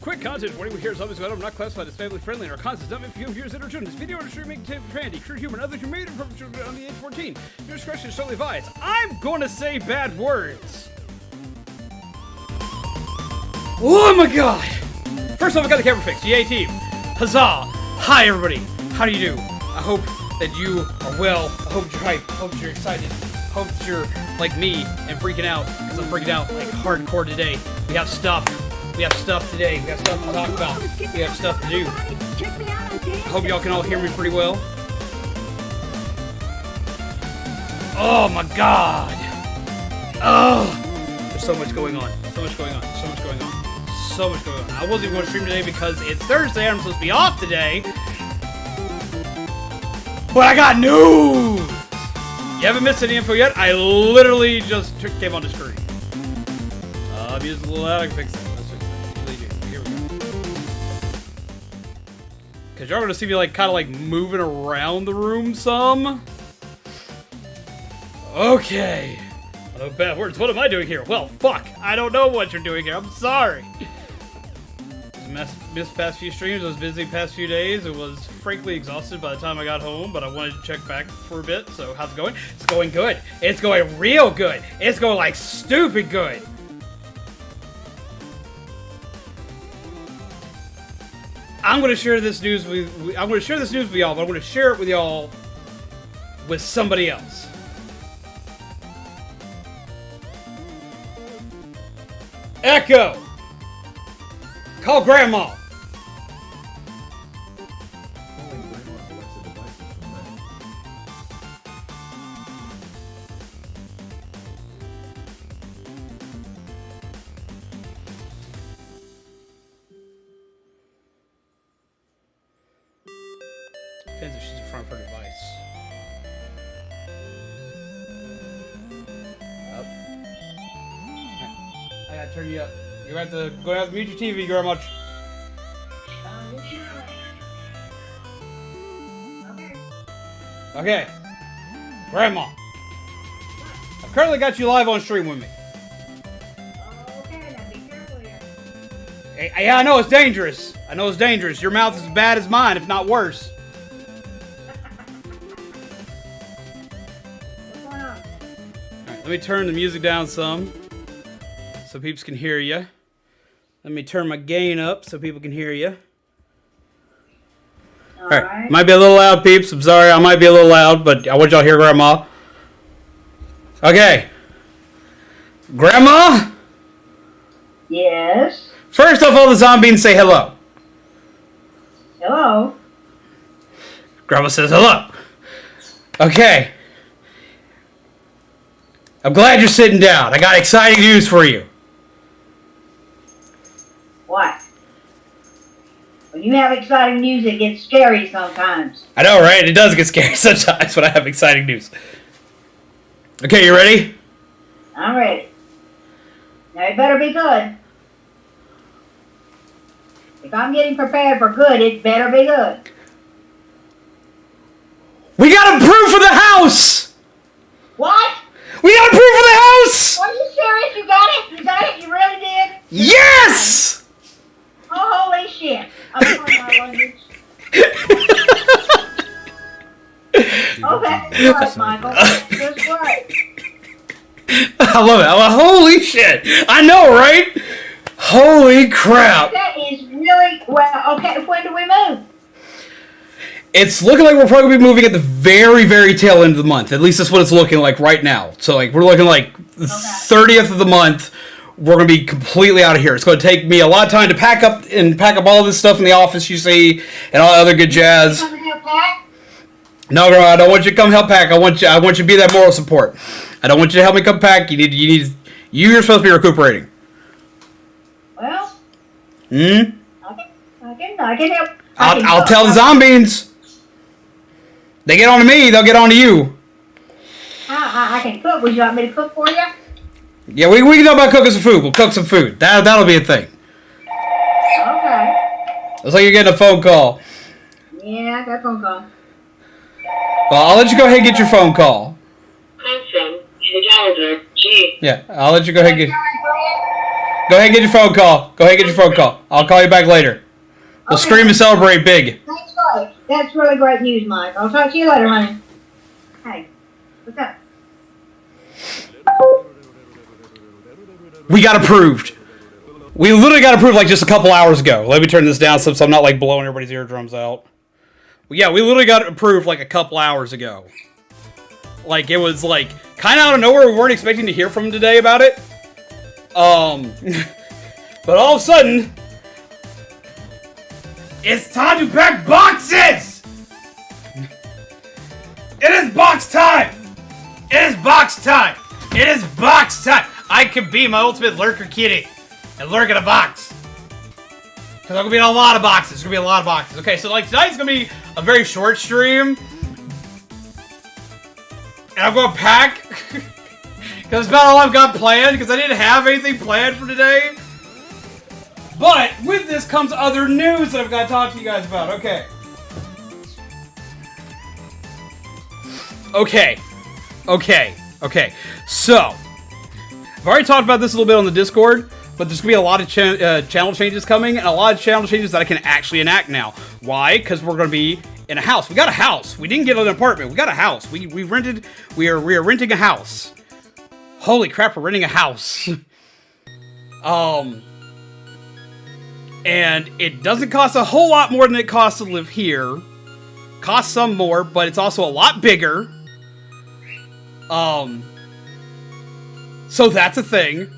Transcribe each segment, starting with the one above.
Quick content warning, we hear zombies but I'm not classified as family friendly and our content is not meant for young viewers that are children. This video is streaming profanity, crude humor, and other humane and appropriate children under the age 14. Your discretion is totally advised. I'm gonna say bad words. Oh my god! First off, I got the camera fixed. Yay team. Huzzah! Hi everybody. How do you do? I hope that you are well. I hope you're hyped. I hope you're excited. I hope that you're like me and freaking out, because I'm freaking out like hardcore today. We have stuff. We have stuff today. We have stuff to talk about. We have stuff to do. I hope y'all can all hear me pretty well. Oh my god! Oh! There's so much going on. So much going on. So much going on. So much going on. I wasn't even going to stream today because it's Thursday. I'm supposed to be off today. But I got news! You haven't missed any info yet? I literally just came on the screen. Music's a little loud. I can fix it. Here we go. Cause y'all gonna see me like kind of like moving around the room some. Okay. Oh, bad words. What am I doing here? Well, fuck. I don't know what you're doing here. I'm sorry. Missed past few streams. I was busy past few days. I was frankly exhausted by the time I got home, but I wanted to check back for a bit. So how's it going? It's going good. It's going real good. It's going like stupid good. I'm gonna share this news with y'all, but I'm gonna share it with y'all with somebody else. Echo! Call Grandma! Depends if she's in front of her device. Up. I gotta turn you up. You're gonna have to go out and mute your TV, Grandma. Okay. Grandma. I've currently got you live on stream with me. Okay, now be careful here. Yeah, I know it's dangerous. I know it's dangerous. Your mouth is as bad as mine, if not worse. What's going on? Alright, let me turn the music down some so people can hear you. Let me turn my gain up so people can hear you. Alright, might be a little loud, peeps. I'm sorry, I might be a little loud, but I want y'all to hear Grandma. Okay. Grandma? Yes. First off, all the zombies say hello. Hello. Grandma says hello. Okay. I'm glad you're sitting down. I got exciting news for you. What? When you have exciting news, it gets scary sometimes. I know, right? It does get scary sometimes when I have exciting news. Okay, you ready? I'm ready. Now, it better be good. If I'm getting prepared for good, it better be good. We got approved for the house! What? We got approved for the house! Are you serious? You got it? You got it? You really did? Yes! Oh, holy shit. I'm sorry, my language. Oh, that's right, Michael. That's just right. I love it. Holy shit! I know, right? Holy crap! That is really, well, okay, when do we move? It's looking like we're probably going to be moving at the very, very tail end of the month. At least that's what it's looking like right now. So, like, we're looking like the 30th of the month. We're going to be completely out of here. It's going to take me a lot of time to pack up all this stuff in the office you see and all that other good jazz. No, girl, I don't want you to come help pack. I want you to be that moral support. I don't want you to help me come pack. You're supposed to be recuperating. Well, I can help. I'll tell the zombies. They get on to me, they'll get on to you. I can cook. Would you like me to cook for you? Yeah, we can talk about cooking some food. We'll cook some food. That'll be a thing. Okay. Looks like you're getting a phone call. Yeah, I got a phone call. Well, I'll let you go ahead and get your phone call. I'm from Deltarune. Gee. Yeah, I'll let you go ahead and get... Go ahead and get your phone call. Go ahead and get your phone call. I'll call you back later. We'll scream and celebrate big. Thanks, Mike. That's really great news, Mike. I'll talk to you later, honey. Hey, what's up? We got approved. We literally got approved like just a couple hours ago. Let me turn this down so I'm not like blowing everybody's eardrums out. But yeah, we literally got approved like a couple hours ago. Like it was like kind of out of nowhere. We weren't expecting to hear from him today about it. But all of a sudden, it's time to pack boxes! It is box time! It is box time! It is box time! I could be my ultimate lurker kitty and lurk in a box. Because I'm going to be in a lot of boxes. There's going to be a lot of boxes. Okay, so like tonight's going to be a very short stream. And I'm going to pack. Because that's about all I've got planned. Because I didn't have anything planned for today. But with this comes other news that I've got to talk to you guys about. Okay. Okay. So, I've already talked about this a little bit on the Discord, but there's going to be a lot of channel changes coming, and a lot of channel changes that I can actually enact now. Why? Because we're going to be in a house. We got a house. We didn't get an apartment. We got a house. We are renting a house. Holy crap, we're renting a house. And it doesn't cost a whole lot more than it costs to live here. Costs some more, but it's also a lot bigger. So that's a thing.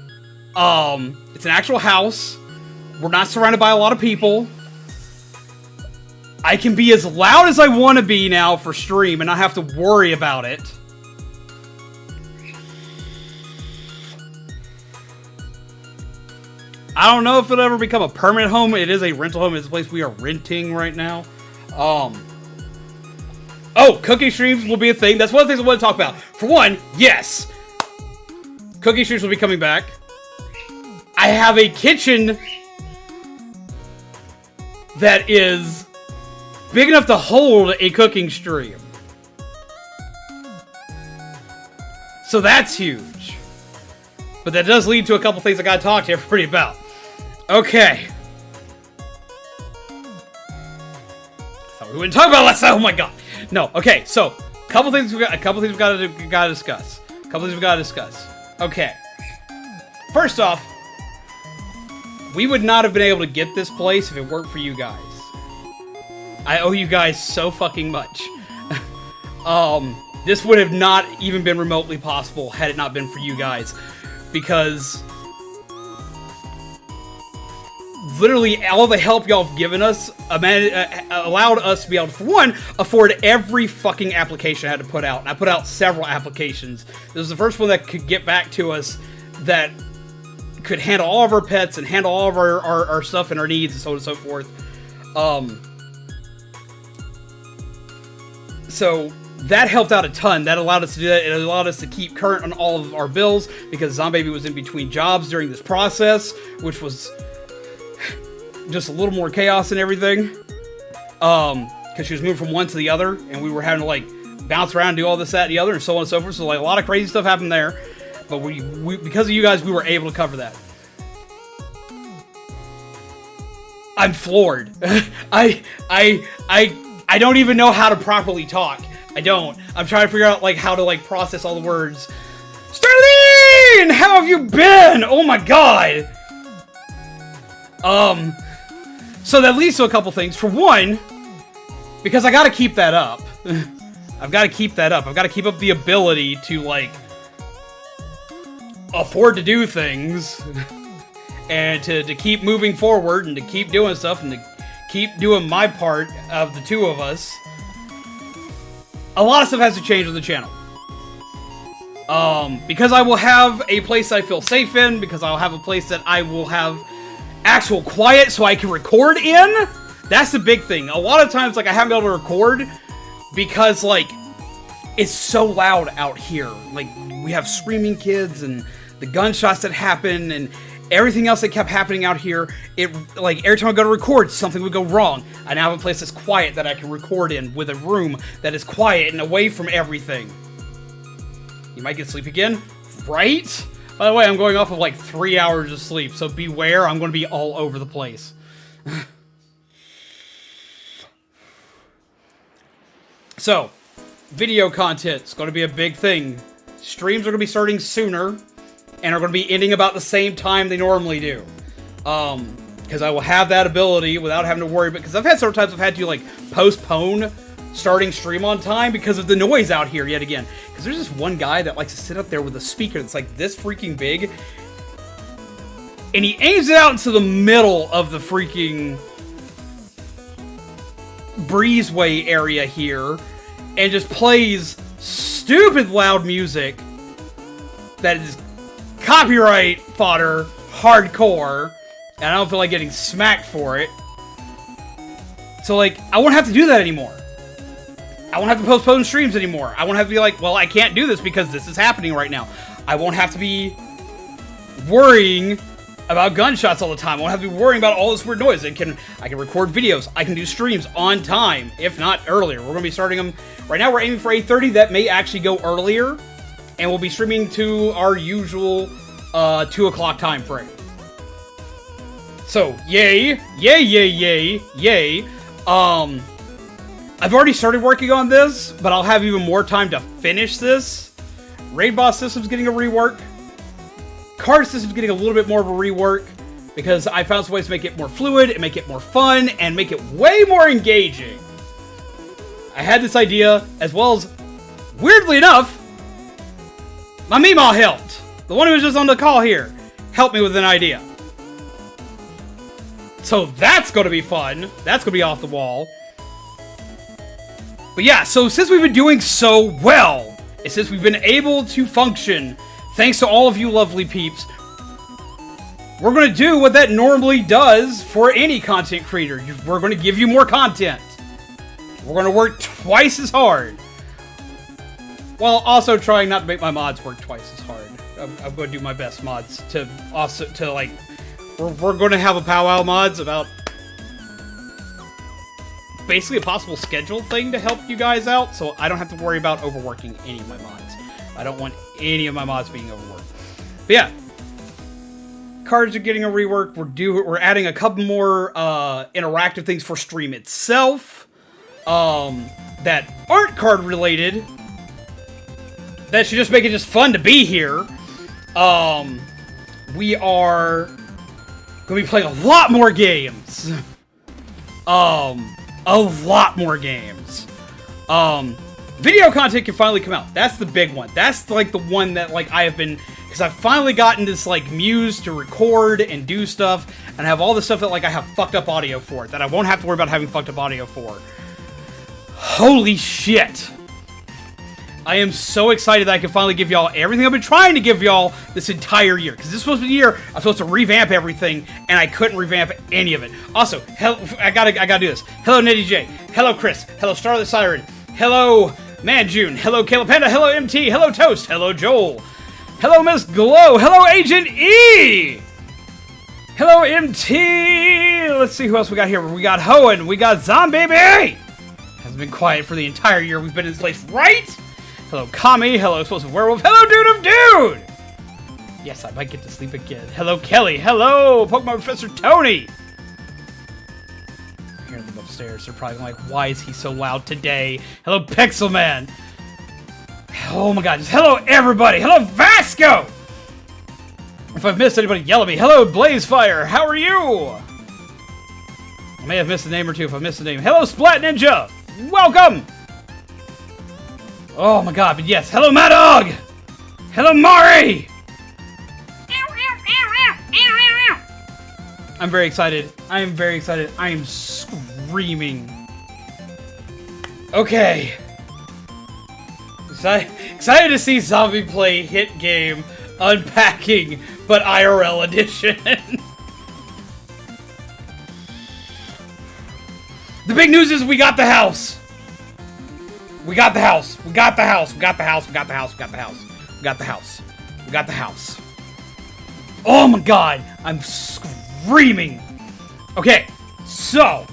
It's an actual house. We're not surrounded by a lot of people. I can be as loud as I want to be now for stream and not have to worry about it. I don't know if it'll ever become a permanent home. It is a rental home. It's a place we are renting right now. Oh, cooking streams will be a thing. That's one of the things I want to talk about. For one, yes. Cooking streams will be coming back. I have a kitchen that is big enough to hold a cooking stream. So that's huge. But that does lead to a couple things I gotta talk to everybody about. Okay. Thought we wouldn't talk about last time. Oh my god. No. Okay. So, a couple things we gotta discuss. Okay. First off, we would not have been able to get this place if it weren't for you guys. I owe you guys so fucking much. This would have not even been remotely possible had it not been for you guys. Because literally all the help y'all have given us allowed us to be able to, for one, afford every fucking application I had to put out. And I put out several applications. This was the first one that could get back to us that could handle all of our pets and handle all of our stuff and our needs and so on and so forth. So that helped out a ton. That allowed us to do that. It allowed us to keep current on all of our bills because Zombaby was in between jobs during this process, which was just a little more chaos and everything. Because she was moving from one to the other, and we were having to like bounce around and do all this, that, and the other, and so on and so forth. So like a lot of crazy stuff happened there. But we because of you guys, we were able to cover that. I'm floored. I don't even know how to properly talk. I don't. I'm trying to figure out like how to like process all the words. Sterling, how have you been? Oh my god. So that leads to a couple things. For one, because I gotta keep that up. I've got to keep that up. I've got to keep up the ability to like afford to do things and to keep moving forward and to keep doing stuff and to keep doing my part of the two of us. A lot of stuff has to change on the channel. Because I will have a place I feel safe in, because I'll have a place that I will have actual quiet so I can record in. That's the big thing. A lot of times, like, I haven't been able to record because, like, it's so loud out here. Like, we have screaming kids and the gunshots that happen and everything else that kept happening out here. It, like, every time I go to record, something would go wrong. I now have a place that's quiet that I can record in with a room that is quiet and away from everything. You might get sleep again, right? By the way, I'm going off of like 3 hours of sleep, so beware, I'm going to be all over the place. So, video content's going to be a big thing. Streams are going to be starting sooner, and are going to be ending about the same time they normally do. Because I will have that ability without having to worry, because I've had several times I've had to, like, postpone starting stream on time because of the noise out here yet again. Because there's this one guy that likes to sit up there with a speaker that's like this freaking big, and he aims it out into the middle of the freaking breezeway area here, and just plays stupid loud music that is copyright fodder, hardcore, and I don't feel like getting smacked for it. So, like, I won't have to do that anymore. I won't have to postpone streams anymore. I won't have to be like, well, I can't do this because this is happening right now. I won't have to be worrying about gunshots all the time. I won't have to be worrying about all this weird noise. I can record videos. I can do streams on time, if not earlier. We're going to be starting them. Right now, we're aiming for 8:30. That may actually go earlier. And we'll be streaming to our usual 2 o'clock time frame. So, yay. Yay, yay, yay, yay. I've already started working on this, but I'll have even more time to finish this. Raid Boss System's getting a rework. Card System's getting a little bit more of a rework, because I found some ways to make it more fluid, and make it more fun, and make it way more engaging. I had this idea, as well as, weirdly enough, my Meemaw helped. The one who was just on the call here helped me with an idea. So that's going to be fun. That's going to be off the wall. But yeah, so since we've been doing so well, and since we've been able to function, thanks to all of you lovely peeps, we're going to do what that normally does for any content creator. We're going to give you more content. We're going to work twice as hard, while also trying not to make my mods work twice as hard. I'm going to do my best mods to also, like, we're going to have a powwow mods about basically a possible schedule thing to help you guys out, so I don't have to worry about overworking any of my mods. I don't want any of my mods being overworked. But yeah, cards are getting a rework. We're adding a couple more interactive things for stream itself that aren't card related. That should just make it just fun to be here. We are going to be playing a lot more games. A lot more games. Video content can finally come out. That's the big one. That's like the one that like I have been, because I've finally gotten this like muse to record and do stuff, and I have all the stuff that like I have fucked up audio for, that I won't have to worry about having fucked up audio for. Holy shit. I am so excited that I can finally give y'all everything I've been trying to give y'all this entire year. Because this is supposed to be the year I'm supposed to revamp everything, and I couldn't revamp any of it. Also, I gotta do this. Hello, Nettie J. Hello, Chris. Hello, Star the Siren. Hello, Man June. Hello, Caleb Panda. Hello, MT. Hello, Toast. Hello, Joel. Hello, Miss Glow. Hello, Agent E. Hello, MT. Let's see who else we got here. We got Hoenn. We got Zombie Baby. Hasn't been quiet for the entire year we've been in this place, right? Hello, Kami. Hello, Explosive Werewolf. Hello, Dude of Dude! Yes, I might get to sleep again. Hello, Kelly. Hello, Pokemon Professor Tony! I'm hearing them upstairs. They're probably like, why is he so loud today? Hello, Pixel Man! Oh my god, just hello, everybody! Hello, Vasco! If I've missed anybody, yell at me. Hello, Blazefire! How are you? I may have missed a name or two if I missed a name. Hello, Splat Ninja! Welcome! Oh my god, but yes. Hello, Mad Dog! Hello, Mari! I'm very excited. I am very excited. I am screaming. Okay. Excited to see Zombie play hit game unpacking, but IRL edition. The big news is we got the house. We got the house. We got the house. We got the house. We got the house. We got the house. We got the house. We got the house. Oh my god. I'm screaming. Okay. So.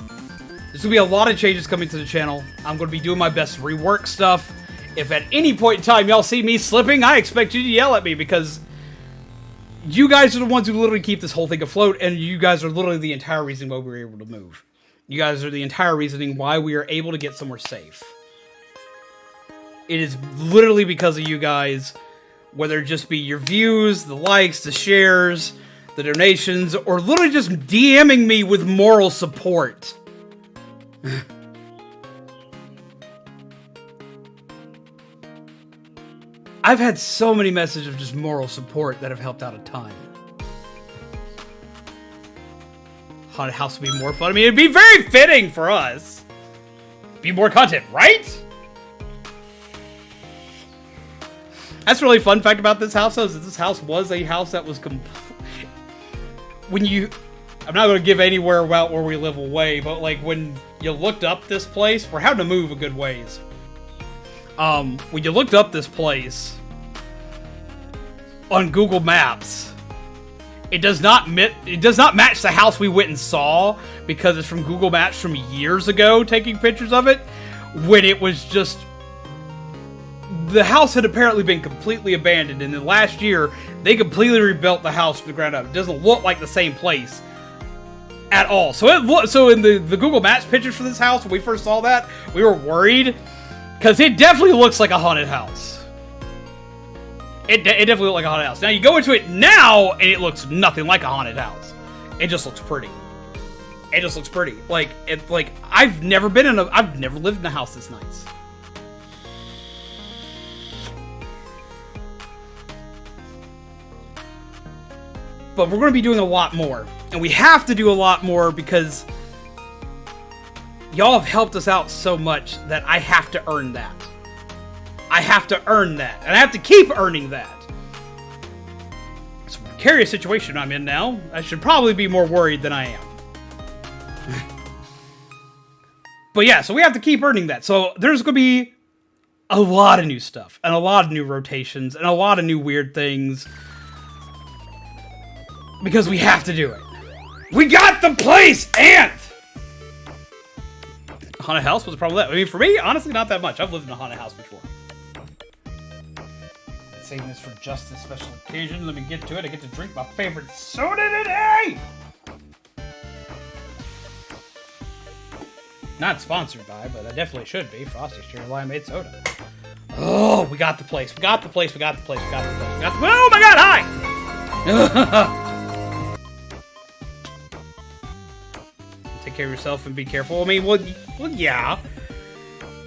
There's going to be a lot of changes coming to the channel. I'm going to be doing my best to rework stuff If at any point in time y'all see me slipping, I expect you to yell at me, because you guys are the ones who literally keep this whole thing afloat, and you guys are literally the entire reason why we were able to move. You guys are the entire reasoning why we are able to get somewhere safe. It is literally because of you guys, whether it just be your views, the likes, the shares, the donations, or literally just DMing me with moral support. I've had so many messages of just moral support that have helped out a ton. Haunted house would be more fun. I mean, it'd be very fitting for us. Be more content, right? That's a really fun fact about this house, though, is that this house was a house that was when you... I'm not going to give anywhere about where we live away, but like when you looked up this place, we're having to move a good ways. When you looked up this place on Google Maps, it does not match the house we went and saw, because it's from Google Maps from years ago taking pictures of it, when it was just... The house had apparently been completely abandoned, and in the last year, they completely rebuilt the house from the ground up. It doesn't look like the same place at all. So in the Google Maps pictures for this house, when we first saw that, we were worried, because it definitely looks like a haunted house. It definitely looks like a haunted house. Now, you go into it now, and it looks nothing like a haunted house. It just looks pretty. It just looks pretty. I've never lived in a house this nice. But we're going to be doing a lot more. And we have to do a lot more because y'all have helped us out so much that I have to earn that. I have to earn that. And I have to keep earning that. It's a precarious situation I'm in now. I should probably be more worried than I am. But yeah, so we have to keep earning that. So there's going to be a lot of new stuff. And a lot of new rotations. And a lot of new weird things. Because we have to do it. We got the place, and haunted house was probably that. I mean, for me, honestly, not that much. I've lived in a haunted house before. Saving this for just this special occasion. Let me get to it. I get to drink my favorite soda today. Not sponsored by, but I definitely should be. Frosty's Cherry Limeade Soda. Oh, we got the place. We got the place. We got the place. We got the place. We got the... Oh my God! Hi. Take care of yourself and be careful. I mean, well, yeah.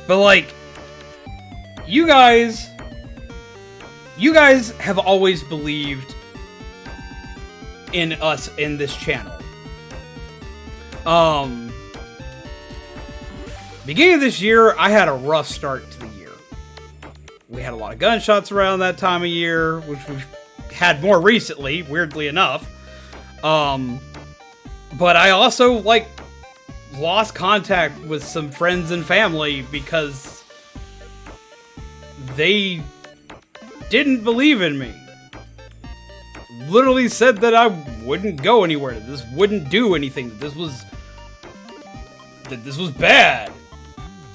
But, like, you guys have always believed in us in this channel. Beginning of this year, I had a rough start to the year. We had a lot of gunshots around that time of year, which we've had more recently, weirdly enough. But I also, like, lost contact with some friends and family because they didn't believe in me. Literally said that I wouldn't go anywhere, that this wouldn't do anything, that this was bad,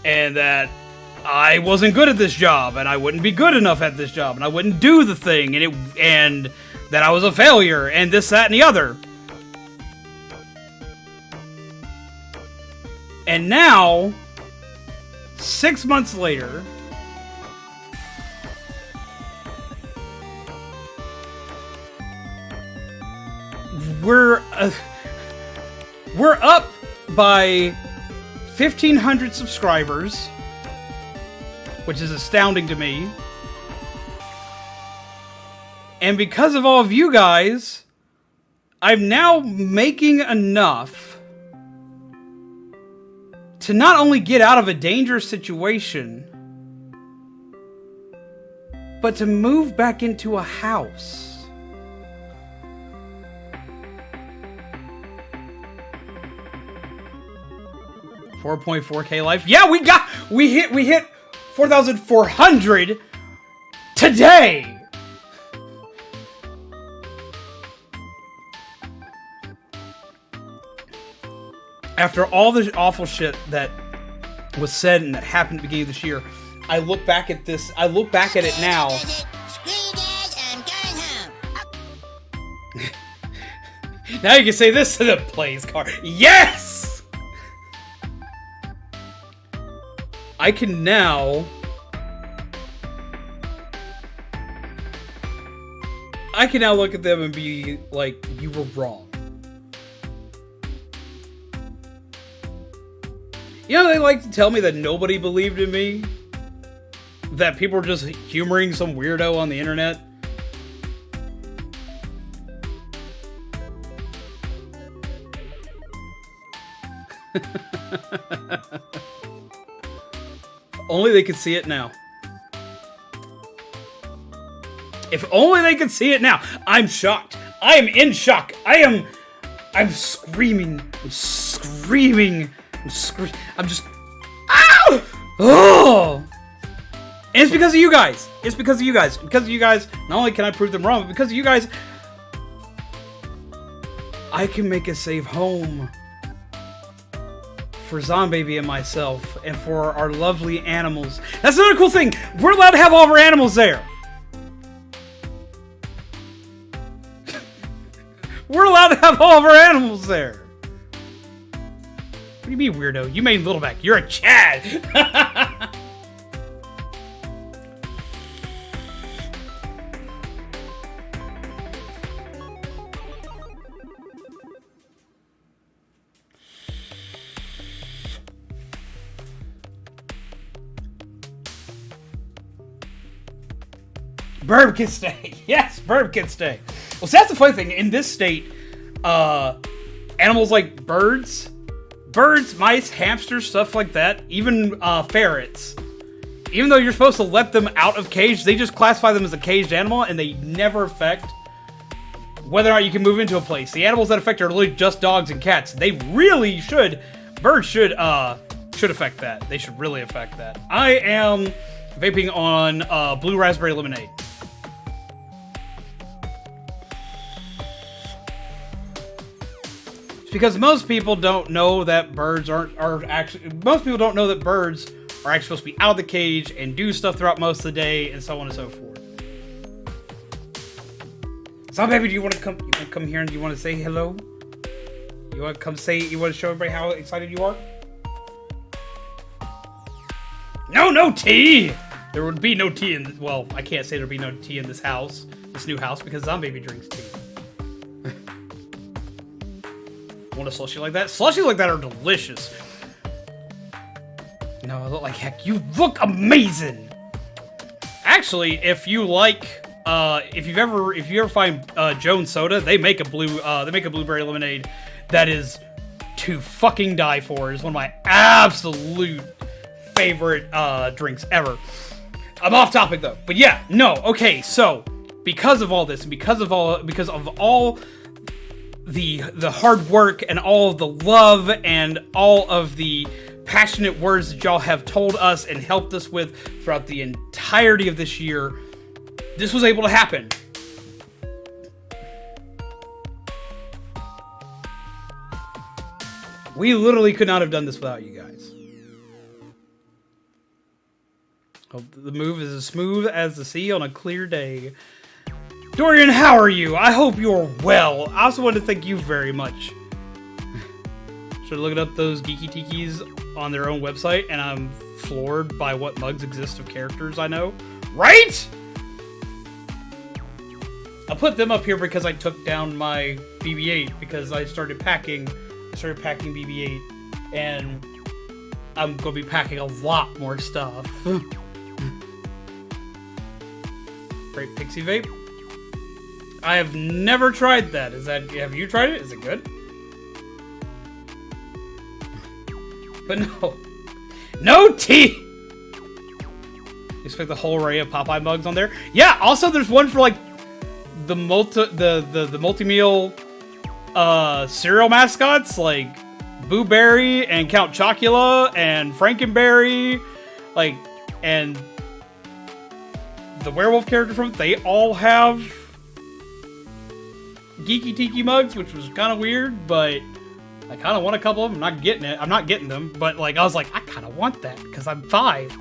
and that I wasn't good at this job, and I wouldn't be good enough at this job, and I wouldn't do the thing, and that I was a failure, and this, that, and the other. And now, 6 months later, we're up by 1,500 subscribers, which is astounding to me. And because of all of you guys, I'm now making enough to not only get out of a dangerous situation, but to move back into a house. $4.4K life. Yeah, we hit 4,400 today. After all the awful shit that was said and that happened at the beginning of this year, I look back at this. I look back at it now. Now you can say this to the plays card. Yes! I can now... look at them and be like, you were wrong. You know, they like to tell me that nobody believed in me? That people were just humoring some weirdo on the internet? Only they could see it now. If only they could see it now. I'm shocked. I am in shock. I'm screaming. I'm screaming. I'm just... Ow! Oh! And it's because of you guys. It's because of you guys. Because of you guys, not only can I prove them wrong, but because of you guys, I can make a safe home for Zombaby and myself, and for our lovely animals. That's another cool thing. We're allowed to have all of our animals there. We're allowed to have all of our animals there. What do you mean, weirdo? You made Littleback. You're a Chad. Burb can stay. Yes, Burb can stay. Well, so that's the funny thing. In this state, animals like birds, mice, hamsters, stuff like that, even ferrets, even though you're supposed to let them out of cage, they just classify them as a caged animal, and they never affect whether or not you can move into a place. The animals that affect are literally just dogs and cats. They really should. Birds should affect that. They should really affect that. I am vaping on blue raspberry lemonade. Because most people don't know that birds most people don't know that birds are actually supposed to be out of the cage and do stuff throughout most of the day, and so on and so forth. So, baby, do you want to come here and do you want to say hello? You want to show everybody how excited you are? No tea! There would be no tea well, I can't say there would be no tea in this new house, because Zombaby drinks tea. Want a slushie like that? Slushies like that are delicious. No, I look like heck. You look amazing. Actually, if you like, if you ever find Jones Soda, they make a blueberry lemonade that is to fucking die for. It's one of my absolute favorite drinks ever. I'm off topic though, but yeah, no, okay. So because of all this, because of all the hard work and all of the love and all of the passionate words that y'all have told us and helped us with throughout the entirety of this year, this was able to happen. We literally could not have done this without you guys. Hope the move is as smooth as the sea on a clear day. Dorian, how are you? I hope you're well. I also wanted to thank you very much. Should look up those Geeky Tikis on their own website, and I'm floored by what mugs exist of characters I know. Right? I put them up here because I took down my BB-8 because I started packing BB-8, and I'm gonna be packing a lot more stuff. Great Pixie Vape. I have never tried that. Have you tried it? Is it good? But no tea! You expect the whole array of Popeye mugs on there? Yeah, also there's one for like the multi-meal cereal mascots, like Boo Berry and Count Chocula and Frankenberry, like, and the werewolf character from it, they all have Geeky Tiki mugs, which was kind of weird, but I kind of want a couple of them. I'm not getting them, but like I was like, I kind of want that because I'm 5.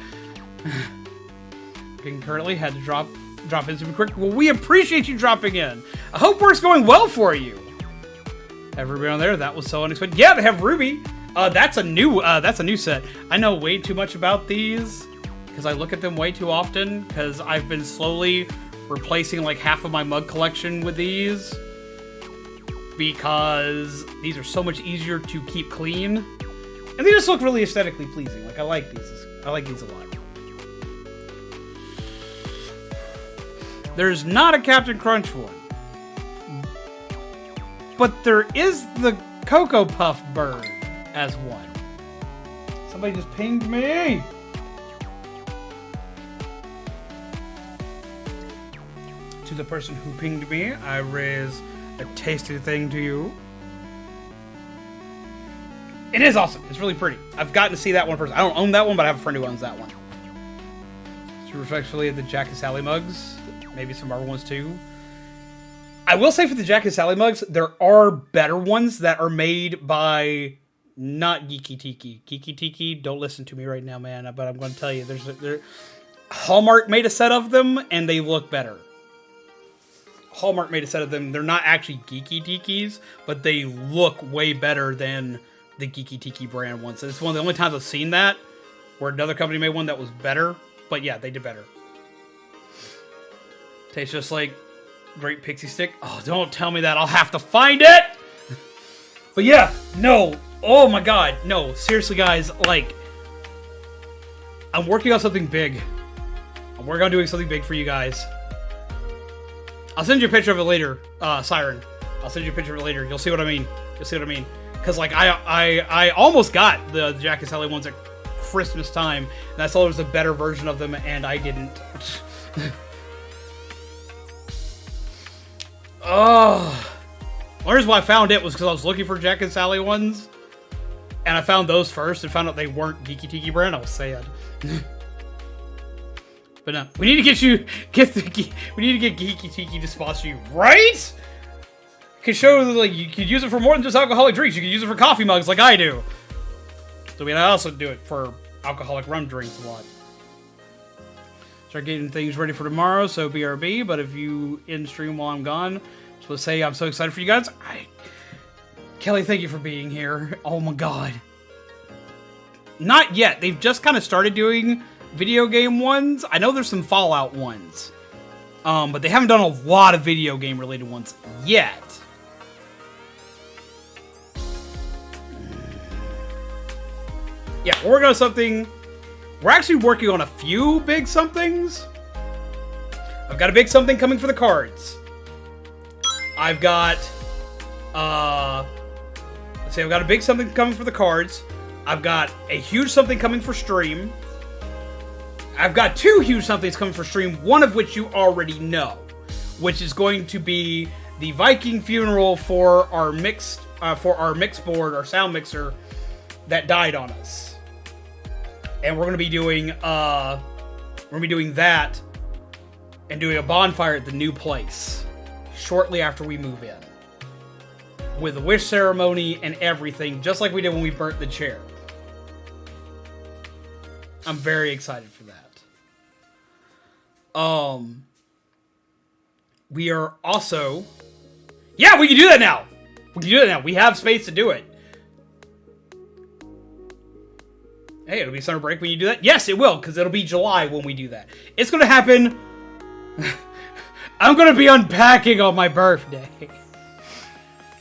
working currently. Had to drop in super quick. Well, we appreciate you dropping in. I hope work's going well for you. Have Ruby on there? That was so unexpected. Yeah, they have Ruby. That's a new set. I know way too much about these because I look at them way too often because I've been slowly replacing like half of my mug collection with these because these are so much easier to keep clean and they just look really aesthetically pleasing. Like I like these a lot. There's not a Captain Crunch one, but there is the Cocoa Puff bird as one. Somebody just pinged me. To the person who pinged me, I raise a tasty thing to you. It is awesome. It's really pretty. I've gotten to see that one person. I don't own that one, but I have a friend who owns that one. So respectfully, the Jack and Sally mugs. Maybe some other ones too. I will say for the Jack and Sally mugs, there are better ones that are made by not Geeky Tiki. Geeky Tiki, don't listen to me right now, man. But I'm going to tell you, Hallmark made a set of them, and they look better. Hallmark made a set of them. They're not actually Geeky Tikis, but they look way better than the Geeky Tiki brand ones. It's one of the only times I've seen that, where another company made one that was better. But yeah, they did better. Tastes just like Great Pixie Stick. Oh, don't tell me that. I'll have to find it! But yeah, no. Oh my god. No, seriously, guys. Like, I'm working on something big. I'm working on doing something big for you guys. I'll send you a picture of it later, Siren. I'll send you a picture of it later. You'll see what I mean. You'll see what I mean. Because, like, I almost got the Jack and Sally ones at Christmas time. And I saw there was a better version of them, and I didn't. Oh, the reason why I found it was because I was looking for Jack and Sally ones, and I found those first and found out they weren't Geeky Tiki brand. I was sad. But no, we need to get Geeky Tiki to sponsor you, right? Could show like you could use it for more than just alcoholic drinks. You could use it for coffee mugs like I do. So I also do it for alcoholic rum drinks a lot. Start getting things ready for tomorrow, so BRB. But if you in stream while I'm gone, just want to say I'm so excited for you guys. Kelly, thank you for being here. Oh my god. Not yet. They've just kind of started doing video game ones. I know there's some Fallout ones, but they haven't done a lot of video game related ones yet. Yeah, we're working on something. We're actually working on a few big somethings. I've got a big something coming for the cards. I've got, let's see, I've got a big something coming for the cards. I've got a huge something coming for stream. I've got two huge somethings coming for stream, one of which you already know, which is going to be the Viking funeral for our mix board, our sound mixer that died on us. And we're gonna be doing that and doing a bonfire at the new place shortly after we move in, with a wish ceremony and everything, just like we did when we burnt the chair. I'm very excited for that. We are also, yeah, we can do that now. We have space to do it. Hey, it'll be summer break when you do that? Yes, it will, because it'll be July when we do that. It's going to happen. I'm going to be unpacking on my birthday.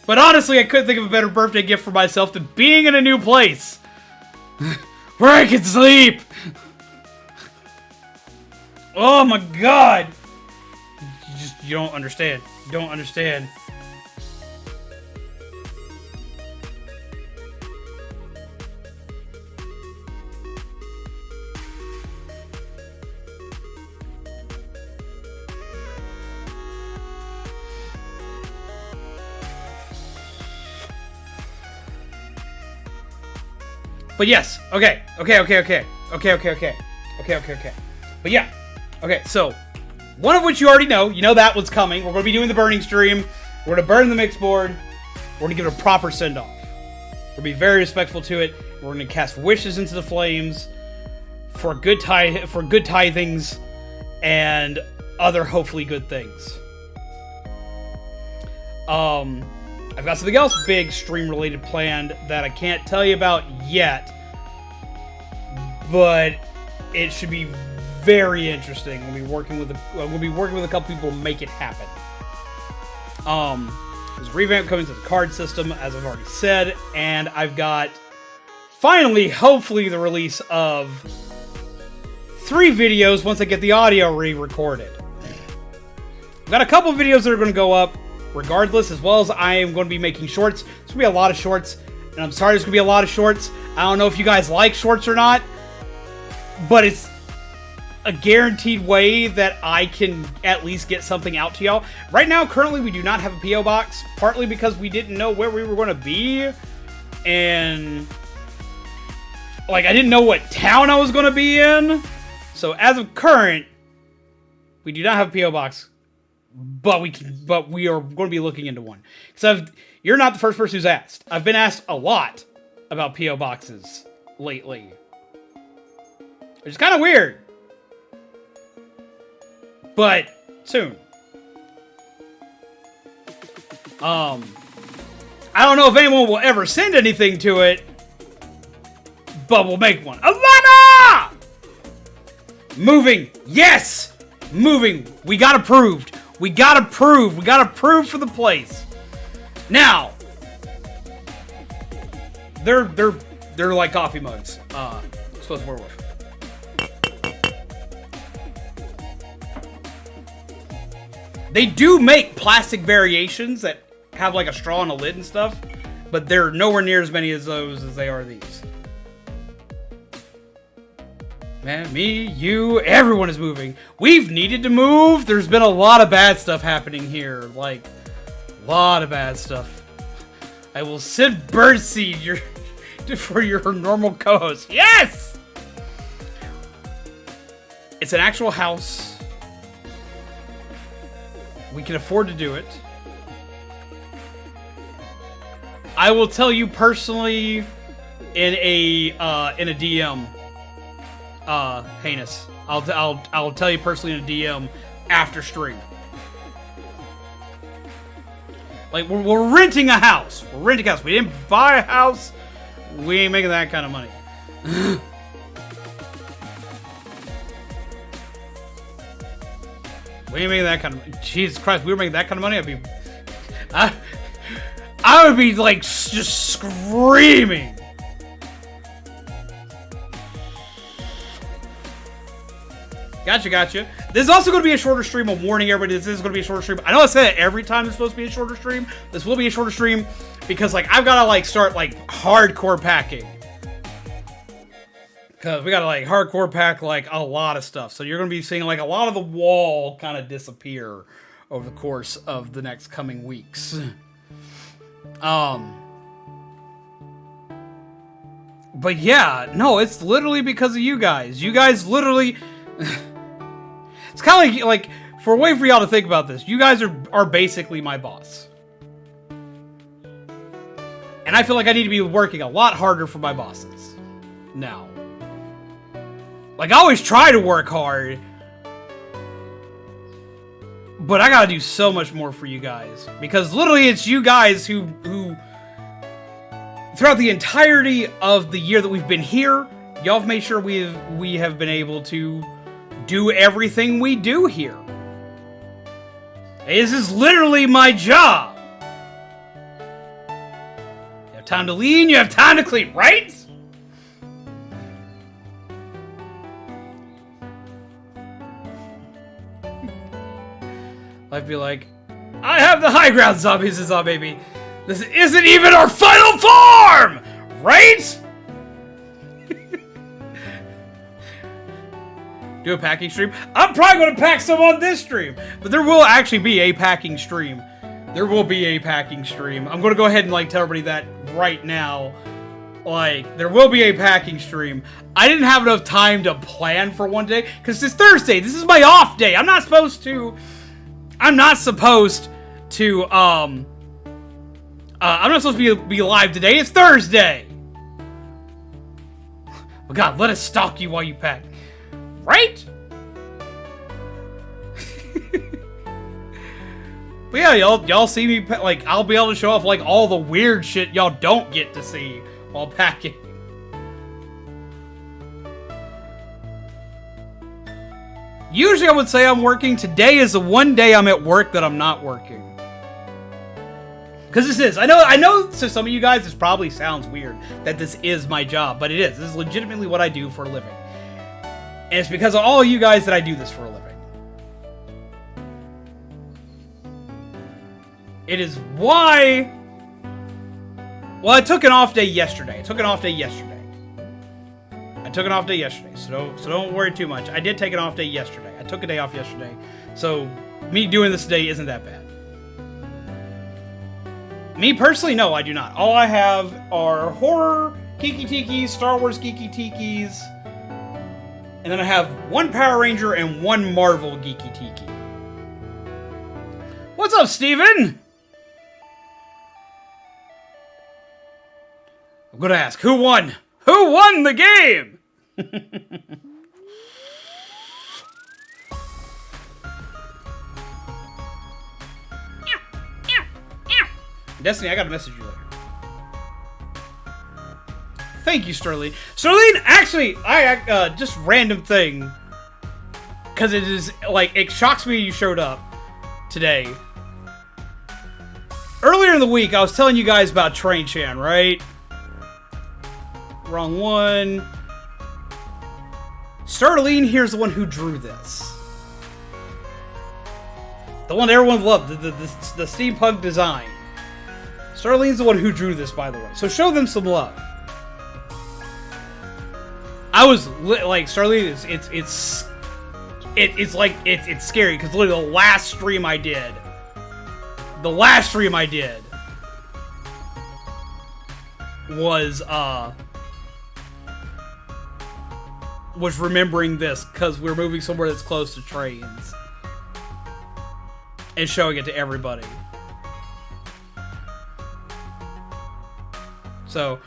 But honestly, I couldn't think of a better birthday gift for myself than being in a new place. Where I can sleep. Oh my god. You don't understand. You don't understand. But yes, okay. But yeah, okay, so, one of which you already know. You know that one's coming. We're going to be doing the burning stream. We're going to burn the mix board. We're going to give it a proper send-off. We're going to be very respectful to it. We're going to cast wishes into the flames for good tithings. and other hopefully good things. I've got something else big stream related planned that I can't tell you about yet, but it should be very interesting. We'll be working with a couple people to make it happen. There's a revamp coming to the card system, as I've already said, and I've got finally, hopefully, the release of 3 videos once I get the audio re-recorded. I've got a couple videos that are going to go up regardless, as well as I am going to be making shorts. There's going to be a lot of shorts, and I'm sorry there's going to be a lot of shorts. I don't know if you guys like shorts or not, but it's a guaranteed way that I can at least get something out to y'all. Right now, currently, we do not have a P.O. box, partly because we didn't know where we were going to be, and like, I didn't know what town I was going to be in. So as of current, we do not have a P.O. box, but we are going to be looking into one. Because you're not the first person who's asked. I've been asked a lot about P.O. boxes lately, which is kind of weird. But soon. I don't know if anyone will ever send anything to it, but we'll make one. Alana! Moving. Yes! Moving. We got approved. We got approved. We got approved for the place. Now, they're like coffee mugs. Supposed to wear with. They do make plastic variations that have like a straw and a lid and stuff, but they're nowhere near as many as those as they are these. Man, me, you, everyone is moving. We've needed to move. There's been a lot of bad stuff happening here. Like, a lot of bad stuff. I will send birdseed for your normal co-host. Yes! It's an actual house. We can afford to do it. I will tell you personally in a DM. Heinous. I'll tell you personally in a DM after stream. Like, we're renting a house. We're renting a house. We didn't buy a house. We ain't making that kind of money. We ain't making that kind of money. Jesus Christ, we were making that kind of money, I would be like just screaming. Gotcha. This is also going to be a shorter stream. I'm warning everybody this is going to be a shorter stream. I know I say that every time it's supposed to be a shorter stream. This will be a shorter stream because like I've got to like start like hardcore packing. Because we got to like hardcore pack like a lot of stuff. So you're going to be seeing like a lot of the wall kind of disappear over the course of the next coming weeks. But yeah, no, it's literally because of you guys. You guys literally... It's kind of like, for a way for y'all to think about this, you guys are basically my boss. And I feel like I need to be working a lot harder for my bosses now. Like, I always try to work hard, but I gotta do so much more for you guys. Because literally it's you guys who throughout the entirety of the year that we've been here, y'all have made sure we have been able to do everything we do here. This is literally my job. You have time to lean, you have time to clean, right? I'd be like, I have the high ground, zombies and baby. This isn't even our final form, right? Do a packing stream. I'm probably going to pack some on this stream, but there will actually be a packing stream. There will be a packing stream. I'm going to go ahead and like tell everybody that right now. Like, there will be a packing stream. I didn't have enough time to plan for one day because it's Thursday. This is my off day. I'm not supposed to be live today. It's Thursday. Well, God, let us stalk you while you pack. Right? But yeah, y'all see me, like, I'll be able to show off, like, all the weird shit y'all don't get to see while packing. Usually I would say I'm working. Today is the one day I'm at work that I'm not working. Because this is, I know to some of you guys this probably sounds weird that this is my job, but it is. This is legitimately what I do for a living. And it's because of all you guys that I do this for a living. It is why... Well, I took an off day yesterday. So don't worry too much. I did take an off day yesterday. I took a day off yesterday. So, me doing this today isn't that bad. Me personally, no, I do not. All I have are horror Geeky Tikis, Star Wars Geeky Tikis, and then I have one Power Ranger and one Marvel Geeky Tiki. What's up, Steven? I'm gonna ask, who won? Who won the game? Destiny, I gotta message you later. Thank you, Sterling. Sterling, actually, I just random thing, because it is like it shocks me you showed up today. Earlier in the week, I was telling you guys about Train Chan, right? Wrong one. Sterling here's the one who drew this. The one everyone loved, the steampunk design. Sterling's the one who drew this, by the way. So show them some love. I was like, Sterling, it's scary because literally the last stream I did was remembering this because we're moving somewhere that's close to trains and showing it to everybody. So,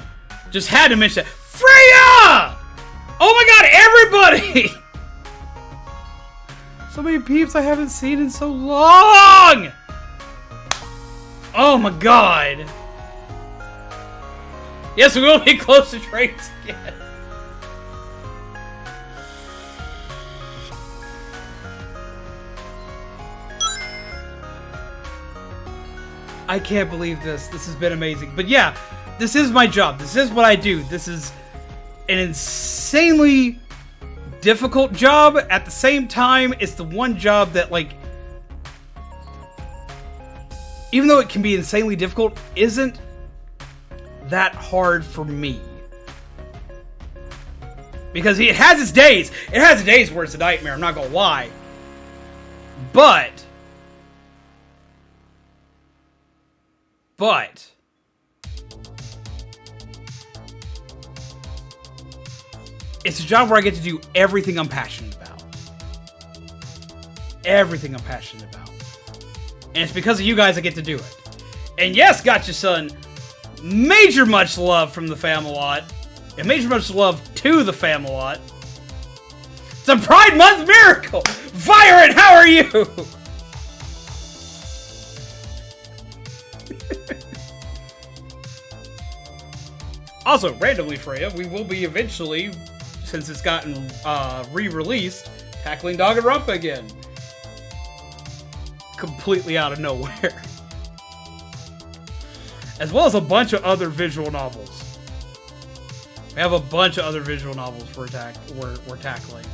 just had to mention that. Freya! Oh my god, everybody! So many peeps I haven't seen in so long! Oh my god. Yes, we will be close to trains again. I can't believe this. This has been amazing. But yeah, this is my job. This is what I do. This is an insanely difficult job. At the same time, it's the one job that, like, even though it can be insanely difficult, isn't that hard for me. Because it has its days. It has its days where it's a nightmare. I'm not gonna lie. But it's a job where I get to do everything I'm passionate about. Everything I'm passionate about. And it's because of you guys I get to do it. And yes, Gotcha Son, major much love from the Famalot. And major much love to the Famalot. It's a Pride Month miracle! Viren, how are you? Also, randomly, Freya, we will be eventually, since it's gotten re-released, tackling Danganronpa again. Completely out of nowhere. As well as a bunch of other visual novels. We have a bunch of other visual novels we're tackling.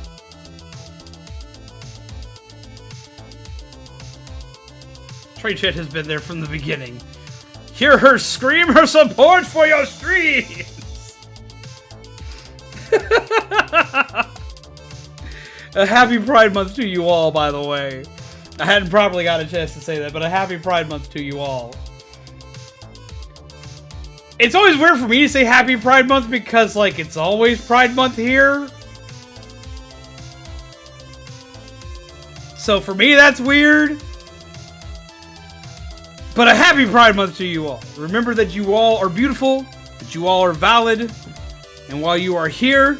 Train Chat has been there from the beginning. Hear her scream her support for your streams! A happy Pride Month to you all, by the way. I hadn't probably got a chance to say that, but a happy Pride Month to you all. It's always weird for me to say happy Pride Month because, like, it's always Pride Month here. So for me, that's weird. But a happy Pride Month to you all. Remember that you all are beautiful, that you all are valid, and while you are here,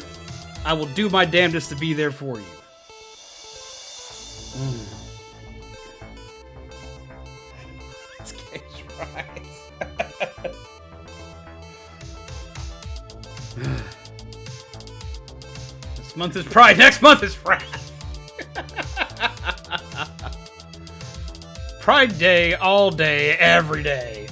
I will do my damnedest to be there for you. fries. This month is Pride. Next month is fries. Pride Day, all day, every day.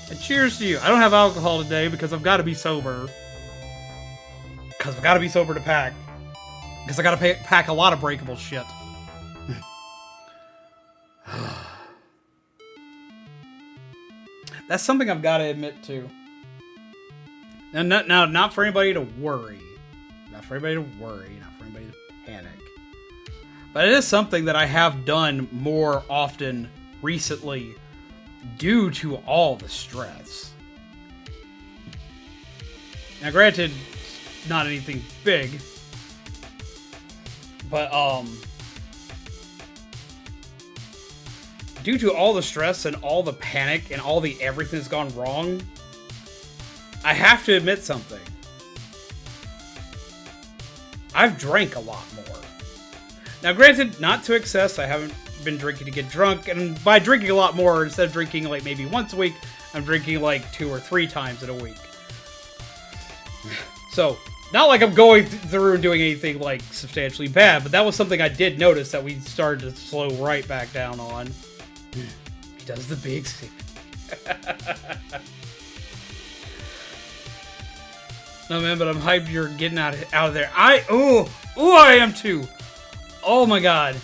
And cheers to you. I don't have alcohol today because I've got to be sober. Because I've got to be sober to pack. Because I got to pack a lot of breakable shit. That's something I've got to admit to. Now, not for anybody to worry. Not for anybody to worry. Not for anybody to panic. But it is something that I have done more often recently due to all the stress. Now, granted, not anything big. But, due to all the stress and all the panic and all the everything that's gone wrong, I have to admit something. I've drank a lot more. Now, granted, not to excess. I haven't been drinking to get drunk. And by drinking a lot more, instead of drinking like maybe once a week, I'm drinking like 2 or 3 times in a week. So, not like I'm going through and doing anything like substantially bad, but that was something I did notice that we started to slow right back down on. He does the big thing. No, man, but I'm hyped you're getting out of there. I am too. Oh my god.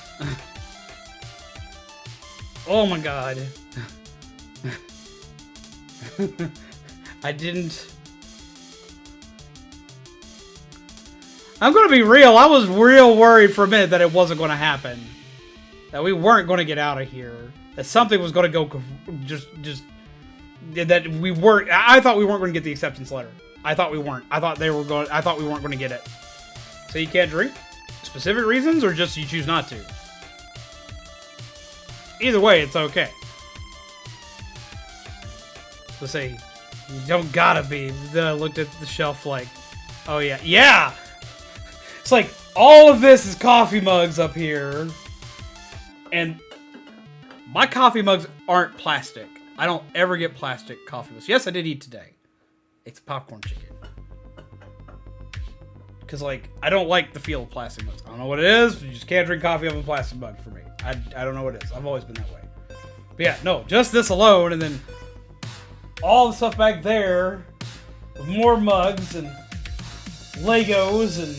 Oh my god. I didn't. I'm gonna be real. I was real worried for a minute that it wasn't gonna happen. That we weren't gonna get out of here. That something was gonna go just that we weren't. I thought we weren't gonna get the acceptance letter. I thought we weren't. I thought we weren't gonna get it. So you can't drink? Specific reasons, or just you choose not to? Either way, it's okay. Let's say you don't gotta be. Then I looked at the shelf like, oh yeah, yeah. It's like all of this is coffee mugs up here, and my coffee mugs aren't plastic. I don't ever get plastic coffee mugs. Yes, I did eat today. It's popcorn chicken. Because, like, I don't like the feel of plastic mugs. I don't know what it is. You just can't drink coffee out of a plastic mug for me. I don't know what it is. I've always been that way. But yeah, no, just this alone, and then all the stuff back there with more mugs and Legos and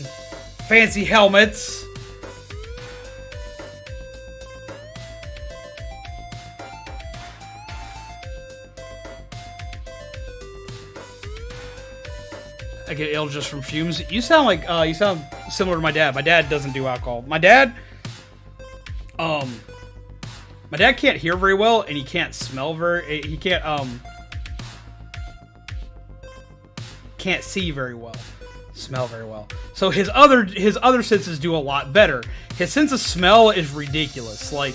fancy helmets. I get ill just from fumes. You sound like you sound similar to my dad. My dad doesn't do alcohol. My dad can't hear very well, and he can't smell he can't see very well, smell very well. So his other senses do a lot better. His sense of smell is ridiculous. Like,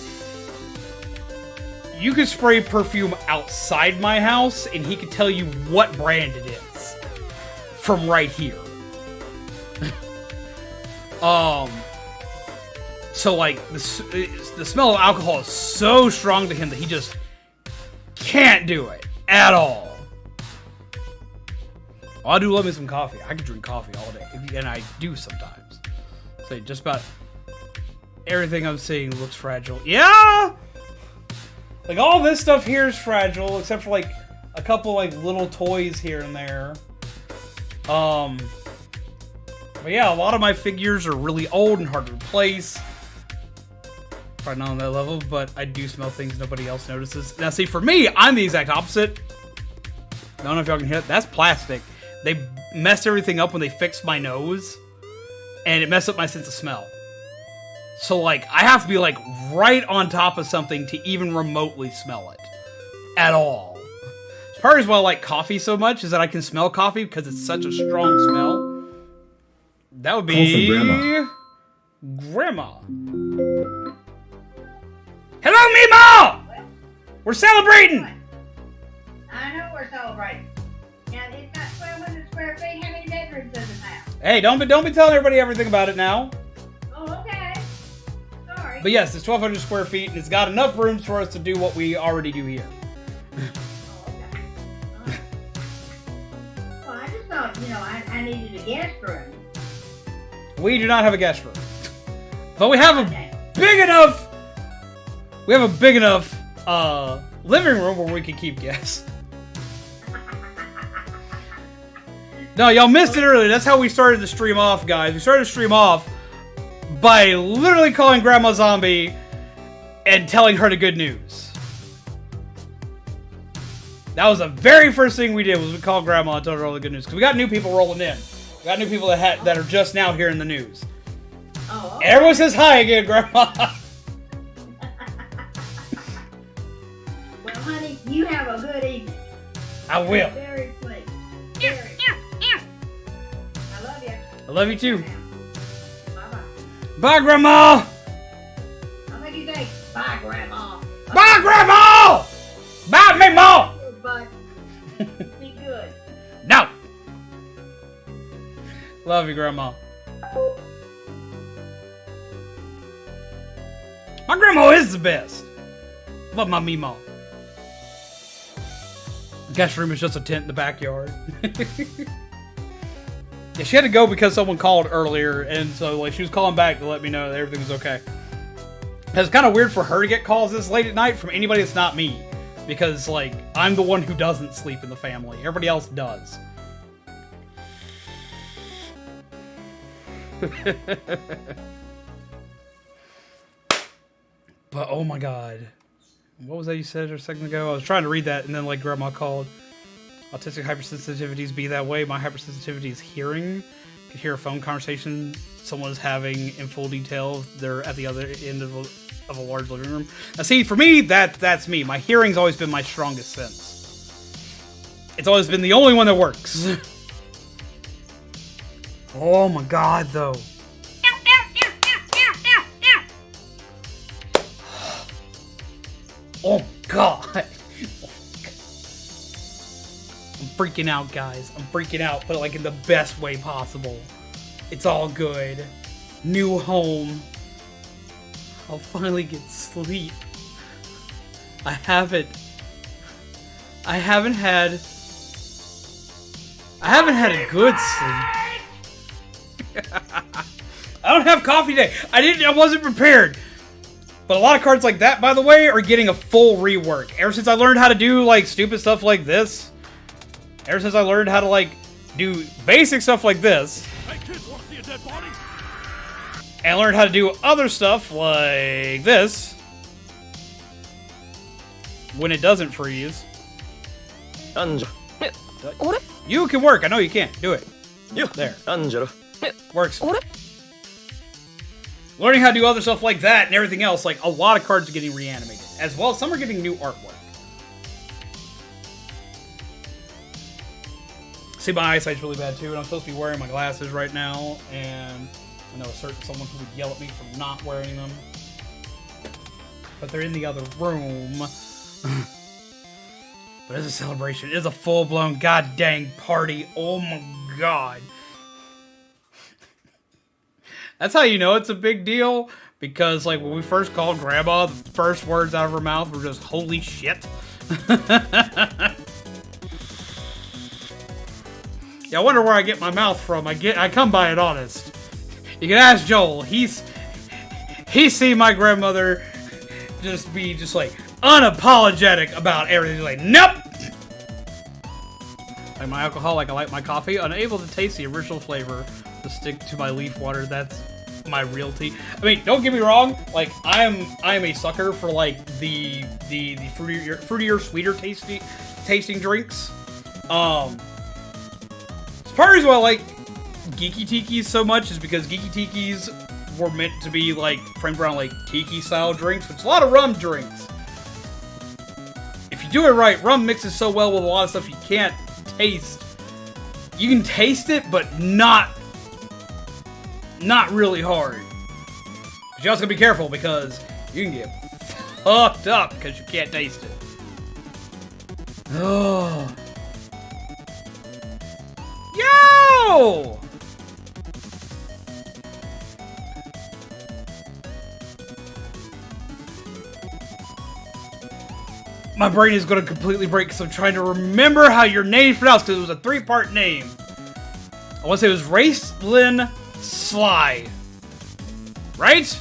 you could spray perfume outside my house, and he could tell you what brand it is from right here. So like the smell of alcohol is so strong to him that he just can't do it at all. Well, I do love me some coffee. I can drink coffee all day, and I do sometimes. So just about everything I'm seeing looks fragile. Yeah, like all this stuff here is fragile, except for like a couple like little toys here and there. But yeah, a lot of my figures are really old and hard to replace. Probably not on that level, but I do smell things nobody else notices. Now, see, for me, I'm the exact opposite. I don't know if y'all can hear it. That's plastic. They messed everything up when they fixed my nose, and it messed up my sense of smell. So, like, I have to be, like, right on top of something to even remotely smell it. At all. Part is why I like coffee so much is that I can smell coffee because it's such a strong smell. That would be Grandma. Hello, Mima! We're celebrating! I know we're celebrating. Now, it's not 1,200 square feet. How many bedrooms does it have? Hey, don't be telling everybody everything about it now. Oh, okay. Sorry. But yes, it's 1,200 square feet, and it's got enough rooms for us to do what we already do here. Oh, okay. Well, I just thought, I needed a guest room. We do not have a guest room. But we have a big enough... We have a big enough living room where we can keep guests. No, y'all missed it earlier. That's how we started the stream off, guys. We started the stream off by literally calling Grandma Zombie and telling her the good news. That was the very first thing we did, was we called Grandma and told her all the good news. Because we got new people rolling in. We got new people that are just now hearing the news. Oh, okay. Everyone says hi again, Grandma. Well, honey, you have a good evening. I will. Very pleased. Very. I love you. I love you too. Bye-bye. Bye, Grandma. I think you say, bye, Grandma. Bye, Grandma. Bye, me, Mom. But be good. No. Love you, Grandma. My grandma is the best. Love my Meemaw. Guest room is just a tent in the backyard. Yeah, she had to go because someone called earlier, and so like she was calling back to let me know that everything was okay. It's kind of weird for her to get calls this late at night from anybody that's not me, because like I'm the one who doesn't sleep in the family. Everybody else does. But oh my god, what was that you said a second ago? I was trying to read that, and then like Grandma called. Autistic hypersensitivities be that way. My hypersensitivity is hearing. You can hear a phone conversation someone is having in full detail. They're at the other end of a large living room. Now see, for me, that's me. My hearing's always been my strongest sense. It's always been the only one that works. Oh my god, though. Oh god. I'm freaking out, guys. I'm freaking out, but like in the best way possible. It's all good. New home. I'll finally get sleep. I haven't had a good sleep. I don't have coffee today. I wasn't prepared. But a lot of cards like that, by the way, are getting a full rework. Ever since I learned how to do like stupid stuff like this. Ever since I learned how to like do basic stuff like this. Hey kids, wanna see a dead body? And learned how to do other stuff like this. When it doesn't freeze. You can work. I know you can't. Do it. There. Works. Learning how to do other stuff like that and everything else, like a lot of cards are getting reanimated. As well, some are getting new artwork. See, my eyesight's really bad too, and I'm supposed to be wearing my glasses right now, and I know a certain someone who would yell at me for not wearing them. But they're in the other room. But it's a celebration. It is a full-blown god-dang party. Oh my god. That's how you know it's a big deal. Because, like, when we first called Grandma, the first words out of her mouth were just, holy shit. Yeah, I wonder where I get my mouth from. I come by it honest. You can ask Joel. He's seen my grandmother just be just like unapologetic about everything. Like, nope. Like my alcohol, like I like my coffee, unable to taste the original flavor to stick to my leaf water. That's my real tea. I mean, don't get me wrong. Like, I am a sucker for like the fruitier, sweeter tasting drinks. Part of the reason why I like Geeky Tikis so much is because Geeky Tikis were meant to be like framed around like Tiki style drinks, which is a lot of rum drinks. If you do it right, rum mixes so well with a lot of stuff you can't taste. You can taste it, but not really hard. But you also gotta be careful because you can get fucked up because you can't taste it. Oh. Yo! My brain is going to completely break because I'm trying to remember how your name's pronounced because it was a 3-part name. I want to say it was Racelyn Sly. Right?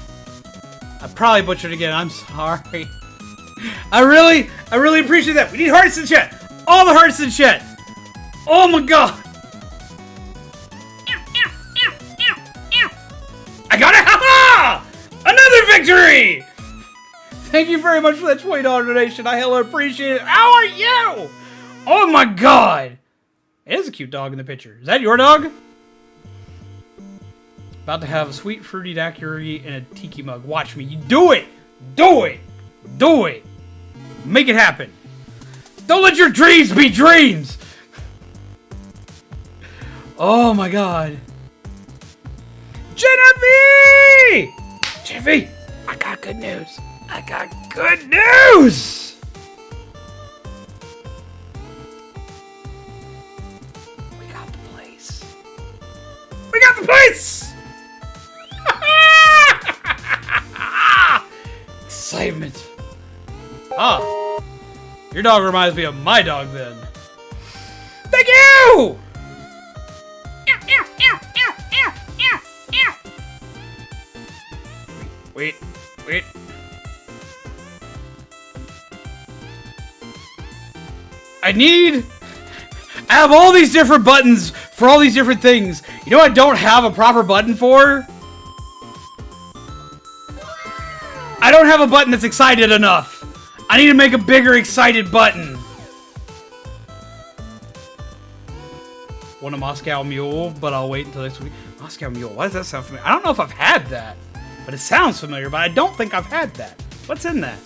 I probably butchered it again. I'm sorry. I really appreciate that. We need hearts in chat. All the hearts in chat. Oh my god. I got it! Ha-ha! Another victory! Thank you very much for that $20 donation. I hella appreciate it. How are you? Oh my god. It is a cute dog in the picture. Is that your dog? About to have a sweet fruity daiquiri in a tiki mug. Watch me. You do it! Do it! Do it! Make it happen. Don't let your dreams be dreams! Oh my god. Genevieve! Genevieve! I got good news. I got good news! We got the place. We got the place! Excitement. Ah. Your dog reminds me of my dog then. Thank you! Wait. I have all these different buttons for all these different things. You know what I don't have a proper button for? I don't have a button that's excited enough. I need to make a bigger excited button. Want a Moscow Mule, but I'll wait until next week. Moscow Mule, why does that sound familiar? I don't know if I've had that, but it sounds familiar, but I don't think I've had that. What's in that?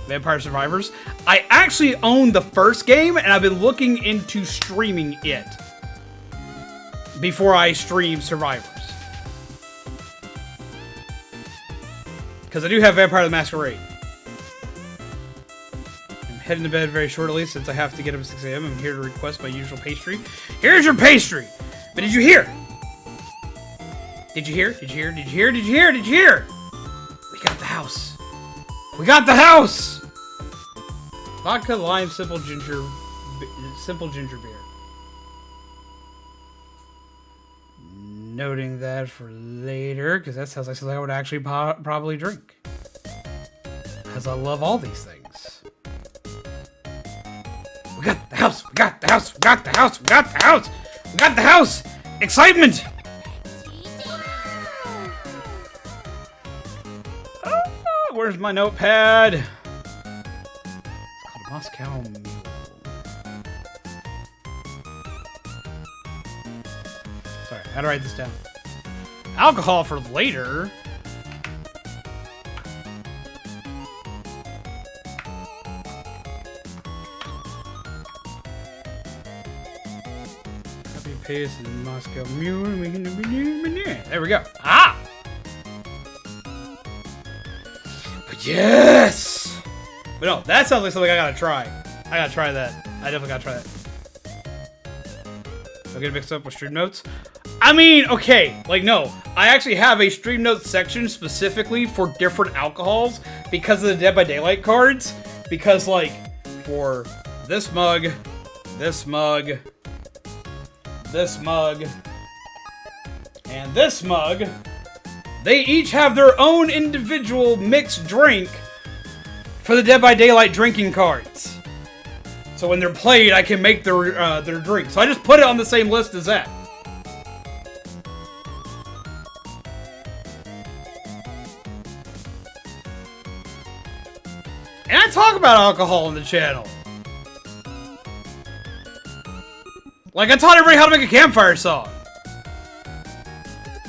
Vampire Survivors. I actually own the first game, and I've been looking into streaming it before I stream Survivors. Because I do have Vampire the Masquerade. I'm heading to bed very shortly since I have to get up at 6 a.m. I'm here to request my usual pastry. Here's your pastry! But did you hear? Did you hear? Did you hear? Did you hear? Did you hear? Did you hear? We got the house. We got the house! Vodka, lime, simple ginger beer. Noting that for later, because that sounds like something I would actually probably drink. Because I love all these things. We got the house! We got the house! We got the house! We got the house! We got the house! Excitement! Where's my notepad? It's called Moscow Mule. Sorry, I had to write this down. Alcohol for later. Copy paste in Moscow Mule. There we go. Ah! Yes! But no, that sounds like something I gotta try. I gotta try that. I definitely gotta try that. I'll get it mixed up with stream notes. I mean, okay, like no. I actually have a stream notes section specifically for different alcohols because of the Dead by Daylight cards. Because like, for this mug, this mug, this mug, and this mug, they each have their own individual mixed drink for the Dead by Daylight drinking cards. So when they're played, I can make their drink. So I just put it on the same list as that. And I talk about alcohol on the channel. Like I taught everybody how to make a campfire song.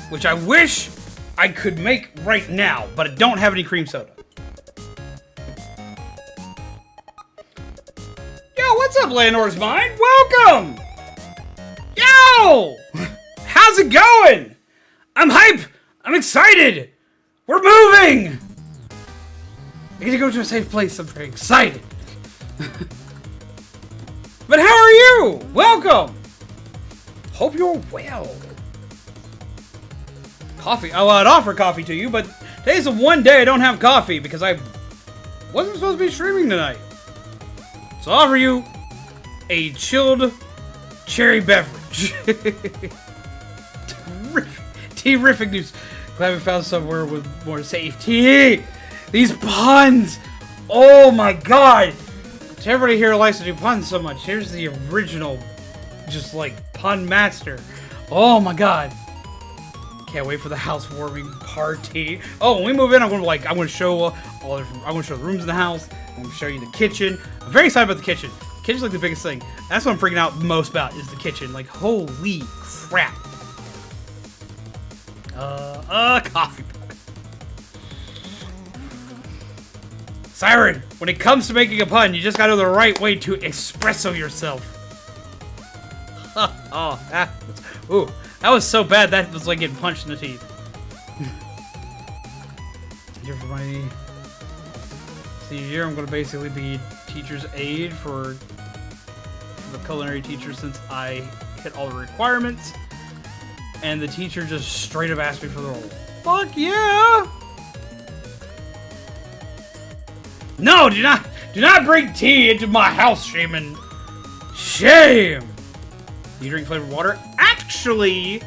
Which I wish I could make right now, but I don't have any cream soda. Yo, what's up, Landor's Mind? Welcome! Yo! How's it going? I'm hype! I'm excited! We're moving! I get to go to a safe place. I'm very excited. But how are you? Welcome! Hope you're well. Coffee. Oh, I'd offer coffee to you, but today's the one day I don't have coffee because I Wasn't supposed to be streaming tonight. So I'll offer you a chilled cherry beverage. Terrific news. Glad we found somewhere with more safety. These puns. Oh my god. To everybody here who likes to do puns so much, here's the original, just like pun master. Oh my god. Can't wait for the housewarming party. Oh, when we move in, I'm gonna show the rooms in the house. I'm gonna show you the kitchen. I'm very excited about the kitchen. The kitchen's like the biggest thing. That's what I'm freaking out most about is the kitchen. Like, holy crap. Coffee. Siren, when it comes to making a pun, you just gotta know the right way to espresso yourself. That was so bad, that was like getting punched in the teeth. Here for my senior year, I'm gonna basically be teacher's aide for the culinary teacher since I hit all the requirements. And the teacher just straight up asked me for the role. Fuck yeah! No, do not bring tea into my house, Shaman. Shame. You drink flavored water? Actually,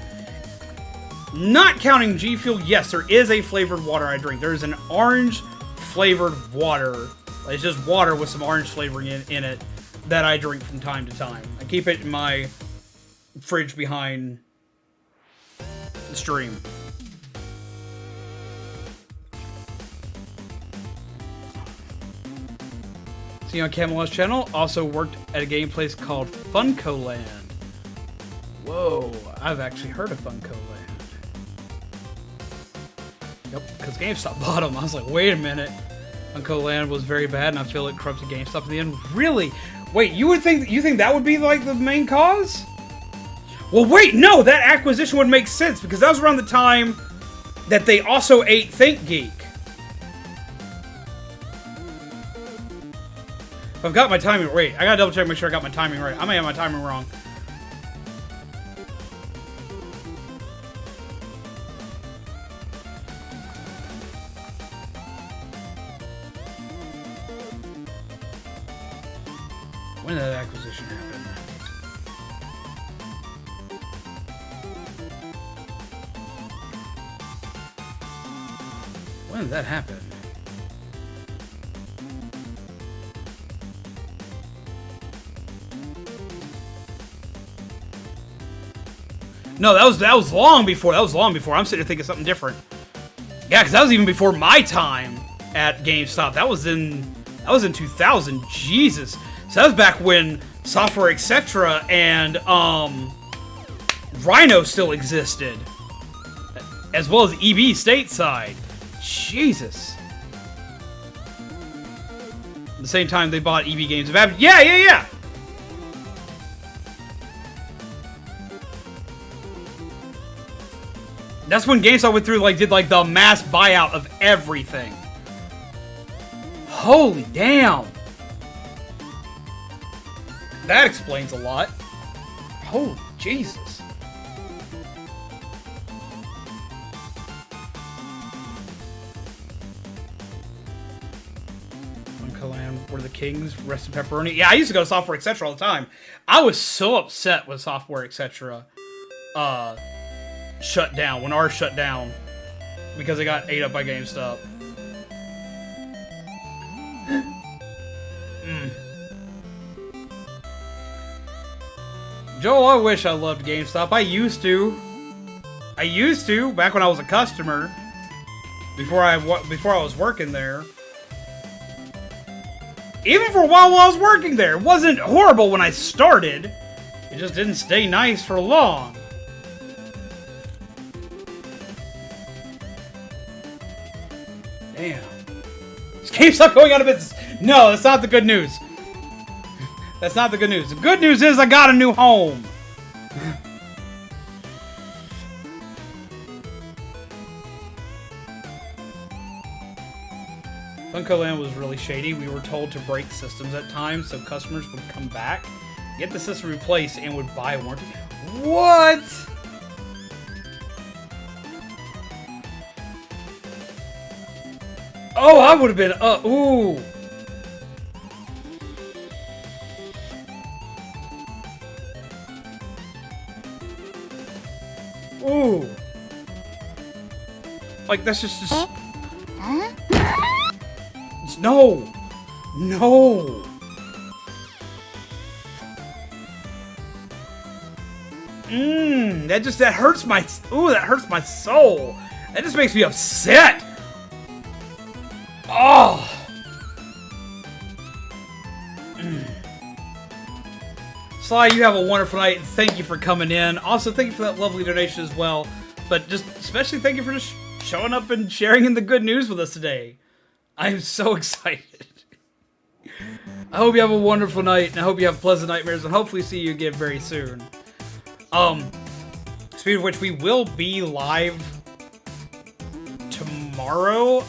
not counting G Fuel, yes, there is a flavored water I drink. There is an orange flavored water. It's just water with some orange flavoring in it that I drink from time to time. I keep it in my fridge behind the stream. See on Camelot's channel, also worked at a game place called Funko Land. Whoa, I've actually heard of Funko Land. Yep, because GameStop bought them. I was like, wait a minute. Funko Land was very bad, and I feel it corrupted GameStop in the end. Really? Wait, you think that would be like the main cause? Well, wait, no, that acquisition would make sense because that was around the time that they also ate ThinkGeek. I've got my timing. Wait, I gotta double check, make sure I got my timing right. I may have my timing wrong. When did that acquisition happen? When did that happen? No, that was long before. That was long before. I'm sitting here thinking something different. Yeah, because that was even before my time at GameStop. That was in 2000. Jesus. So that was back when Software Etc. and Rhino still existed, as well as EB stateside. Jesus. At the same time, they bought EB Games. Yeah. That's when GameStop went through, did the mass buyout of everything. Holy damn. That explains a lot. Holy Jesus. Funko Land, where the kings rest in pepperoni. Yeah, I used to go to Software Etc. all the time. I was so upset with Software Etc. Shut down, when ours shut down, because it got ate up by GameStop. Joel, I wish I loved GameStop. I used to, back when I was a customer, before I was working there. Even for a while I was working there, it wasn't horrible when I started. It just didn't stay nice for long. Damn. Is GameStop going out of business? No, that's not the good news. That's not the good news. The good news is I got a new home. Funko Land was really shady. We were told to break systems at times so customers would come back, get the system replaced, and would buy a warranty. What? Oh, I would have been, ooh. Like, that's just no! No! That hurts my, that hurts my soul. That just makes me upset. Oh! Sly, you have a wonderful night. Thank you for coming in. Also, thank you for that lovely donation as well. But just especially thank you for just showing up and sharing in the good news with us today. I am so excited. I hope you have a wonderful night, and I hope you have pleasant nightmares, and hopefully see you again very soon. Speaking of which, we will be live tomorrow.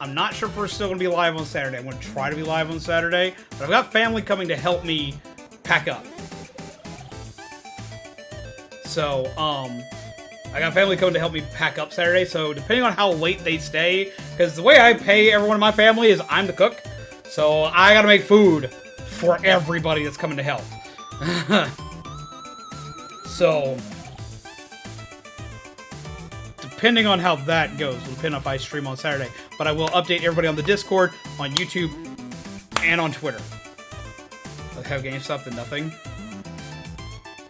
I'm not sure if we're still going to be live on Saturday. I'm going to try to be live on Saturday, but I've got family coming to help me pack up. So, I got family coming to help me pack up Saturday, so depending on how late they stay, because the way I pay everyone in my family is I'm the cook, so I gotta make food for everybody that's coming to help. So, depending on how that goes, will depend on if I stream on Saturday, but I will update everybody on the Discord, on YouTube, and on Twitter. I have GameStop than nothing.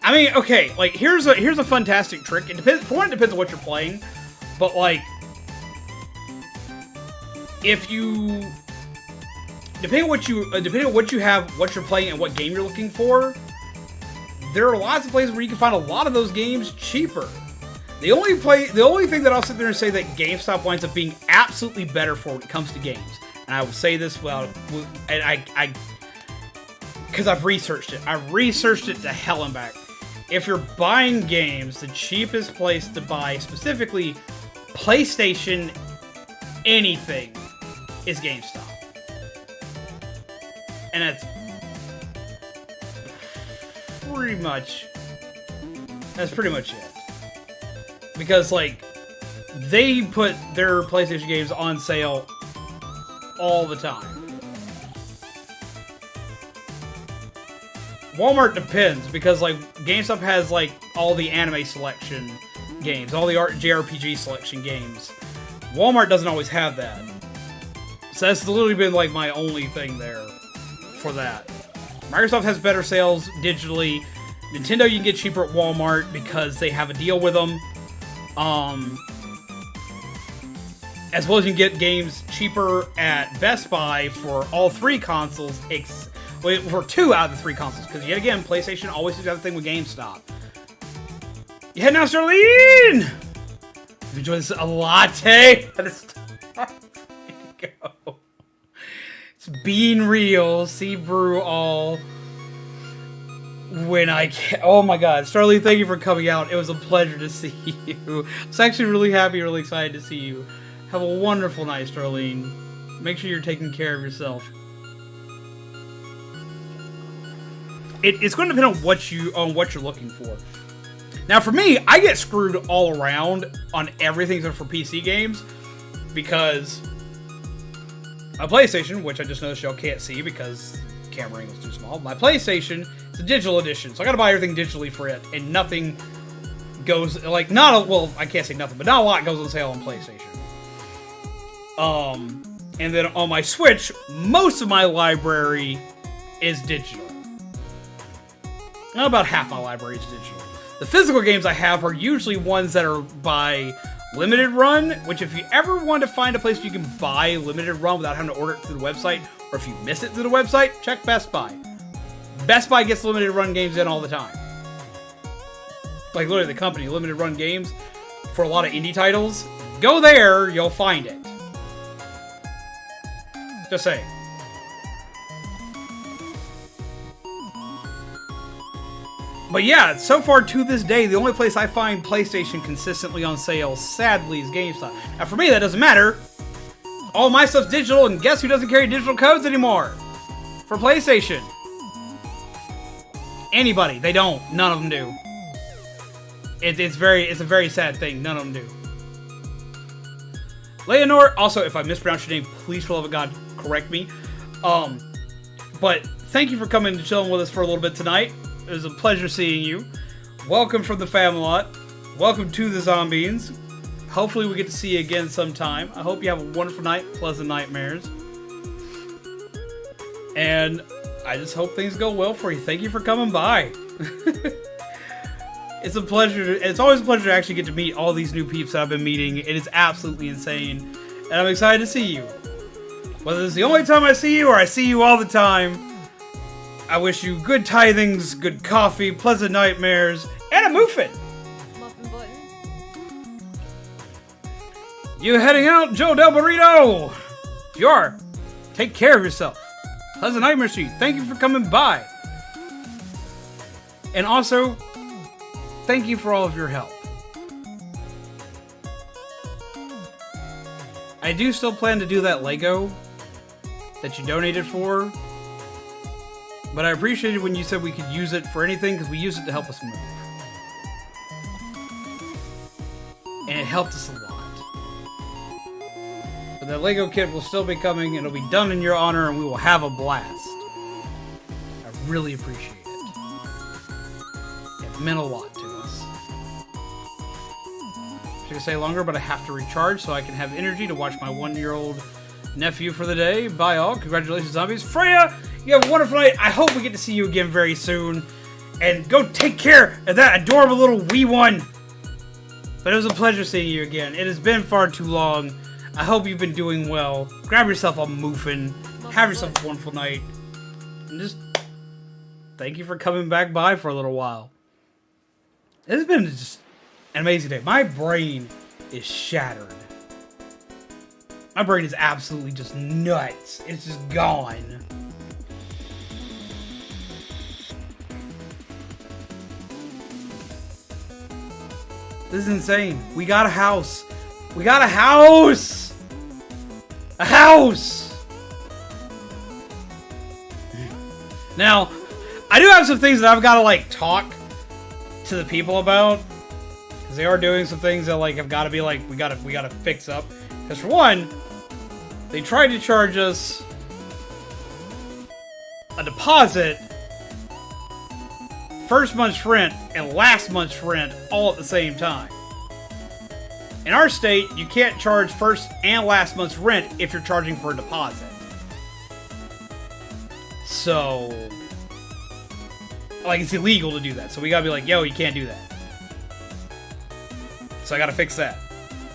I mean, okay, like, here's a fantastic trick. It depends, for one, it depends on what you're playing, but, like, if you, depending on what you have, what you're playing, and what game you're looking for, there are lots of places where you can find a lot of those games cheaper. The only thing that I'll sit there and say that GameStop winds up being absolutely better for when it comes to games, and I will say this because I've researched it. I've researched it to hell and back. If you're buying games, the cheapest place to buy, specifically PlayStation anything, is GameStop. And that's pretty much it. Because, like, they put their PlayStation games on sale all the time. Walmart depends, because, like, GameStop has, like, all the anime selection games, all the JRPG selection games. Walmart doesn't always have that. So that's literally been, like, my only thing there for that. Microsoft has better sales digitally. Nintendo you can get cheaper at Walmart because they have a deal with them. As well as you can get games cheaper at Best Buy for all three consoles, for 2 out of the 3 consoles, because yet again, PlayStation always does that thing with GameStop. You heading out, Sterling? You enjoy this a latte? Go. It's being real. See brew all. When I can. Oh my god, Starly, thank you for coming out. It was a pleasure to see you. I was actually really happy, really excited to see you. Have a wonderful night, Starlene. Make sure you're taking care of yourself. It's going to depend on what you're looking for. Now, for me, I get screwed all around on everything except for PC games because my PlayStation, which I just noticed y'all can't see because the camera angle is too small. My PlayStation is a digital edition, so I got to buy everything digitally for it, and nothing goes like well, I can't say nothing, but not a lot goes on sale on PlayStation. And then on my Switch, most of my library is digital. About half my library is digital. The physical games I have are usually ones that are by limited run, which if you ever want to find a place you can buy limited run without having to order it through the website, or if you miss it through the website, check Best Buy. Best Buy gets limited run games in all the time. Like literally the company, limited run games for a lot of indie titles. Go there, you'll find it. Just saying. But yeah, so far to this day, the only place I find PlayStation consistently on sale, sadly, is GameStop. Now for me, that doesn't matter. All my stuff's digital, and guess who doesn't carry digital codes anymore? For PlayStation. Anybody. They don't. None of them do. It's a very sad thing. None of them do. Leonor, also, if I mispronounce your name, please for the love of God, correct me. But thank you for coming and chilling with us for a little bit tonight. It was a pleasure seeing you. Welcome from the Familot. Welcome to the Zombeans. Hopefully we get to see you again sometime. I hope you have a wonderful night, pleasant nightmares. And I just hope things go well for you. Thank you for coming by. It's a pleasure. It's always a pleasure to actually get to meet all these new peeps that I've been meeting. It is absolutely insane. And I'm excited to see you. Whether it's the only time I see you or I see you all the time, I wish you good tithings, good coffee, pleasant nightmares, and a muffin. Muffin button. You heading out, Joe Del Burrito? You are. Take care of yourself. Pleasant nightmares to you. Thank you for coming by. And also, thank you for all of your help. I do still plan to do that Lego that you donated for. But I appreciated when you said we could use it for anything, because we use it to help us move. And it helped us a lot. But the Lego kit will still be coming, and it'll be done in your honor, and we will have a blast. I really appreciate it. It meant a lot to us. I was gonna say longer, but I have to recharge so I can have energy to watch my 1-year-old nephew for the day. Bye all. Congratulations, zombies. Freya, you have a wonderful night. I hope we get to see you again very soon. And go take care of that adorable little wee one. But it was a pleasure seeing you again. It has been far too long. I hope you've been doing well. Grab yourself a muffin. Have yourself a wonderful night. And just thank you for coming back by for a little while. It's been just an amazing day. My brain is shattered. My brain is absolutely just nuts. It's just gone. This is insane. We got a house. We got a house! A house! Now, I do have some things that I've got to, like, talk to the people about. Because they are doing some things that, like, have got to be, like, we gotta fix up. Because, for one, they tried to charge us a deposit, first month's rent, and last month's rent all at the same time. In our state, you can't charge first and last month's rent if you're charging for a deposit. So, like, it's illegal to do that. So we gotta be like, yo, you can't do that. So I gotta fix that.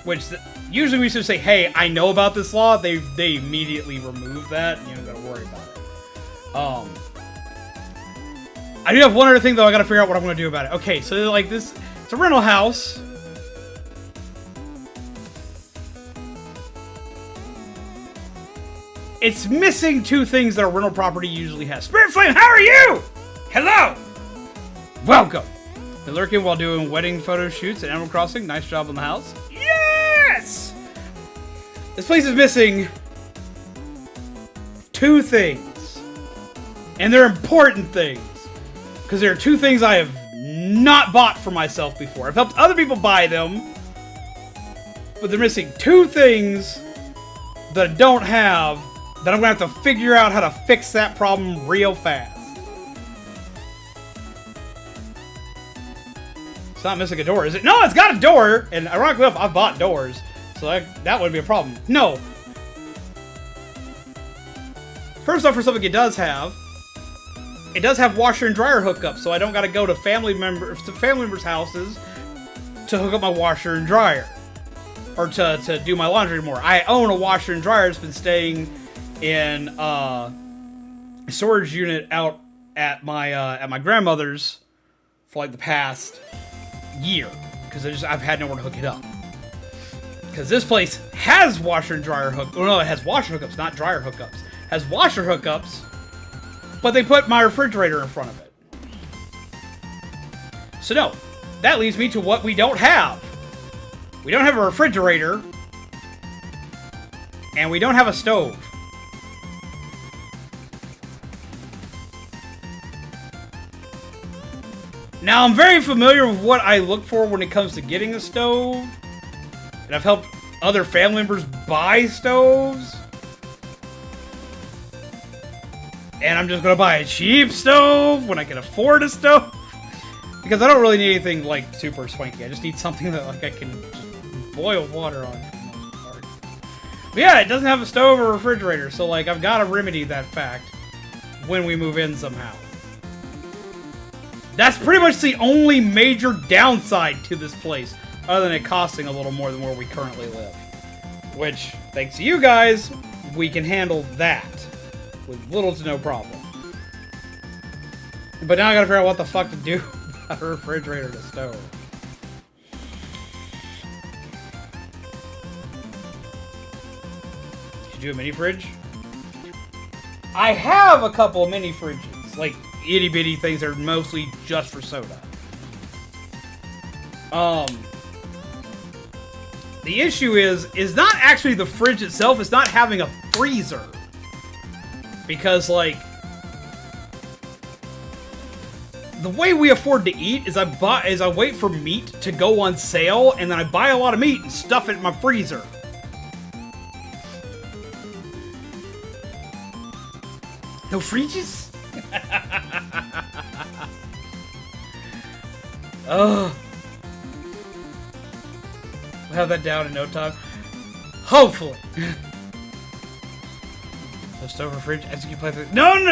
Which, usually we should say, hey, I know about this law. They immediately remove that. You don't gotta worry about it. I do have one other thing, though. I gotta figure out what I'm gonna do about it. Okay, so, like, this, it's a rental house. It's missing two things that a rental property usually has. Spirit Flame, how are you? Hello! Welcome! Been lurking while doing wedding photo shoots at Animal Crossing. Nice job on the house. Yes! This place is missing two things. And they're important things. Because there are two things I have not bought for myself before. I've helped other people buy them. But they're missing two things that I don't have, that I'm going to have to figure out how to fix that problem real fast. It's not missing a door, is it? No, it's got a door! And ironically enough, I've bought doors. So that wouldn't be a problem. No. First off, for something it does have washer and dryer hookups, so I don't got to go to family members' houses to hook up my washer and dryer. Or to do my laundry anymore. I own a washer and dryer that's been staying in a storage unit out at my grandmother's for like the past year, because I've had nowhere to hook it up. Because this place has washer and dryer hookups. Well, no, it has washer hookups, not dryer hookups. It has washer hookups, but they put my refrigerator in front of it. So no, that leads me to what we don't have. We don't have a refrigerator, and we don't have a stove. Now, I'm very familiar with what I look for when it comes to getting a stove, and I've helped other family members buy stoves. And I'm just gonna buy a cheap stove when I can afford a stove. Because I don't really need anything, like, super swanky. I just need something that, like, I can just boil water on it for the most part. But yeah, it doesn't have a stove or refrigerator, so like I've got to remedy that fact when we move in somehow. That's pretty much the only major downside to this place, other than it costing a little more than where we currently live. Which, thanks to you guys, we can handle that with little to no problem. But now I gotta figure out what the fuck to do about a refrigerator and a stove. Should you do a mini fridge? I have a couple of mini fridges, like itty bitty things that are mostly just for soda. The issue is not actually the fridge itself, it's not having a freezer. Because, like, the way we afford to eat is I wait for meat to go on sale, and then I buy a lot of meat and stuff it in my freezer. No fridges? Ugh. We'll have that down in no time. Hopefully. No stove or fridge, execute plan 33. No. I'm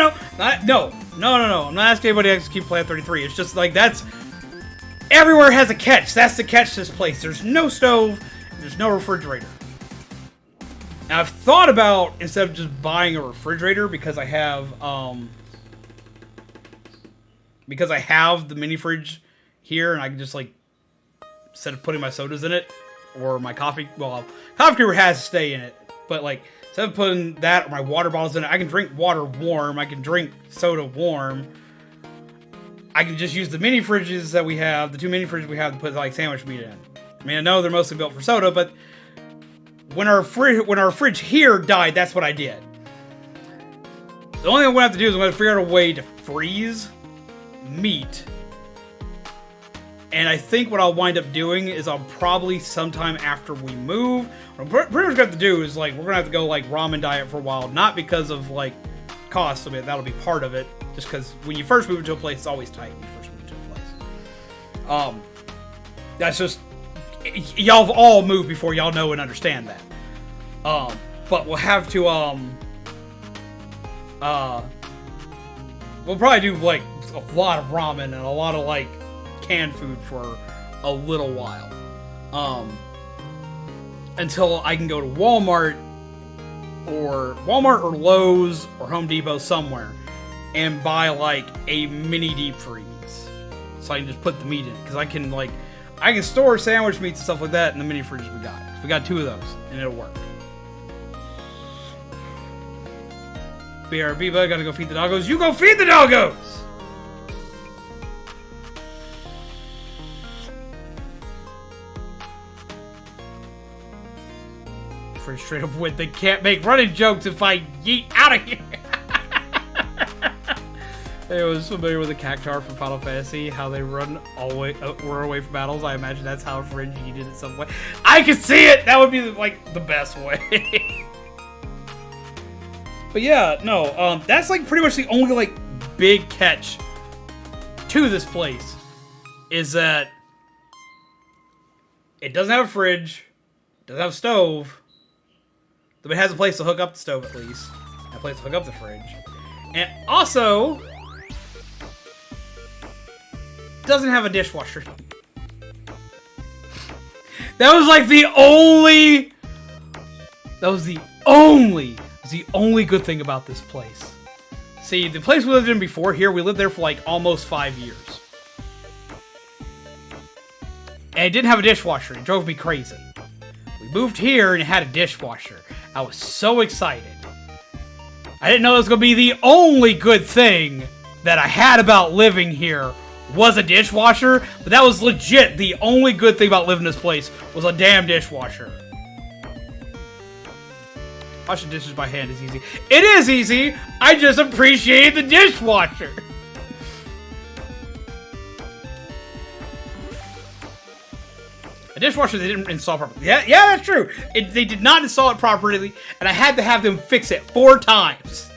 not asking anybody to execute plan 33. It's just like that's everywhere has a catch. That's the catch to this place. There's no stove, there's no refrigerator. Now I've thought about instead of just buying a refrigerator because I have the mini fridge here and I can just like instead of putting my sodas in it or my coffee, well, coffee creamer has to stay in it, but like instead of putting that or my water bottles in it, I can drink water warm, I can drink soda warm. I can just use the mini fridges that we have, the two mini fridges we have to put like sandwich meat in. I mean, I know they're mostly built for soda, but when our fridge here died, that's what I did. The only thing I'm going to have to do is I'm going to figure out a way to freeze meat. And I think what I'll wind up doing is I'll probably sometime after we move, what I'm pretty much going to have to do is like, we're going to have to go like ramen diet for a while. Not because of like cost, I mean, that'll be part of it. Just because when you first move into a place, it's always tight when you first move into a place. That's just, y'all have all moved before y'all know and understand that. But we'll have to, we'll probably do like a lot of ramen and a lot of like canned food for a little while. Until I can go to Walmart or Lowe's or Home Depot somewhere and buy like a mini deep freeze. So I can just put the meat in it. Because I can store sandwich meats and stuff like that in the mini fridges we got. We got 2 of those and it'll work. BRB, but I gotta go feed the doggos. You go feed the doggos! For straight up win, they can't make running jokes if I yeet out of here. I was familiar with the Cactar from Final Fantasy, how they run away from battles. I imagine that's how Fringe did it some way. I can see it! That would be like the best way. But yeah, no, that's like pretty much the only like big catch to this place is that it doesn't have a fridge, doesn't have a stove, but it has a place to hook up the stove at least, a place to hook up the fridge, and also doesn't have a dishwasher. That was like the only good thing about this place. See, the place we lived in before here, we lived there for like almost 5 years. And it didn't have a dishwasher. It drove me crazy. We moved here and it had a dishwasher. I was so excited. I didn't know it was going to be the only good thing that I had about living here was a dishwasher, but that was legit the only good thing about living in this place was a damn dishwasher. Washing dishes by hand is easy. It is easy! I just appreciate the dishwasher! A dishwasher they didn't install properly. Yeah, that's true. They did not install it properly, and I had to have them fix it 4 times.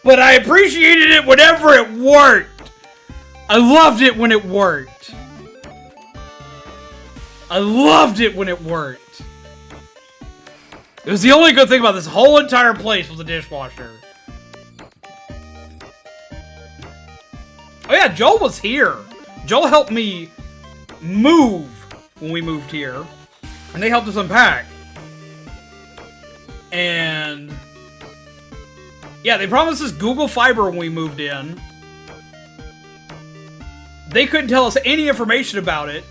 But I appreciated it whenever it worked. I loved it when it worked. I loved it when it worked. It was the only good thing about this whole entire place was the dishwasher. Oh yeah, Joel was here. Joel helped me move when we moved here. And they helped us unpack. And yeah, they promised us Google Fiber when we moved in. They couldn't tell us any information about it.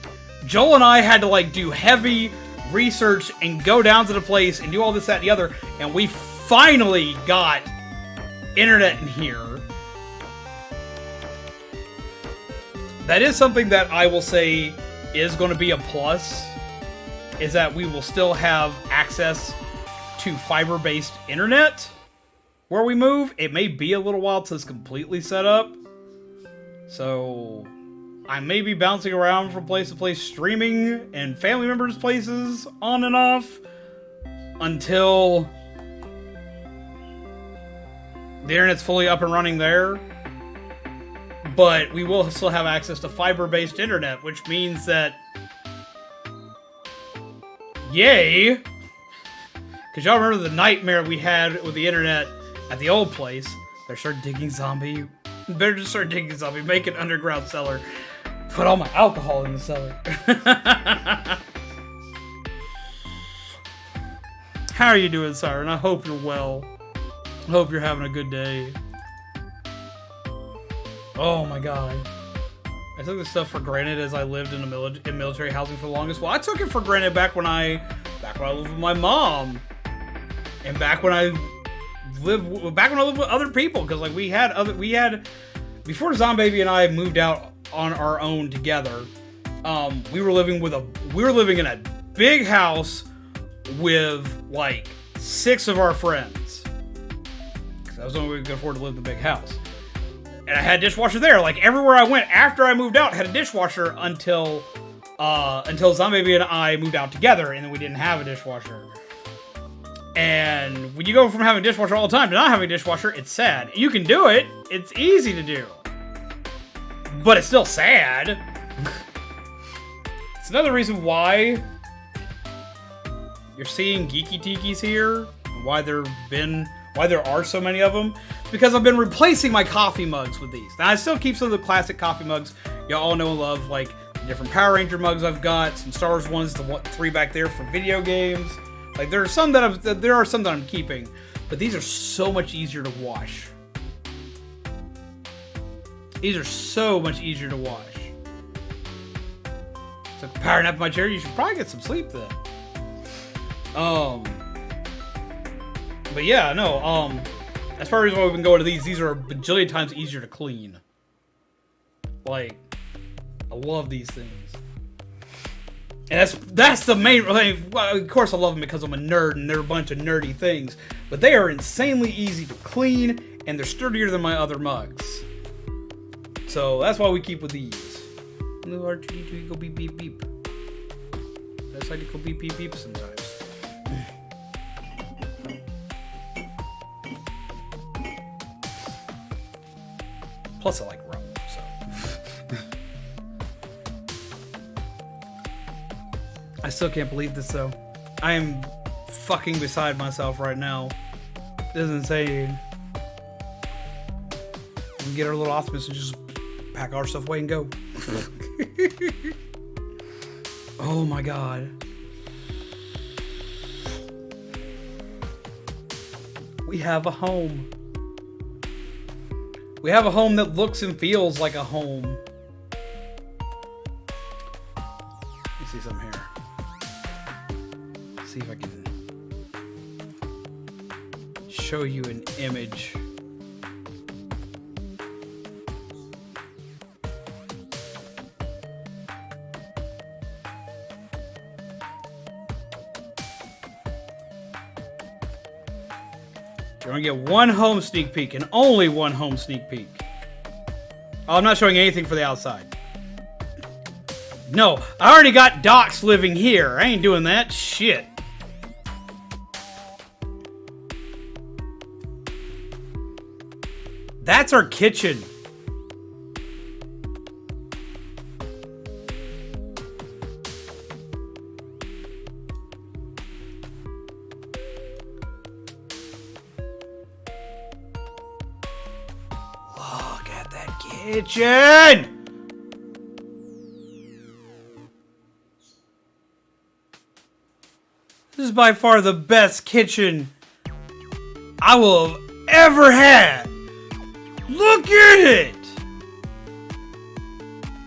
Joel and I had to like do heavy research and go down to the place and do all this, that, and the other. And we finally got internet in here. That is something that I will say is going to be a plus. Is that we will still have access to fiber-based internet where we move. It may be a little while till it's completely set up. So I may be bouncing around from place to place streaming and family members' places on and off until the internet's fully up and running there. But we will still have access to fiber-based internet, which means that yay! Because y'all remember the nightmare we had with the internet at the old place. Better start digging zombie. Better just start digging zombie. Make an underground cellar. Put all my alcohol in the cellar. How are you doing, Siren? I hope you're well. I hope you're having a good day. Oh my god. I took this stuff for granted as I lived in military housing for the longest. Well, I took it for granted back when I lived with my mom, and back when I lived with other people, because like we had before Zombaby and I moved out on our own together. We were living in a big house with like 6 of our friends. That was the only way we could afford to live in the big house. And I had a dishwasher there. Like, everywhere I went after I moved out, I had a dishwasher until Zombaby and I moved out together, and then we didn't have a dishwasher. And when you go from having a dishwasher all the time to not having a dishwasher, it's sad. You can do it. It's easy to do. But it's still sad. It's another reason why you're seeing Geeky Tikis here, and why there are so many of them. Because I've been replacing my coffee mugs with these. Now, I still keep some of the classic coffee mugs y'all all know and love, like the different Power Ranger mugs I've got, some Star Wars ones, the 3 back there for video games. Like, there are some that I'm keeping, but these are so much easier to wash. These are so much easier to wash. So, powering up my chair, you should probably get some sleep then. But yeah, no, as far as why we've been going to these are a bajillion times easier to clean. Like, I love these things. And that's the main thing. Well, of course I love them because I'm a nerd and they're a bunch of nerdy things. But they are insanely easy to clean and they're sturdier than my other mugs. So that's why we keep with these. No R2D2 go beep beep beep. That's like to go beep beep beep sometimes. Plus, I like rum, so. I still can't believe this, though. I am fucking beside myself right now. This is insane. We can get our little Optimus and just pack our stuff away and go. Oh my god. We have a home. We have a home that looks and feels like a home. Let me see something here. Let's see if I can show you an image. You're gonna get one home sneak peek and only one home sneak peek. Oh, I'm not showing anything for the outside. No, I already got Docs living here. I ain't doing that shit. That's our kitchen. kitchen! This is by far the best kitchen I will have ever had. Look at it!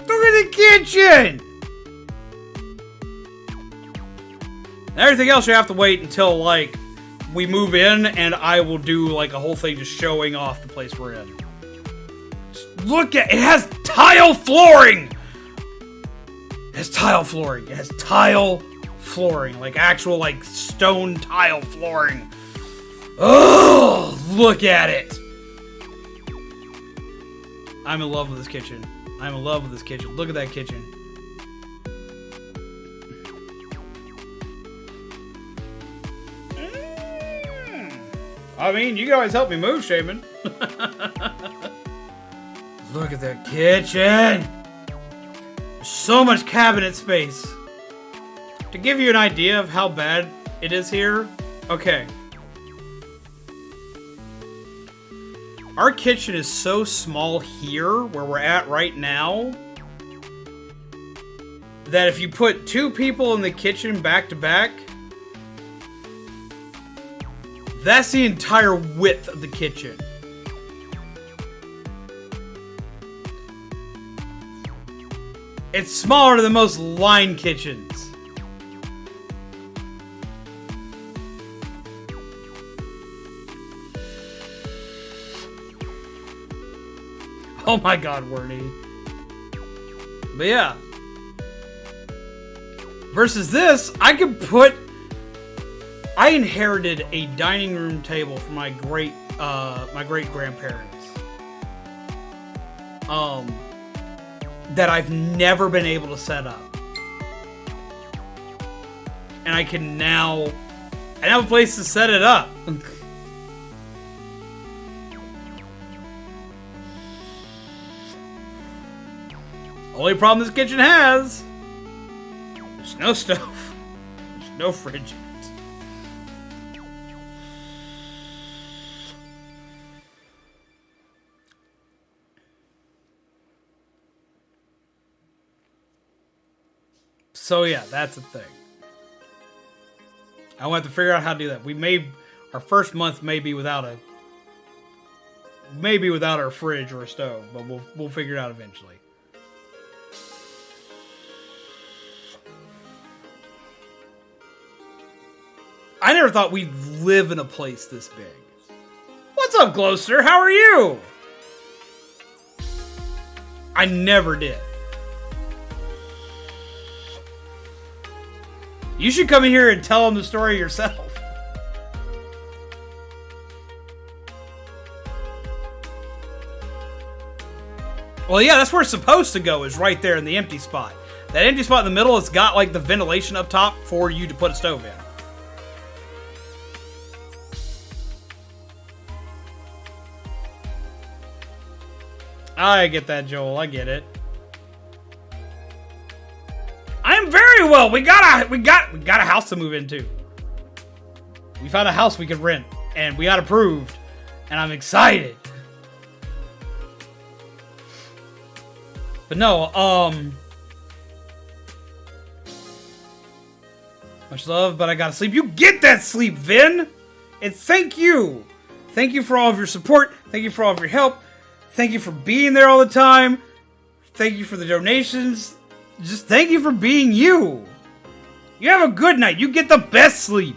Look at the kitchen! Everything else you have to wait until, like, we move in and I will do, like, a whole thing just showing off the place we're in. Just look at it. It has tile flooring! It has tile flooring. It has tile flooring. Like, actual, like, stone tile flooring. Oh, look at it! I'm in love with this kitchen. I'm in love with this kitchen. Look at that kitchen. I mean, you can always help me move, Shaman. Look at that kitchen. There's so much cabinet space. To give you an idea of how bad it is here, okay. Our kitchen is so small here, where we're at right now, that if you put 2 people in the kitchen back to back, that's the entire width of the kitchen. It's smaller than most line kitchens. Oh my god, Wernie. But yeah. Versus this, I could put... I inherited a dining room table from my great grandparents. That I've never been able to set up. And I can now... I have a place to set it up. Only problem this kitchen has... There's no stove. There's no fridge. So yeah, that's the thing. I want to figure out how to do that. Our first month may be without our fridge or a stove, but we'll figure it out eventually. I never thought we'd live in a place this big. What's up, Glowster? How are you? I never did. You should come in here and tell them the story yourself. Well, yeah, that's where it's supposed to go, is right there in the empty spot. That empty spot in the middle has got, like, the ventilation up top for you to put a stove in. I get that, Joel. I get it. I'm very well. We got a house to move into. We found a house we could rent, and we got approved, and I'm excited. But no, much love, but I gotta sleep. You get that sleep, Vin. And thank you. Thank you for all of your support. Thank you for all of your help. Thank you for being there all the time. Thank you for the donations. Just thank you for being you. You have a good night. You get the best sleep.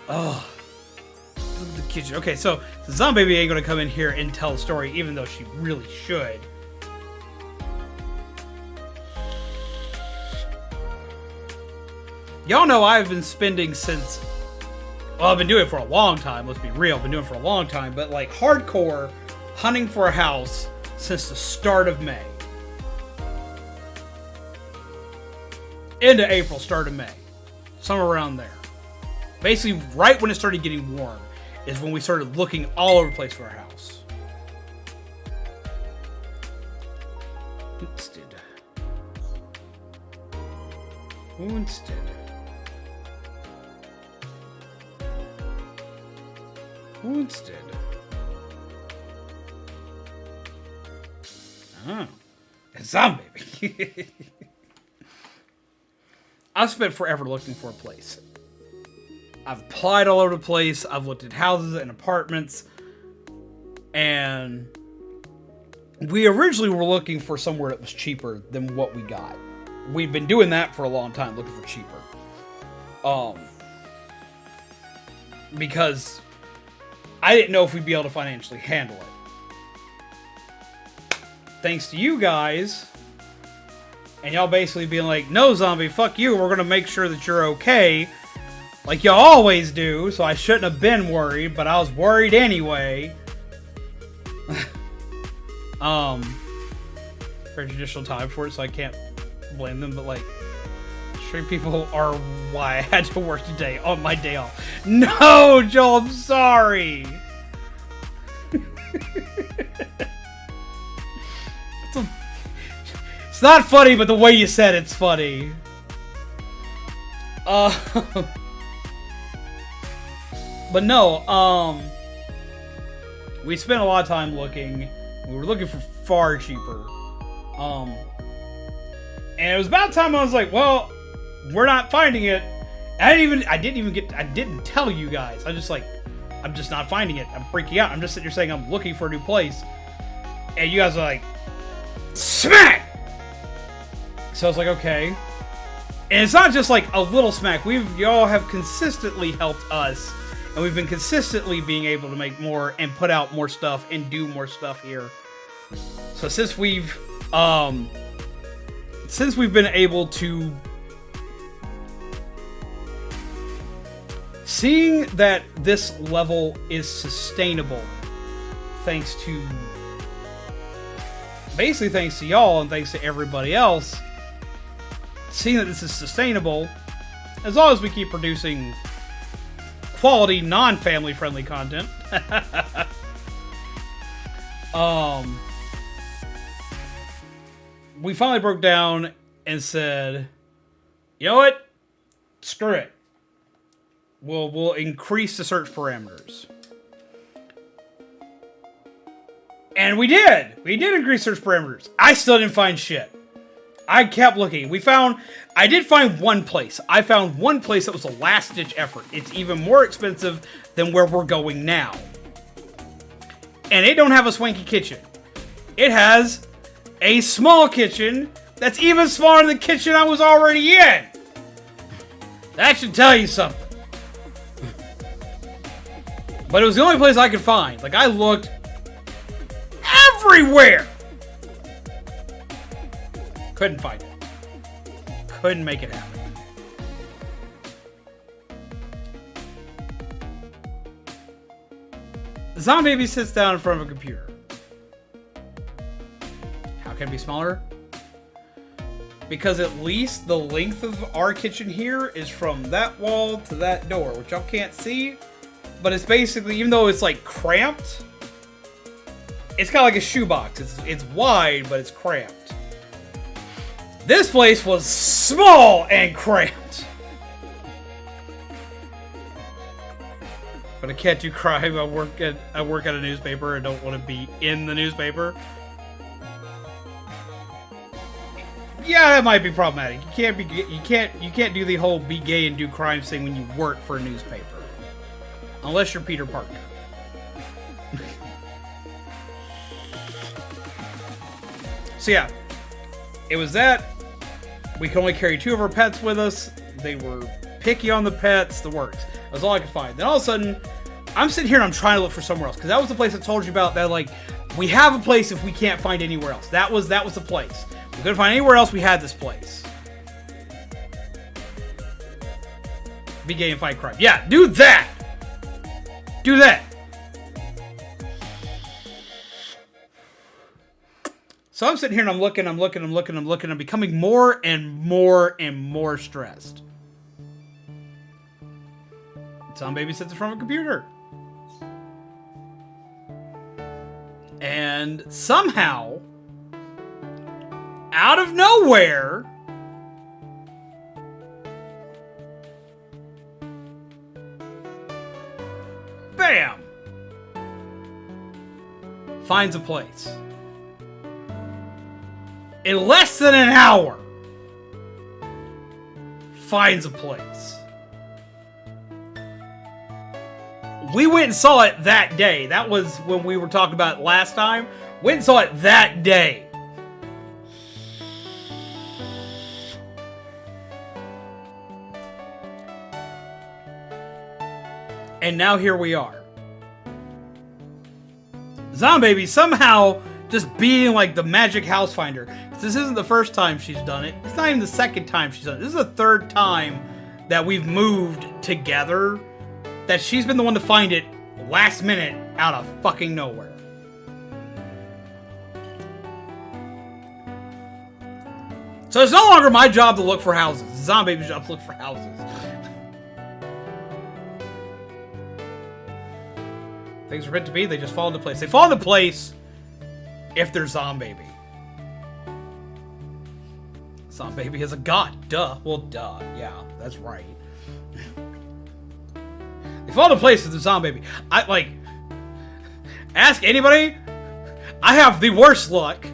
Oh. Look at the kitchen. Okay, so the zombie baby ain't gonna come in here and tell a story, even though she really should. Y'all know I've been spending since... Well, I've been doing it for a long time. Let's be real. I've been doing it for a long time. But, like, hardcore hunting for a house since the start of May. Into April, start of May. Somewhere around there. Basically, right when it started getting warm is when we started looking all over the place for a house. Wounded. Oh. A zombie. I've spent forever looking for a place. I've applied all over the place. I've looked at houses and apartments. And we originally were looking for somewhere that was cheaper than what we got. We've been doing that for a long time, looking for cheaper. Because I didn't know if we'd be able to financially handle it. Thanks to you guys, and y'all basically being like, no, zombie, fuck you, we're gonna make sure that you're okay, like y'all always do, so I shouldn't have been worried, but I was worried anyway. Very traditional time for it, so I can't blame them, but like, straight people are why I had to work today on my day off. No, Joel, I'm sorry. It's not funny, but the way you said it's funny. But no, we spent a lot of time looking. We were looking for far cheaper. And it was about time I was like, well, we're not finding it. I didn't tell you guys. I'm just not finding it. I'm freaking out. I'm just sitting here saying I'm looking for a new place. And you guys are like, smack! So I was like, okay. And it's not just like a little smack. Y'all have consistently helped us. And we've been consistently being able to make more and put out more stuff and do more stuff here. So since we've been able to, seeing that this level is sustainable, thanks to y'all and thanks to everybody else, seeing that this is sustainable, as long as we keep producing quality, non-family friendly content, we finally broke down and said, you know what? Screw it. We'll increase the search parameters. And we did! We did increase search parameters. I still didn't find shit. I kept looking. I did find one place. I found one place that was a last-ditch effort. It's even more expensive than where we're going now. And it don't have a swanky kitchen. It has a small kitchen that's even smaller than the kitchen I was already in. That should tell you something. But it was the only place I could find. Like, I looked everywhere. Couldn't find it. Couldn't make it happen. The zombie baby sits down in front of a computer. How can it be smaller? Because at least the length of our kitchen here is from that wall to that door, which y'all can't see. But it's basically, even though it's like cramped, it's kind of like a shoebox. It's wide, but it's cramped. This place was small and cramped. But I can't do crime. I work at a newspaper and don't want to be in the newspaper. Yeah, that might be problematic. You can't do the whole be gay and do crimes thing when you work for a newspaper. Unless you're Peter Parker. So yeah, it was that. We could only carry 2 of our pets with us. They were picky on the pets, the works. That's all I could find. Then all of a sudden, I'm sitting here and I'm trying to look for somewhere else. Because that was the place I told you about that, like, we have a place if we can't find anywhere else. That was the place. We couldn't find anywhere else, we had this place. Be gay and fight crime. Yeah, do that! Do that! So I'm sitting here and I'm looking, I'm becoming more and more stressed. Some baby sits in front of a computer. And somehow, out of nowhere, bam! finds a place. In less than an hour, finds a place. We went and saw it that day. That was when we were talking about it last time. Went and saw it that day. And now here we are. Zombaby somehow just being like the magic house finder. This isn't the first time she's done it. It's not even the second time she's done it. This is the third time that we've moved together that she's been the one to find it last minute out of fucking nowhere. So it's no longer my job to look for houses. It's Zombaby's job to look for houses. Things are meant to be, they just fall into place. They fall into place if they're Zombaby. Zombaby is a god. Duh. Well, duh. Yeah, that's right. They fall into place if they're Zombaby. Ask anybody. I have the worst luck.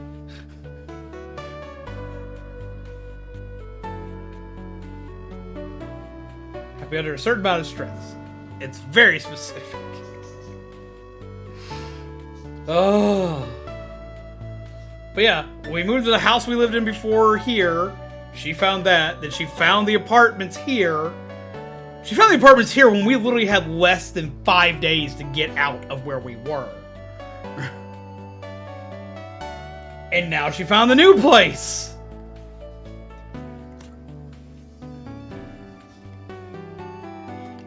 Have to be under a certain amount of stress. It's very specific. Oh. But yeah, we moved to the house we lived in before here. She found that. Then she found the apartments here. She found the apartments here when we literally had less than 5 days to get out of where we were. And now she found the new place.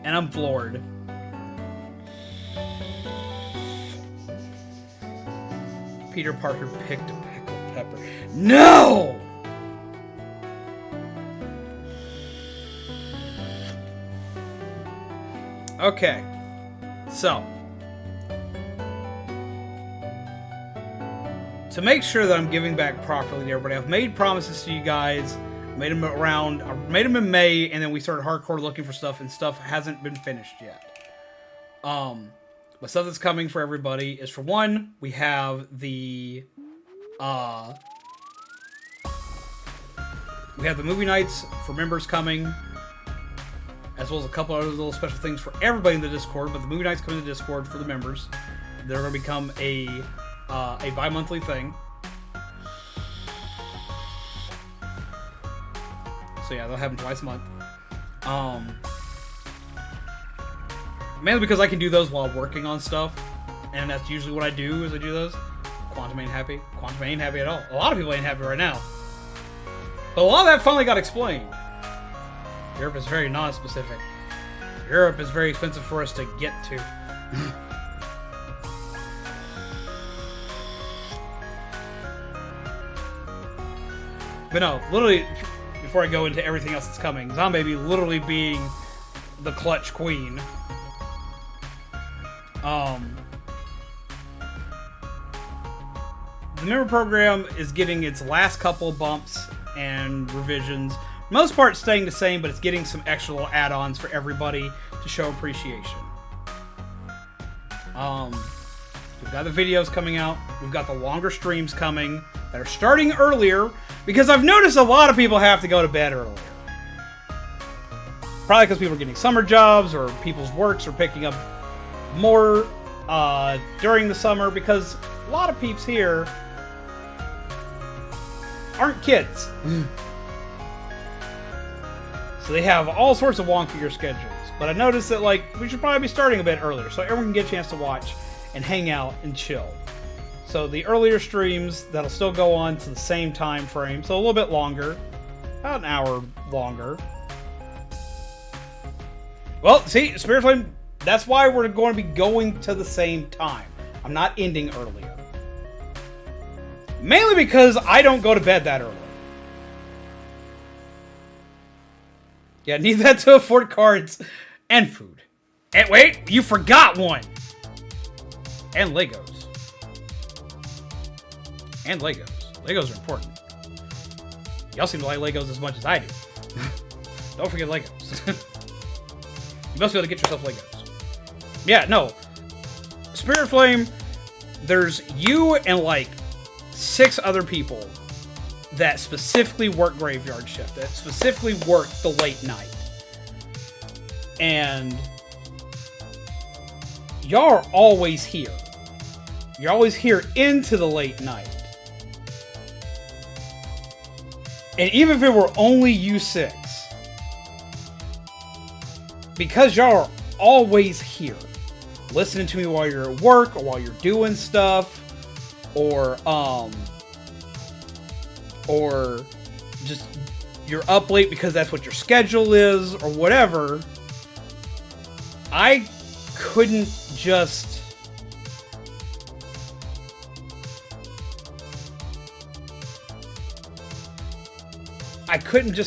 And I'm floored. Peter Parker picked a pickled pepper. No! Okay. So. To make sure that I'm giving back properly to everybody, I've made promises to you guys. Made them in May, and then we started hardcore looking for stuff, and stuff hasn't been finished yet. But stuff that's coming for everybody is, for one, we have the movie nights for members coming, as well as a couple other little special things for everybody in the Discord. But the movie nights come in the Discord for the members. They're going to become a bi-monthly thing. So yeah, they'll happen twice a month. Mainly because I can do those while working on stuff, and that's usually what I do, is I do those. Quantum ain't happy. Quantum ain't happy at all. A lot of people ain't happy right now. But a lot of that finally got explained. Europe is very non-specific. Europe is very expensive for us to get to. But no, literally, before I go into everything else that's coming, Zombaby literally being the clutch queen. The member program is getting its last couple bumps and revisions. For the most part, staying the same, but it's getting some extra little add-ons for everybody to show appreciation. We've got the videos coming out. We've got the longer streams coming that are starting earlier, because I've noticed a lot of people have to go to bed earlier. Probably because people are getting summer jobs, or people's works are picking up more during the summer, because a lot of peeps here aren't kids. So they have all sorts of wonkier schedules. But I noticed that, we should probably be starting a bit earlier, so everyone can get a chance to watch and hang out and chill. So the earlier streams, that'll still go on to the same time frame, so a little bit longer. About an hour longer. Well, see, Spirit Flame, that's why we're going to be going to the same time. I'm not ending earlier. Mainly because I don't go to bed that early. Yeah, need that to afford cards and food. And wait, you forgot one! And Legos. And Legos. Legos are important. Y'all seem to like Legos as much as I do. Don't forget Legos. You must be able to get yourself Legos. Yeah, no. Spirit Flame there's you and like 6 other people that specifically work graveyard shift, that specifically work the late night. And y'all are always here. You're always here into the late night. And even if it were only you 6, because y'all are always here, listening to me while you're at work or while you're doing stuff, or just you're up late because that's what your schedule is, or whatever, I couldn't just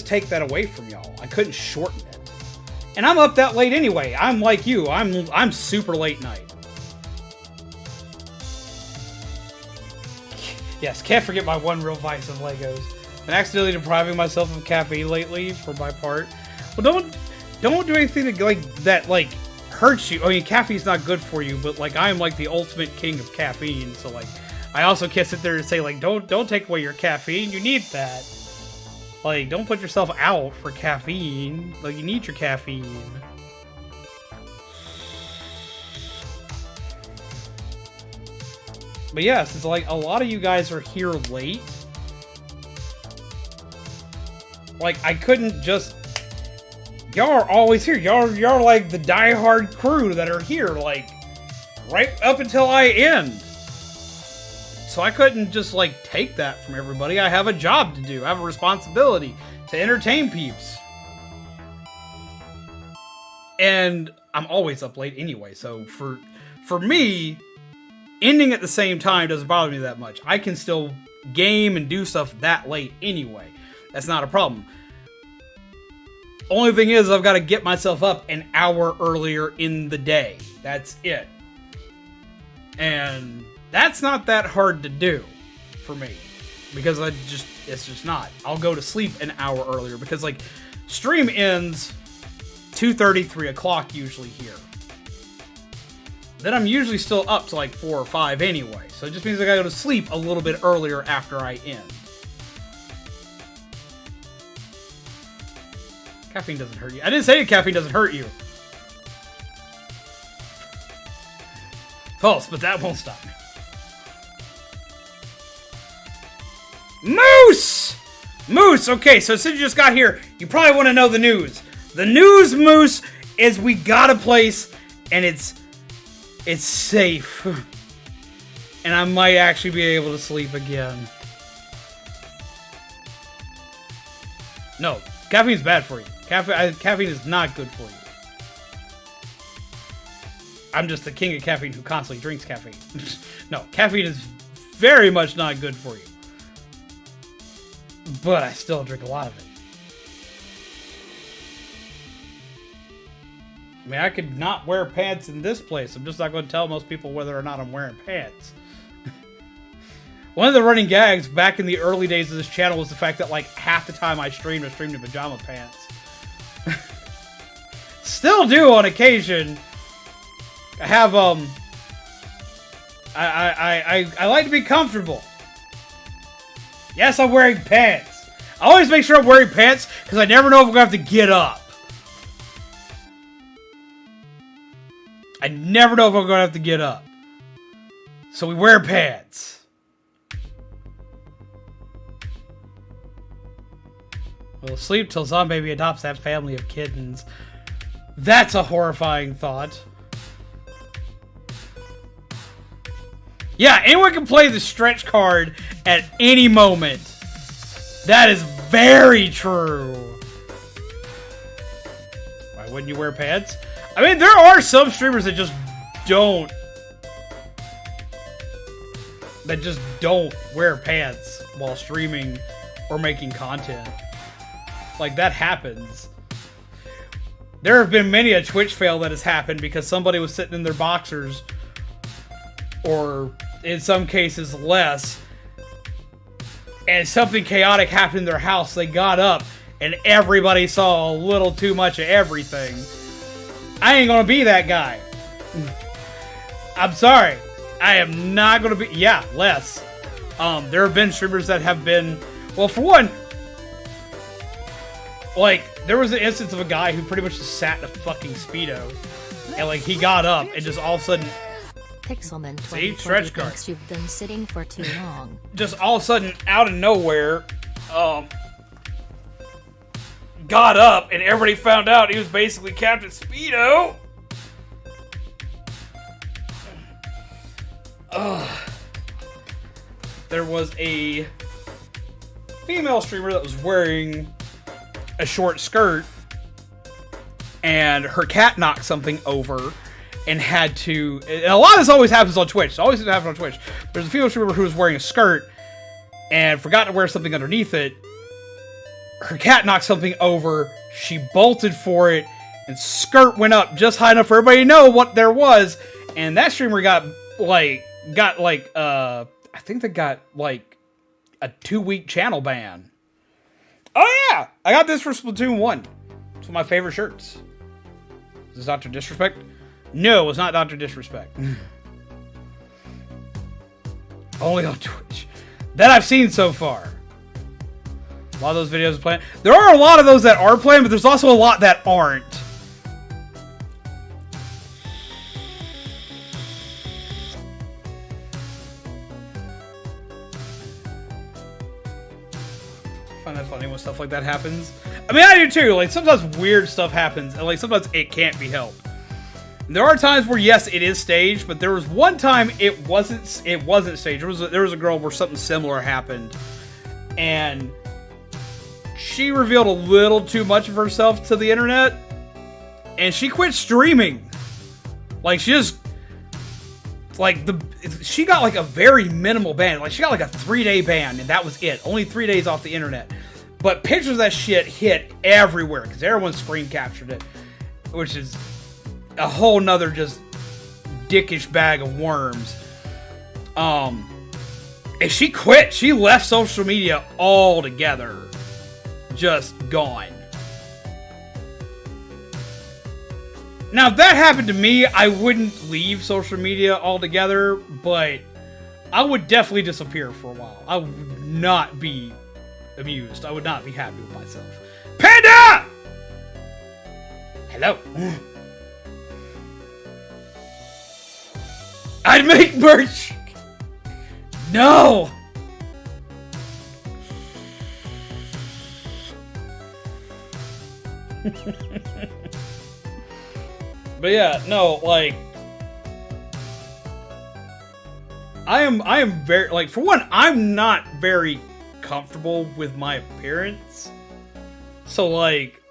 take that away from y'all. I couldn't shorten it. And I'm up that late anyway. I'm like you. I'm super late night. Yes, can't forget my one real vice of Legos. I'm accidentally depriving myself of caffeine lately for my part. Well, don't do anything that hurts you. I mean, caffeine's not good for you, but like I'm like the ultimate king of caffeine. So like, I also can't sit there and say like, don't take away your caffeine. You need that. Like, don't put yourself out for caffeine. Like, you need your caffeine. But yes, it's like a lot of you guys are here late. Like, I couldn't just... Y'all are always here. Y'all are like the diehard crew that are here, like, right up until I end. So I couldn't just, like, take that from everybody. I have a job to do. I have a responsibility to entertain peeps. And I'm always up late anyway, so for me, ending at the same time doesn't bother me that much. I can still game and do stuff that late anyway. That's not a problem. Only thing is, I've got to get myself up an hour earlier in the day. That's it. And that's not that hard to do for me. Because it's just not. I'll go to sleep an hour earlier. Because, like, stream ends 2:30, 3 o'clock usually here. Then I'm usually still up to like 4 or 5 anyway. So it just means I gotta go to sleep a little bit earlier after I end. Caffeine doesn't hurt you. I didn't say caffeine doesn't hurt you. Pulse, but that won't stop me. Moose! Moose! Okay, so since you just got here, you probably want to know the news. The news, Moose, is we got a place, and it's safe. And I might actually be able to sleep again. No, caffeine's bad for you. Caffeine is not good for you. I'm just the king of caffeine who constantly drinks caffeine. No, caffeine is very much not good for you. But I still drink a lot of it. I mean, I could not wear pants in this place. I'm just not going to tell most people whether or not I'm wearing pants. One of the running gags back in the early days of this channel was the fact that, like, half the time I streamed in pajama pants. Still do on occasion. I have, I like to be comfortable. Yes, I'm wearing pants. I always make sure I'm wearing pants because I never know if I'm going to have to get up. I never know if I'm going to have to get up. So we wear pants. We'll sleep till Zombie adopts that family of kittens. That's a horrifying thought. Yeah, anyone can play the stretch card at any moment. That is very true. Why wouldn't you wear pants? I mean, there are some streamers that just don't. That just don't wear pants while streaming or making content. Like, that happens. There have been many a Twitch fail that has happened because somebody was sitting in their boxers, or in some cases less, and something chaotic happened in their house. They got up and everybody saw a little too much of everything. I ain't gonna be that guy. I'm sorry. I am not gonna be. Yeah, less. There have been streamers that have been. Well, for one, like there was an instance of a guy who pretty much just sat in a fucking Speedo, and like he got up and just all of a sudden. Pixelman See, stretch card. thinks you've been sitting for too long. Just all of a sudden, out of nowhere, got up and everybody found out he was basically Captain Speedo. There was a female streamer that was wearing a short skirt, and her cat knocked something over and had to. And a lot of this always happens on Twitch. It always happens on Twitch. There's a female streamer who was wearing a skirt and forgot to wear something underneath it. Her cat knocked something over. She bolted for it, and skirt went up just high enough for everybody to know what there was. And that streamer got I think they got like a 2-week channel ban. Oh yeah, I got this for Splatoon 1. It's one of my favorite shirts. Is this Dr. Disrespect? No, it's not Dr. Disrespect. Only on Twitch. That I've seen so far. A lot of those videos are playing. There are a lot of those that are playing, but there's also a lot that aren't. I find that funny when stuff like that happens. I mean, I do too. Like, sometimes weird stuff happens, and like sometimes it can't be helped. There are times where yes, it is staged, but there was one time it wasn't staged. There was a girl where something similar happened, and she revealed a little too much of herself to the internet, and she quit streaming. Like, she just she got like a very minimal ban. Like, she got like a 3-day ban, and that was it. Only 3 days off the internet. But pictures of that shit hit everywhere because everyone screen captured it, which is a whole nother just dickish bag of worms. And she quit. She left social media altogether. Just gone. Now, if that happened to me, I wouldn't leave social media altogether, but I would definitely disappear for a while. I would not be amused. I would not be happy with myself. Panda! Hello. I'd make merch. No. But yeah, no, like I am very, like, for one, I'm not very comfortable with my appearance. So like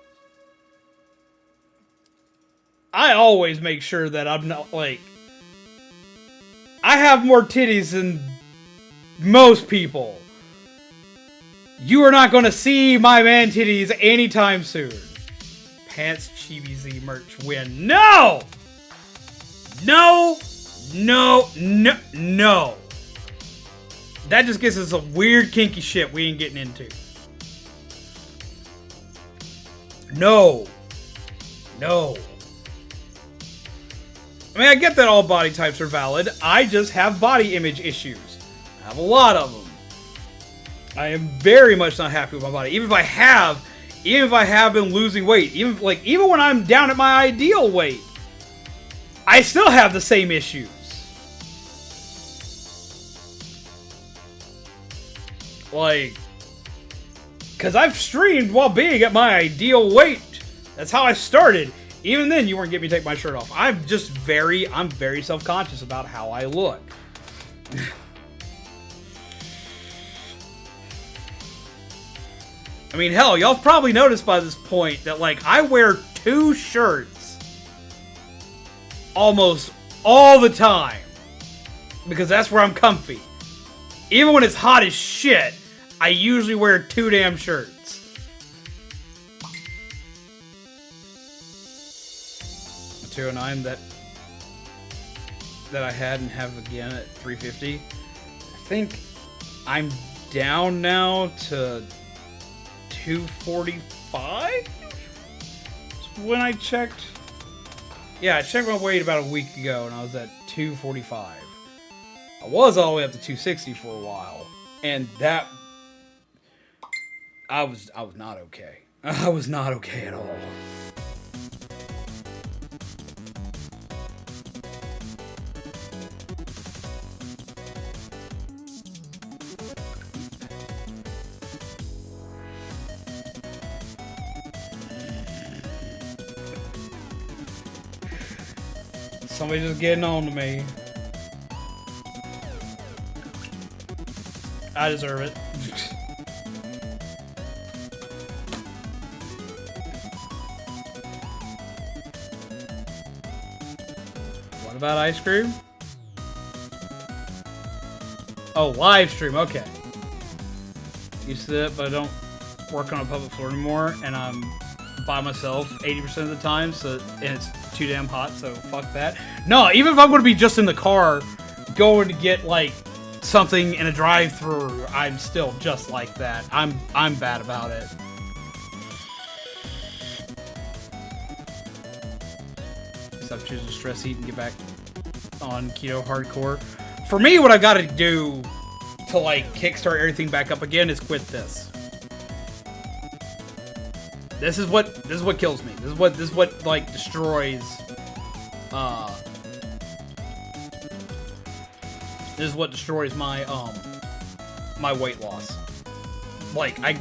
I always make sure that I'm not like I have more titties than most people. You are not going to see my man titties anytime soon. Pants Chibi Z merch win. No! No! No! No! No! That just gets us some weird kinky shit we ain't getting into. No! No! I mean, I get that all body types are valid. I just have body image issues. I have a lot of them. I am very much not happy with my body. Even if I have been losing weight, even when I'm down at my ideal weight, I still have the same issues. Like, because I've streamed while being at my ideal weight. That's how I started. Even then, you weren't getting me to take my shirt off. I'm very self-conscious about how I look. I mean, hell, y'all probably noticed by this point that, like, I wear 2 shirts almost all the time. Because that's where I'm comfy. Even when it's hot as shit, I usually wear 2 damn shirts. A 209 that I had and have again at 350. I think I'm down now to 245 when I checked. Yeah, I checked my weight about a week ago and I was at 245. I was all the way up to 260 for a while, and that I was not okay. I was not okay at all. Somebody just getting on to me. I deserve it. What about ice cream? Oh, live stream. Okay. Used to that, but I don't work on a public floor anymore, and I'm by myself 80% of the time, so and it's too damn hot, so fuck that. No, even if I'm going to be just in the car going to get like something in a drive-thru, I'm still just like that. I'm bad about it. Stop choosing stress eat and get back on keto hardcore. For me, what I got to do to like kickstart everything back up again is quit this. This is what kills me. This is what like destroys. This is what destroys my my weight loss. Like I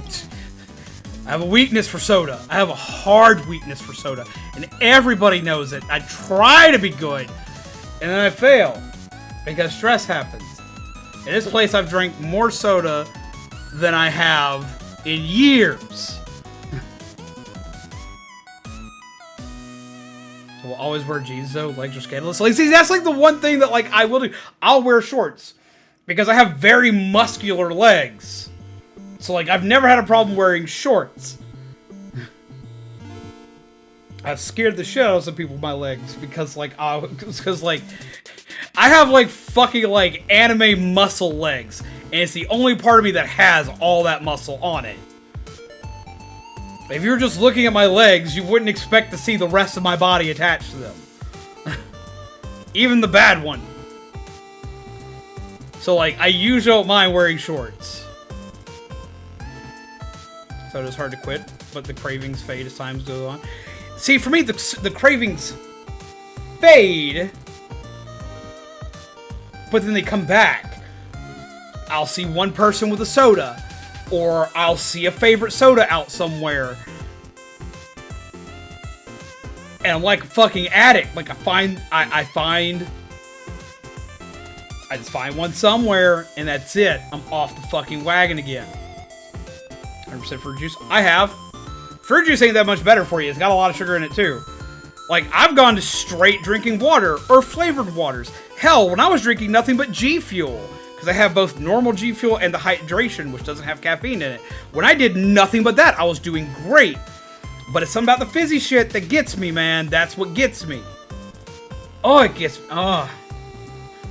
have a weakness for soda. I have a hard weakness for soda, and everybody knows it. I try to be good, and then I fail because stress happens. In this place, I've drank more soda than I have in years. Will always wear jeans though, legs are scandalous. Like, see, that's like the one thing that like I will do. I'll wear shorts because I have very muscular legs. So like I've never had a problem wearing shorts. I've scared the shit out of some people with my legs because like I have like fucking like anime muscle legs, and it's the only part of me that has all that muscle on it. If you're just looking at my legs, you wouldn't expect to see the rest of my body attached to them. Even the bad one. So, like, I usually don't mind wearing shorts. So it is hard to quit, but the cravings fade as time goes on. See, for me, the cravings fade, but then they come back. I'll see one person with a soda. Or I'll see a favorite soda out somewhere. And I'm like a fucking addict. Like I just find one somewhere and that's it. I'm off the fucking wagon again. 100% fruit juice. I have. Fruit juice ain't that much better for you. It's got a lot of sugar in it too. Like I've gone to straight drinking water or flavored waters. Hell, when I was drinking nothing but G Fuel. Because I have both normal G Fuel and the hydration, which doesn't have caffeine in it. When I did nothing but that, I was doing great. But it's something about the fizzy shit that gets me, man. That's what gets me. Oh, it gets me. Oh.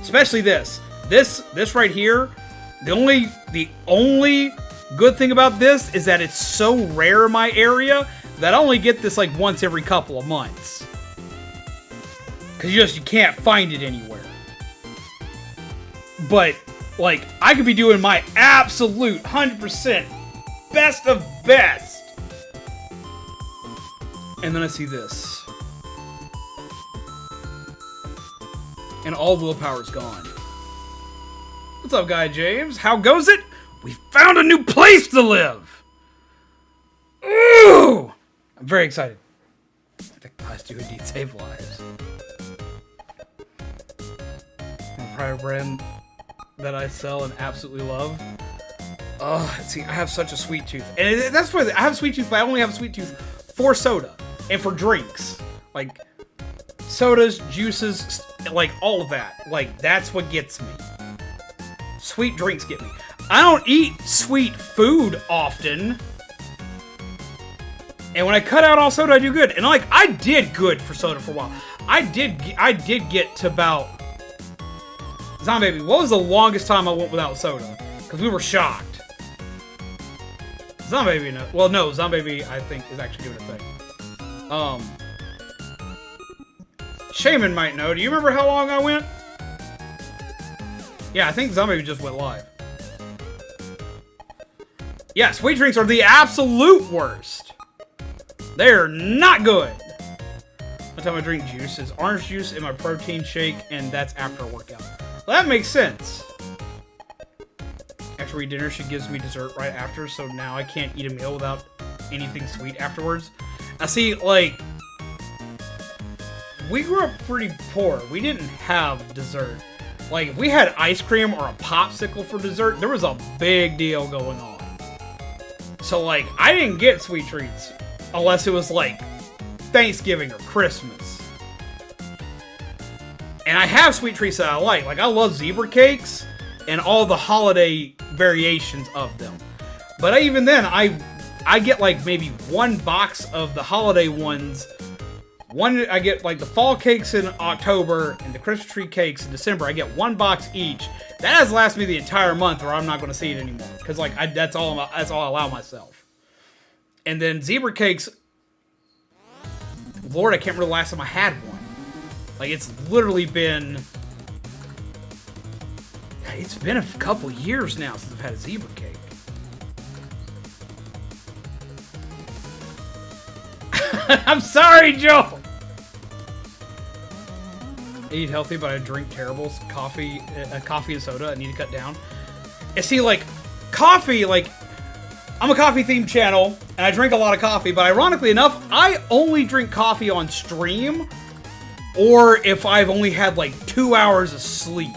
Especially this. This right here. The only good thing about this is that it's so rare in my area that I only get this like once every couple of months. Because you can't find it anywhere. But like, I could be doing my absolute 100% best of best. And then I see this. And all willpower's gone. What's up, Guy James? How goes it? We found a new place to live! Ooh! I'm very excited. The guys do indeed save lives. A private brand that I sell and absolutely love. Oh, see, I have such a sweet tooth. And that's why I have a sweet tooth, but I only have a sweet tooth for soda. And for drinks. Like, sodas, juices, like, all of that. Like, that's what gets me. Sweet drinks get me. I don't eat sweet food often. And when I cut out all soda, I do good. And, like, I did good for soda for a while. I did get to about... Zombie, what was the longest time I went without soda? Because we were shocked. Zombie, no. Well, no, Zombie, I think, is actually doing a thing. Shaman might know. Do you remember how long I went? Yeah, I think Zombie just went live. Yeah, sweet drinks are the absolute worst. They're not good. One time I drink juice is orange juice in my protein shake, and that's after a workout. Well, that makes sense. After we eat dinner, she gives me dessert right after, so now I can't eat a meal without anything sweet afterwards. I see, like, we grew up pretty poor. We didn't have dessert. Like, if we had ice cream or a popsicle for dessert, there was a big deal going on. So, like, I didn't get sweet treats unless it was, like, Thanksgiving or Christmas. And I have sweet treats that I like. Like, I love zebra cakes and all the holiday variations of them. But even then, I get, like, maybe one box of the holiday ones. I get, like, the fall cakes in October and the Christmas tree cakes in December. I get one box each. That has lasted me the entire month, or I'm not going to see it anymore. Because, like, that's all I allow myself. And then zebra cakes, Lord, I can't remember the last time I had one. Like, it's literally been... It's been a couple years now since I've had a zebra cake. I'm sorry, Joe! I eat healthy, but I drink terrible coffee and soda. I need to cut down. And see, like, coffee, like... I'm a coffee-themed channel, and I drink a lot of coffee, but ironically enough, I only drink coffee on stream, or if I've only had, like, 2 hours of sleep.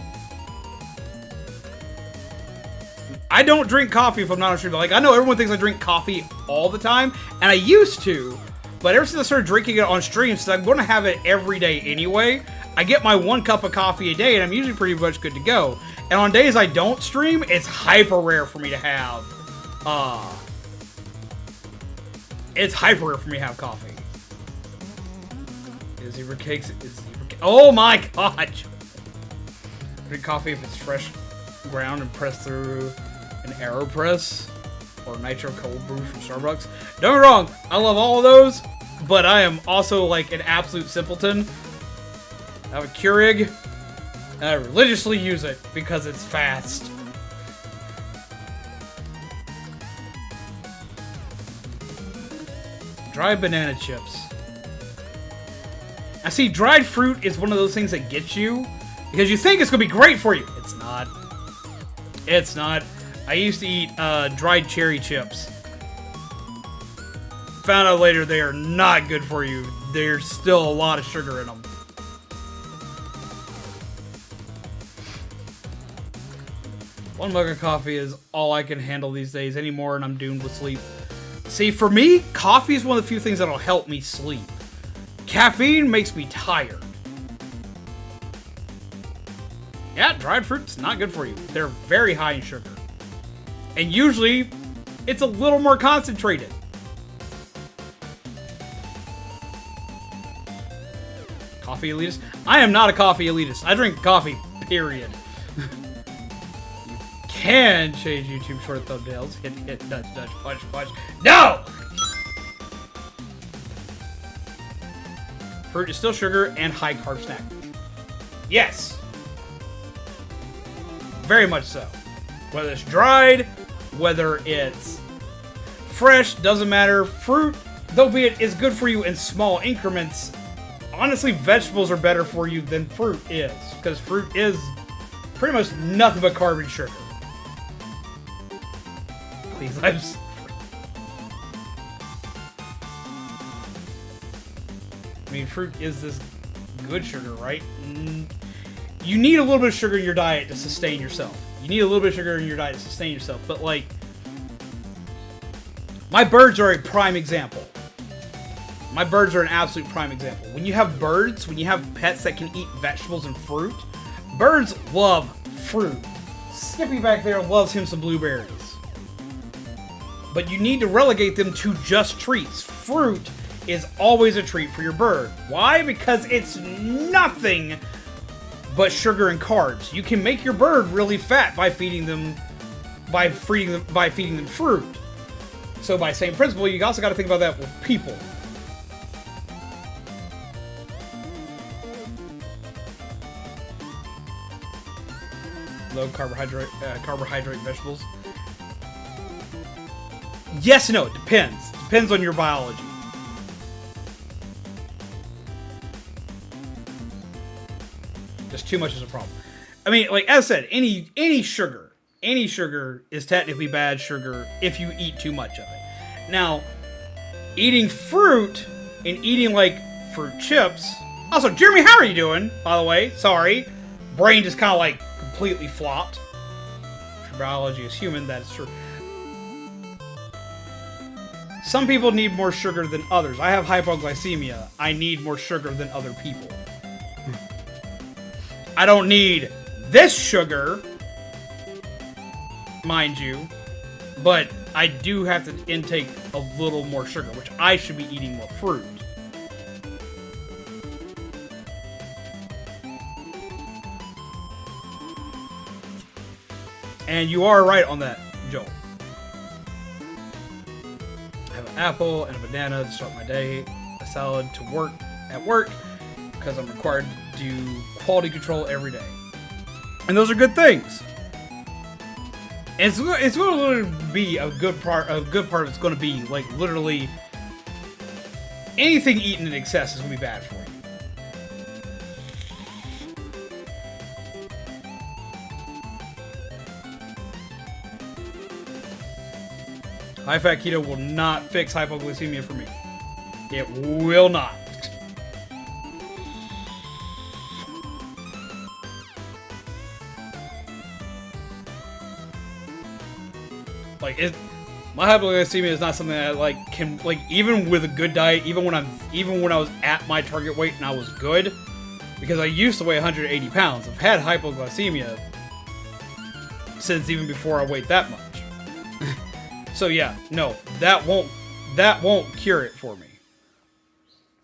I don't drink coffee if I'm not on stream. Like, I know everyone thinks I drink coffee all the time, and I used to, but ever since I started drinking it on stream, since I'm going to have it every day anyway, I get my 1 cup of coffee a day, and I'm usually pretty much good to go. And on days I don't stream, it's hyper rare for me to have it's hyper rare for me to have coffee. Zebra cakes is zebra cake. Oh my god! Drink coffee if it's fresh ground and pressed through an AeroPress or nitro cold brew from Starbucks. Don't get me wrong, I love all of those, but I am also like an absolute simpleton. I have a Keurig, and I religiously use it because it's fast. Dried banana chips. I see dried fruit is one of those things that gets you because you think it's going to be great for you. It's not. It's not. I used to eat dried cherry chips. Found out later they are not good for you. There's still a lot of sugar in them. One mug of coffee is all I can handle these days anymore, and I'm doomed with sleep. See, for me, coffee is one of the few things that'll help me sleep. Caffeine makes me tired. Yeah, dried fruit's not good for you. They're very high in sugar. And usually, it's a little more concentrated. Coffee elitist? I am not a coffee elitist. I drink coffee, period. Can change YouTube short thumbnails. Hit, nudge, punch. No! Fruit is still sugar and high carb snack. Yes. Very much so. Whether it's dried, whether it's fresh, doesn't matter. Fruit, though be it, is good for you in small increments. Honestly, vegetables are better for you than fruit is. Because fruit is pretty much nothing but carb and sugar. Please, I'm sorry. I mean, fruit is this good sugar, right? You need a little bit of sugar in your diet to sustain yourself. You need a little bit of sugar in your diet to sustain yourself. But, like, my birds are a prime example. My birds are an absolute prime example. When you have birds, when you have pets that can eat vegetables and fruit, birds love fruit. Skippy back there loves him some blueberries. But you need to relegate them to just treats. Fruit is always a treat for your bird. Why? Because it's nothing but sugar and carbs. You can make your bird really fat by feeding them fruit. So by same principle, you also got to think about that with people. low carbohydrate vegetables. Yes and no, it depends. Depends on your biology. Just too much is a problem. I mean, like as I said, any sugar is technically bad sugar if you eat too much of it. Now, eating fruit and eating like fruit chips. Also, Jeremy, how are you doing? By the way, sorry, brain just kind of like completely flopped. Your biology is human. That's true. Some people need more sugar than others. I have hypoglycemia. I need more sugar than other people. I don't need this sugar, mind you, but I do have to intake a little more sugar, which I should be eating more fruit. And you are right on that, Joel. I have an apple and a banana to start my day, a salad to work at work, because I'm required to do quality control every day. And those are good things. And it's going to be a good part of it's going to be, like, literally anything eaten in excess is going to be bad for you. High-fat keto will not fix hypoglycemia for me. It will not. Like, my hypoglycemia is not something that I can even with a good diet, even when I was at my target weight and I was good, because I used to weigh 180 pounds. I've had hypoglycemia since even before I weighed that much. So yeah, no, that won't cure it for me.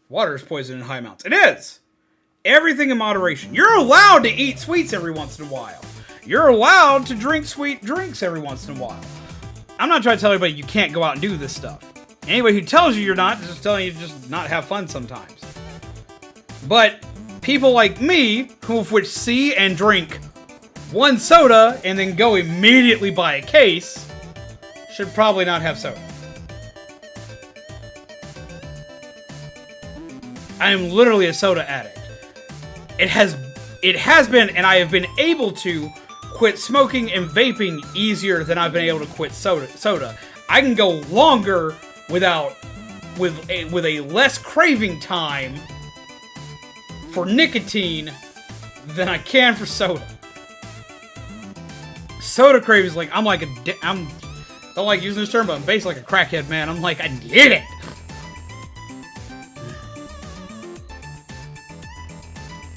Water is poison in high amounts. It is! Everything in moderation. You're allowed to eat sweets every once in a while. You're allowed to drink sweet drinks every once in a while. I'm not trying to tell everybody you can't go out and do this stuff. Anybody who tells you you're not is just telling you to just not have fun sometimes. But people like me, who would see and drink one soda and then go immediately buy a case, should probably not have soda. I am literally a soda addict. It has been, and I have been able to quit smoking and vaping easier than I've been able to quit soda. I can go longer with a less craving time for nicotine than I can for soda. Soda cravings, like, I'm don't like using this term, but I'm basically like a crackhead, man. I'm like, I need it!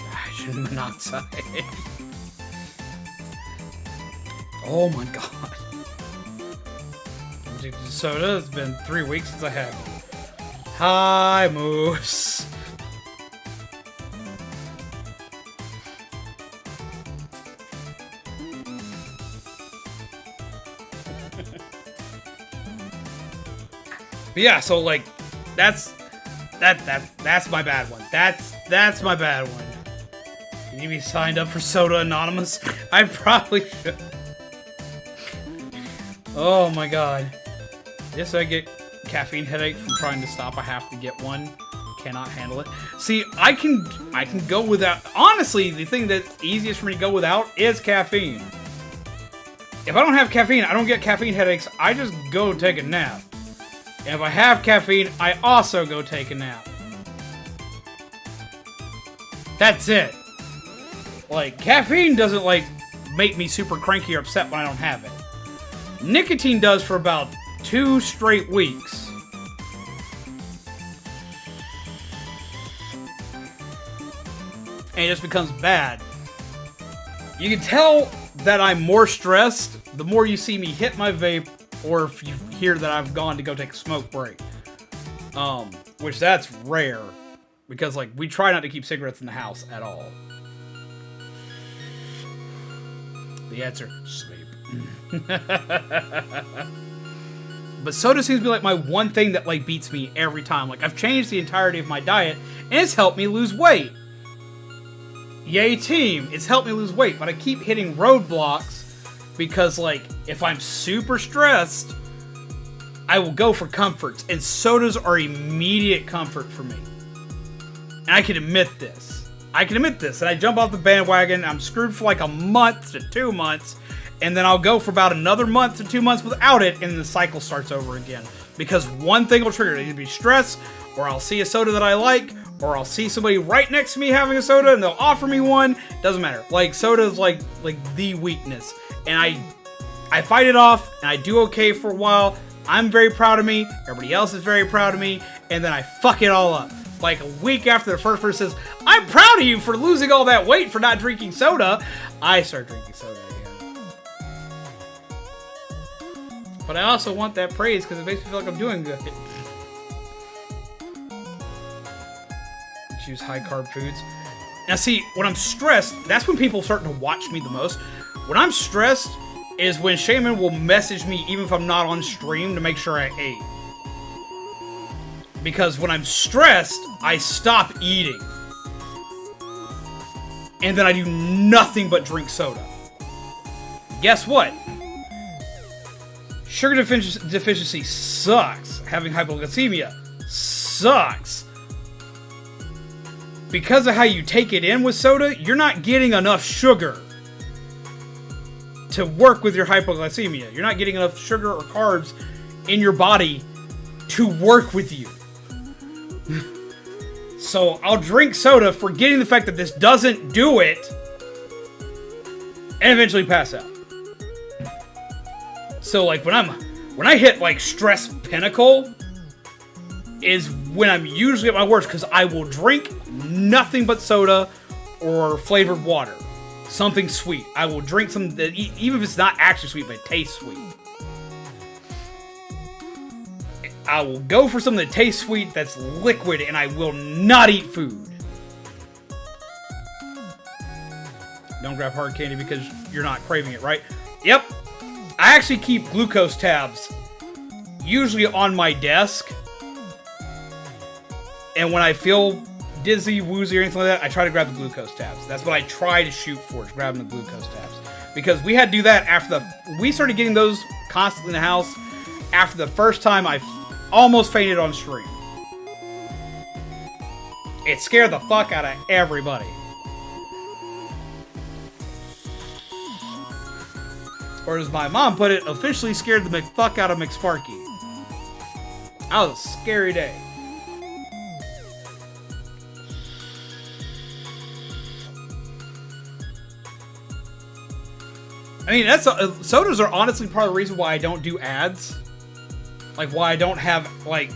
Hydrogen monoxide. Oh my god. I'm addicted to soda. It's been 3 weeks since I had one. Hi, Moose. But yeah, so like, that's my bad one. That's my bad one. You need to be signed up for Soda Anonymous? I probably should. Oh my god. Yes, I get caffeine headache from trying to stop. I have to get one. Cannot handle it. See, I can go without. Honestly, the thing that's easiest for me to go without is caffeine. If I don't have caffeine, I don't get caffeine headaches. I just go take a nap. And if I have caffeine, I also go take a nap. That's it. Like, caffeine doesn't, like, make me super cranky or upset when I don't have it. Nicotine does for about 2 straight weeks. And it just becomes bad. You can tell that I'm more stressed the more you see me hit my vape, or if you hear that I've gone to go take a smoke break. Which that's rare, because like we try not to keep cigarettes in the house at all. The answer, sleep. But soda seems to be like my one thing that like beats me every time. Like I've changed the entirety of my diet and it's helped me lose weight. Yay team, it's helped me lose weight, but I keep hitting roadblocks because, like, if I'm super stressed, I will go for comforts, and sodas are immediate comfort for me. And I can admit this. And I jump off the bandwagon, I'm screwed for like a month to 2 months, and then I'll go for about another month to 2 months without it, and the cycle starts over again. Because one thing will trigger it. It'll be stress, or I'll see a soda that I like, or I'll see somebody right next to me having a soda, and they'll offer me one. Doesn't matter. Like, soda is like the weakness. And I fight it off, and I do okay for a while. I'm very proud of me. Everybody else is very proud of me. And then I fuck it all up. Like, a week after the first person says, I'm proud of you for losing all that weight for not drinking soda, I start drinking soda again. But I also want that praise because it makes me feel like I'm doing good. Choose high-carb foods. Now see, when I'm stressed, that's when people start to watch me the most. When I'm stressed is when Shaman will message me even if I'm not on stream to make sure I ate. Because when I'm stressed, I stop eating. And then I do nothing but drink soda. Guess what? Sugar deficiency sucks. Having hypoglycemia sucks. Because of how you take it in with soda, you're not getting enough sugar to work with your hypoglycemia. You're not getting enough sugar or carbs in your body to work with you. So I'll drink soda, forgetting the fact that this doesn't do it, and eventually pass out. So like when I hit like stress pinnacle is when I'm usually at my worst, because I will drink nothing but soda or flavored water. Something sweet. I will drink something that, even if it's not actually sweet, but it tastes sweet. I will go for something that tastes sweet, that's liquid, and I will not eat food. Don't grab hard candy because you're not craving it, right? Yep. I actually keep glucose tabs usually on my desk. And when I feel dizzy, woozy, or anything like that, I try to grab the glucose tabs. That's what I try to shoot for, is grabbing the glucose tabs. Because we had to do that after we started getting those constantly in the house after the first time I almost fainted on stream. It scared the fuck out of everybody. Or as my mom put it, officially scared the fuck out of McSparky. That was a scary day. I mean, sodas are honestly part of the reason why I don't do ads. Like, why I don't have, like,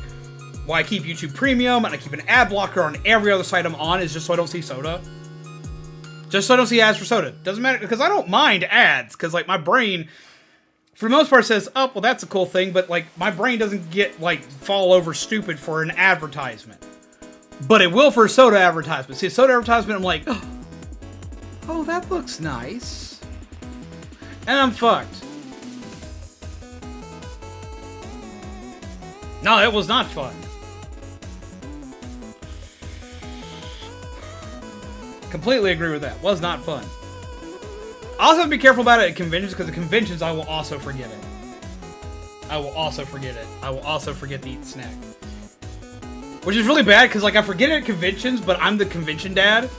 why I keep YouTube Premium and I keep an ad blocker on every other site I'm on, is just so I don't see soda. Just so I don't see ads for soda. Doesn't matter, because I don't mind ads, because, like, my brain, for the most part, says, oh, well, that's a cool thing, but, like, my brain doesn't get, like, fall over stupid for an advertisement. But it will for a soda advertisement. See, a soda advertisement, I'm like, oh, that looks nice. And I'm fucked. No, it was not fun. Completely agree with that. Was not fun. I also have to be careful about it at conventions, because at conventions I will also forget it. I will also forget it. I will also forget to eat the snack. Which is really bad, because, like, I forget it at conventions, but I'm the convention dad.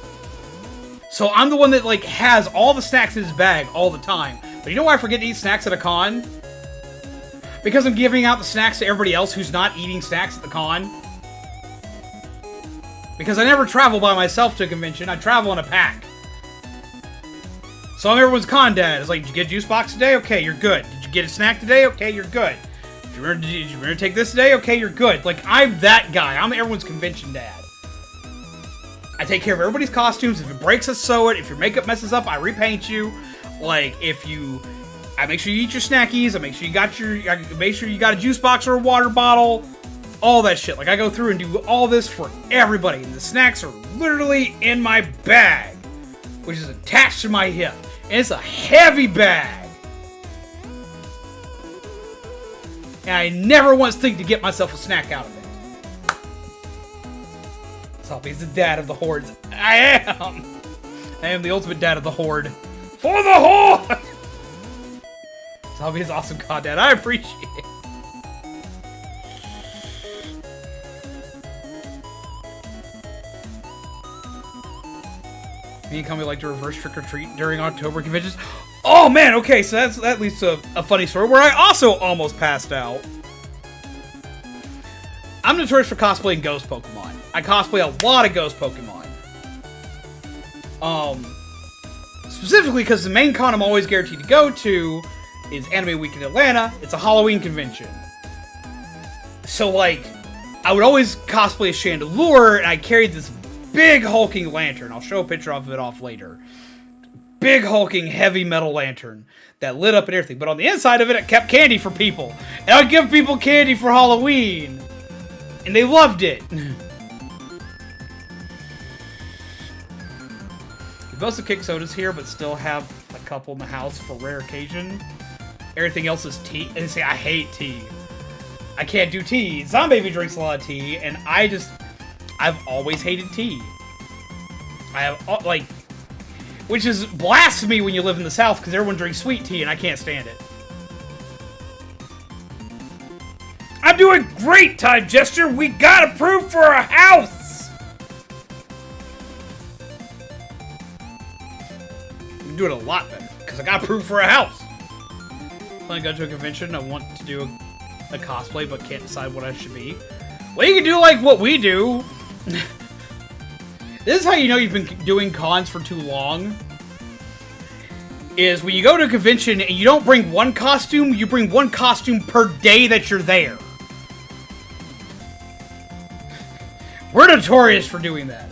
So I'm the one that, like, has all the snacks in his bag all the time. But you know why I forget to eat snacks at a con? Because I'm giving out the snacks to everybody else who's not eating snacks at the con. Because I never travel by myself to a convention. I travel in a pack. So I'm everyone's con dad. It's like, did you get a juice box today? Okay, you're good. Did you get a snack today? Okay, you're good. Did you remember to take this today? Okay, you're good. Like, I'm that guy. I'm everyone's convention dad. I take care of everybody's costumes. If it breaks, I sew it. If your makeup messes up, I repaint you. Like, I make sure you eat your snackies. I make sure you got a juice box or a water bottle. All that shit. Like, I go through and do all this for everybody. And the snacks are literally in my bag, which is attached to my hip. And it's a heavy bag. And I never once think to get myself a snack out of it. So he's the dad of the hordes. I am. I am the ultimate dad of the Horde. For the Horde! Zombie is awesome content. I appreciate it. Me and Kami like to reverse trick-or-treat during October conventions. Oh man, okay, so that leads to a funny story where I also almost passed out. I'm notorious for cosplaying ghost Pokemon. I cosplay a lot of ghost Pokemon. Specifically because the main con I'm always guaranteed to go to is Anime Week in Atlanta. It's a Halloween convention. So, like, I would always cosplay as Chandelure, and I carried this big hulking lantern. I'll show a picture of it off later. Big hulking heavy metal lantern that lit up and everything. But on the inside of it, it kept candy for people. And I would give people candy for Halloween. And they loved it. We both kick sodas here, but still have a couple in the house for rare occasion. Everything else is tea. And say, I hate tea. I can't do tea. Zombaby drinks a lot of tea, and I've always hated tea. I have, like, which is blasphemy when you live in the South, because everyone drinks sweet tea, and I can't stand it. I'm doing great, Time Gesture! We got approved for a house! I'm doing a lot better, because I got approved for a house. When I go to a convention, I want to do a cosplay, but can't decide what I should be. Well, you can do like what we do. This is how you know you've been doing cons for too long. Is when you go to a convention and you don't bring one costume, you bring one costume per day that you're there. We're notorious for doing that.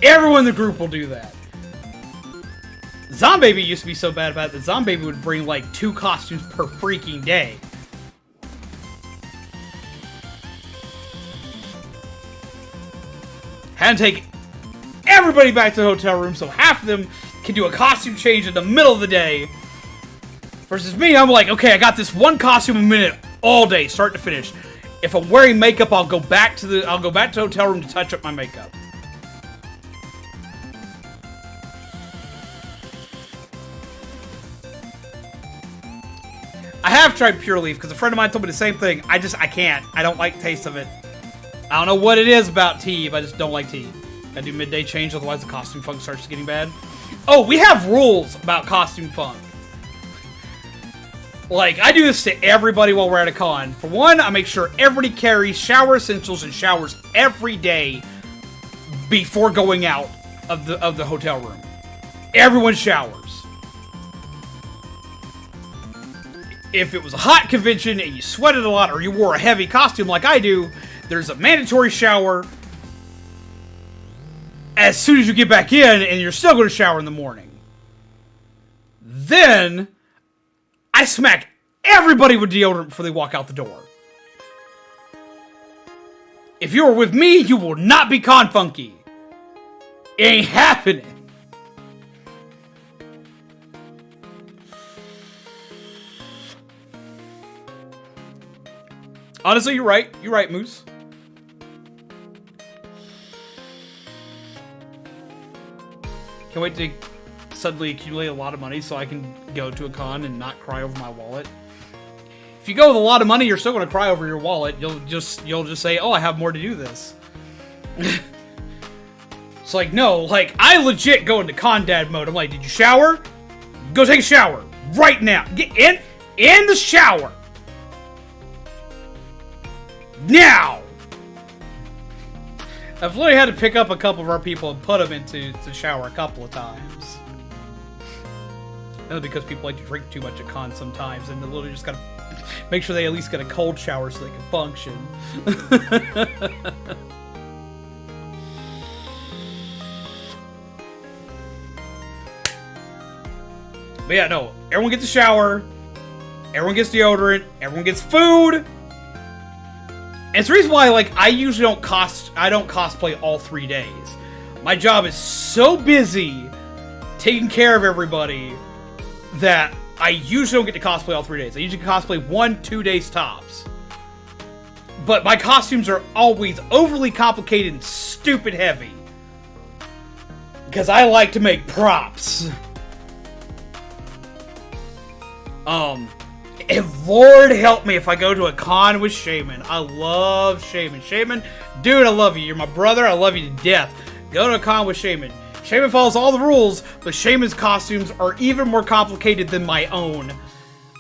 Everyone in the group will do that. Zombaby used to be so bad about it that Zombaby would bring like 2 costumes per freaking day. Had to take everybody back to the hotel room so half of them can do a costume change in the middle of the day. Versus me, I'm like, okay, I got this one costume a minute all day, start to finish. If I'm wearing makeup, I'll go back to the hotel room to touch up my makeup. I have tried Pure Leaf because a friend of mine told me the same thing. I can't. I don't like the taste of it. I don't know what it is about tea, but I just don't like tea. I do midday change, otherwise the costume funk starts getting bad. Oh, we have rules about costume funk. Like, I do this to everybody while we're at a con. For one, I make sure everybody carries shower essentials and showers every day before going out of the hotel room. Everyone showers. If it was a hot convention and you sweated a lot or you wore a heavy costume like I do, there's a mandatory shower as soon as you get back in, and you're still going to shower in the morning. Then, I smack everybody with deodorant before they walk out the door. If you're with me, you will not be con funky. It ain't happening. Honestly, you're right. You're right, Moose. Can't wait to suddenly accumulate a lot of money so I can go to a con and not cry over my wallet. If you go with a lot of money, you're still going to cry over your wallet. You'll just say, "Oh, I have more to do this." It's like, no, like I legit go into con dad mode. I'm like, "Did you shower? Go take a shower right now. Get in the shower now." I've literally had to pick up a couple of our people and put them into the shower a couple of times. Mainly because people like to drink too much at cons sometimes, and they literally just gotta make sure they at least get a cold shower so they can function. But yeah, no, everyone gets a shower, everyone gets deodorant, everyone gets food. And it's the reason why, like, I usually don't cosplay all 3 days. My job is so busy taking care of everybody that I usually don't get to cosplay all 3 days. I usually cosplay 1-2 days tops. But my costumes are always overly complicated and stupid heavy. because I like to make props. And Lord help me if I go to a con with Shaman. I love Shaman. Shaman, dude, I love you. You're my brother. I love you to death. Go to a con with Shaman. Shaman follows all the rules, but Shaman's costumes are even more complicated than my own.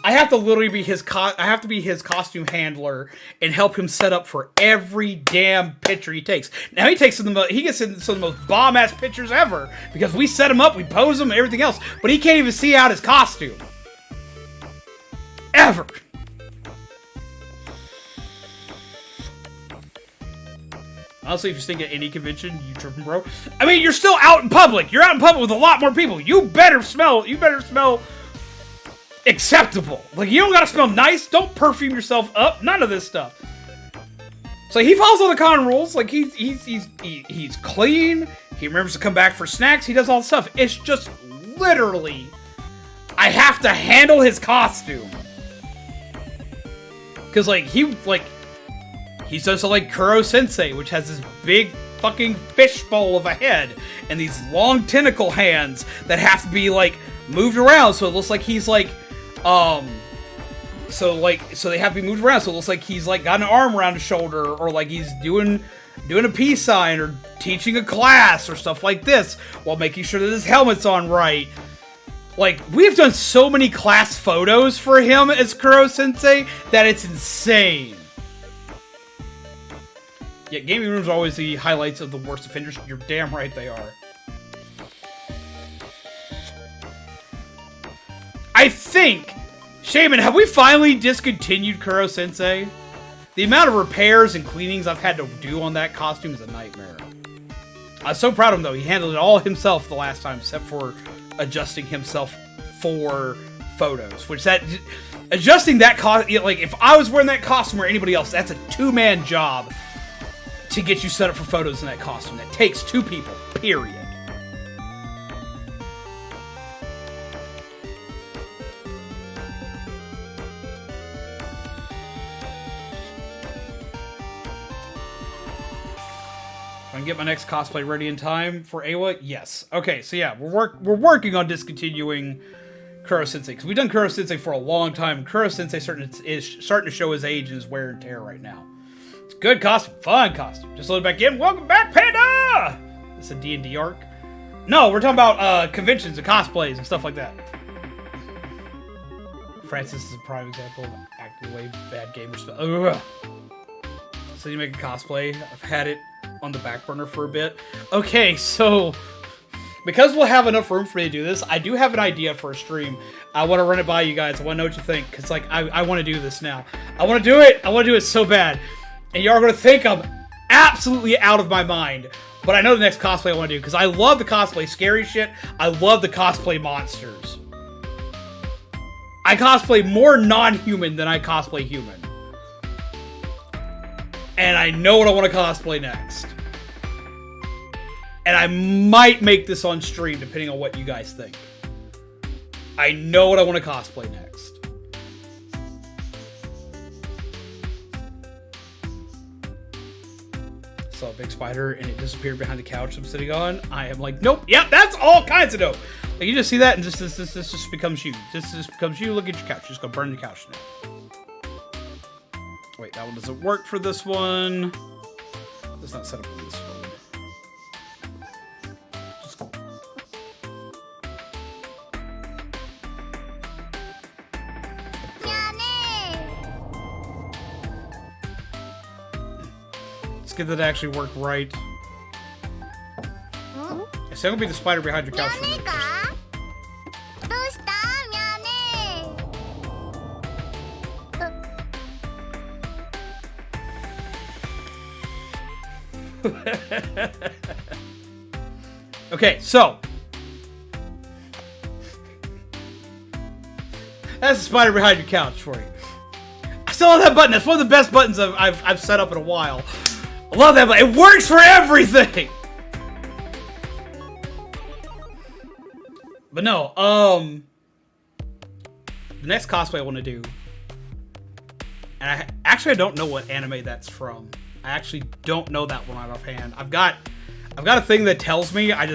I have to literally be his costume handler and help him set up for every damn picture he takes. Now he gets in some of the most bomb-ass pictures ever because we set him up, we pose him, and everything else, but he can't even see out his costume. Ever. Honestly, if you're staying at any convention, you tripping, bro. I mean, you're still out in public. You're out in public with a lot more people. You better smell acceptable. Like, you don't gotta smell nice. Don't perfume yourself up. None of this stuff. So he follows all the con rules. Like, he's clean. He remembers to come back for snacks. He does all the stuff. It's just literally, I have to handle his costume. Because, he's just like Kuro Sensei, which has this big fucking fishbowl of a head and these long tentacle hands that have to be, moved around so it looks like he's, so they have to be moved around so it looks like he's, got an arm around his shoulder or, he's doing a peace sign or teaching a class or stuff like this while making sure that his helmet's on right. We've done so many class photos for him as Kuro Sensei that it's insane. Yeah, gaming rooms are always the highlights of the worst offenders. You're damn right they are. I think, Shaman, have we finally discontinued Kuro Sensei? The amount of repairs and cleanings I've had to do on that costume is a nightmare. I was so proud of him, though. He handled it all himself the last time, except for adjusting himself for photos. Adjusting that costume, if I was wearing that costume or anybody else, that's a two-man job to get you set up for photos in that costume. That takes two people, period. I can get my next cosplay ready in time for Awa? Yes. Okay, so yeah, we're working on discontinuing Kuro Sensei, because we've done Kuro Sensei for a long time. Kuro Sensei is starting to show his age and his wear and tear right now. It's a good costume, fun costume. Just load back in. Welcome back, Panda! It's a D&D arc. No, we're talking about conventions and cosplays and stuff like that. Francis is a prime example of actively bad gamer spell. Ugh. So you make a cosplay. I've had it on the back burner for a bit. Okay, so because we'll have enough room for me to do this, I do have an idea for a stream. I want to run it by you guys. I want to know what you think, because I want to do this now. I want to do it. I want to do it so bad. And y'all are going to think I'm absolutely out of my mind. But I know the next cosplay I want to do, because I love the cosplay scary shit. I love the cosplay monsters. I cosplay more non-human than I cosplay human. And I know what I want to cosplay next. And I might make this on stream, depending on what you guys think. I know what I want to cosplay next. Saw a big spider and it disappeared behind the couch I'm sitting on. I am like, nope, yep, that's all kinds of dope. Like, you just see that and this just becomes you. This just becomes you. Look at your couch. Just go burn the couch now. Wait, that one doesn't work for this one. It's not set up on this one. Just... Let's get that to actually work right. It's not gonna be the spider behind your couch. Okay, so that's the spider behind your couch for you. I still love that button. That's one of the best buttons I've set up in a while. I love that button. It works for everything. But no, the next cosplay I want to do, and I don't know what anime that's from. I actually don't know that one right offhand. I've got a thing that tells me. I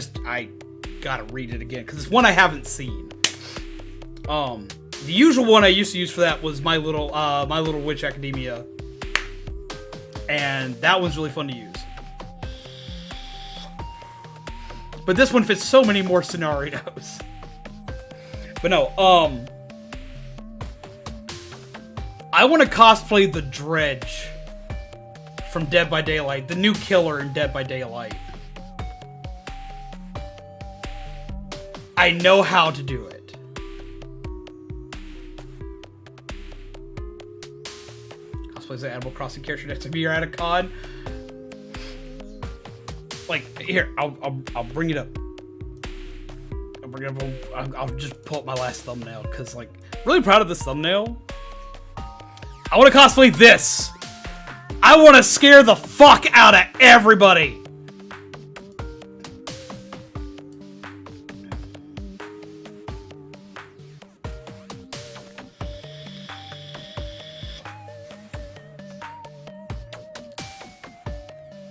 gotta read it again because it's one I haven't seen. The usual one I used to use for that was My Little Witch Academia, and that was really fun to use. But this one fits so many more scenarios. But no, I want to cosplay the Dredge from Dead by Daylight, the new killer in Dead by Daylight. I know how to do it. Cosplay as an Animal Crossing character next to me or at a con. Like, here, I'll bring it up. I'll just pull up my last thumbnail, because, like, really proud of this thumbnail. I want to cosplay this. I want to scare the fuck out of everybody.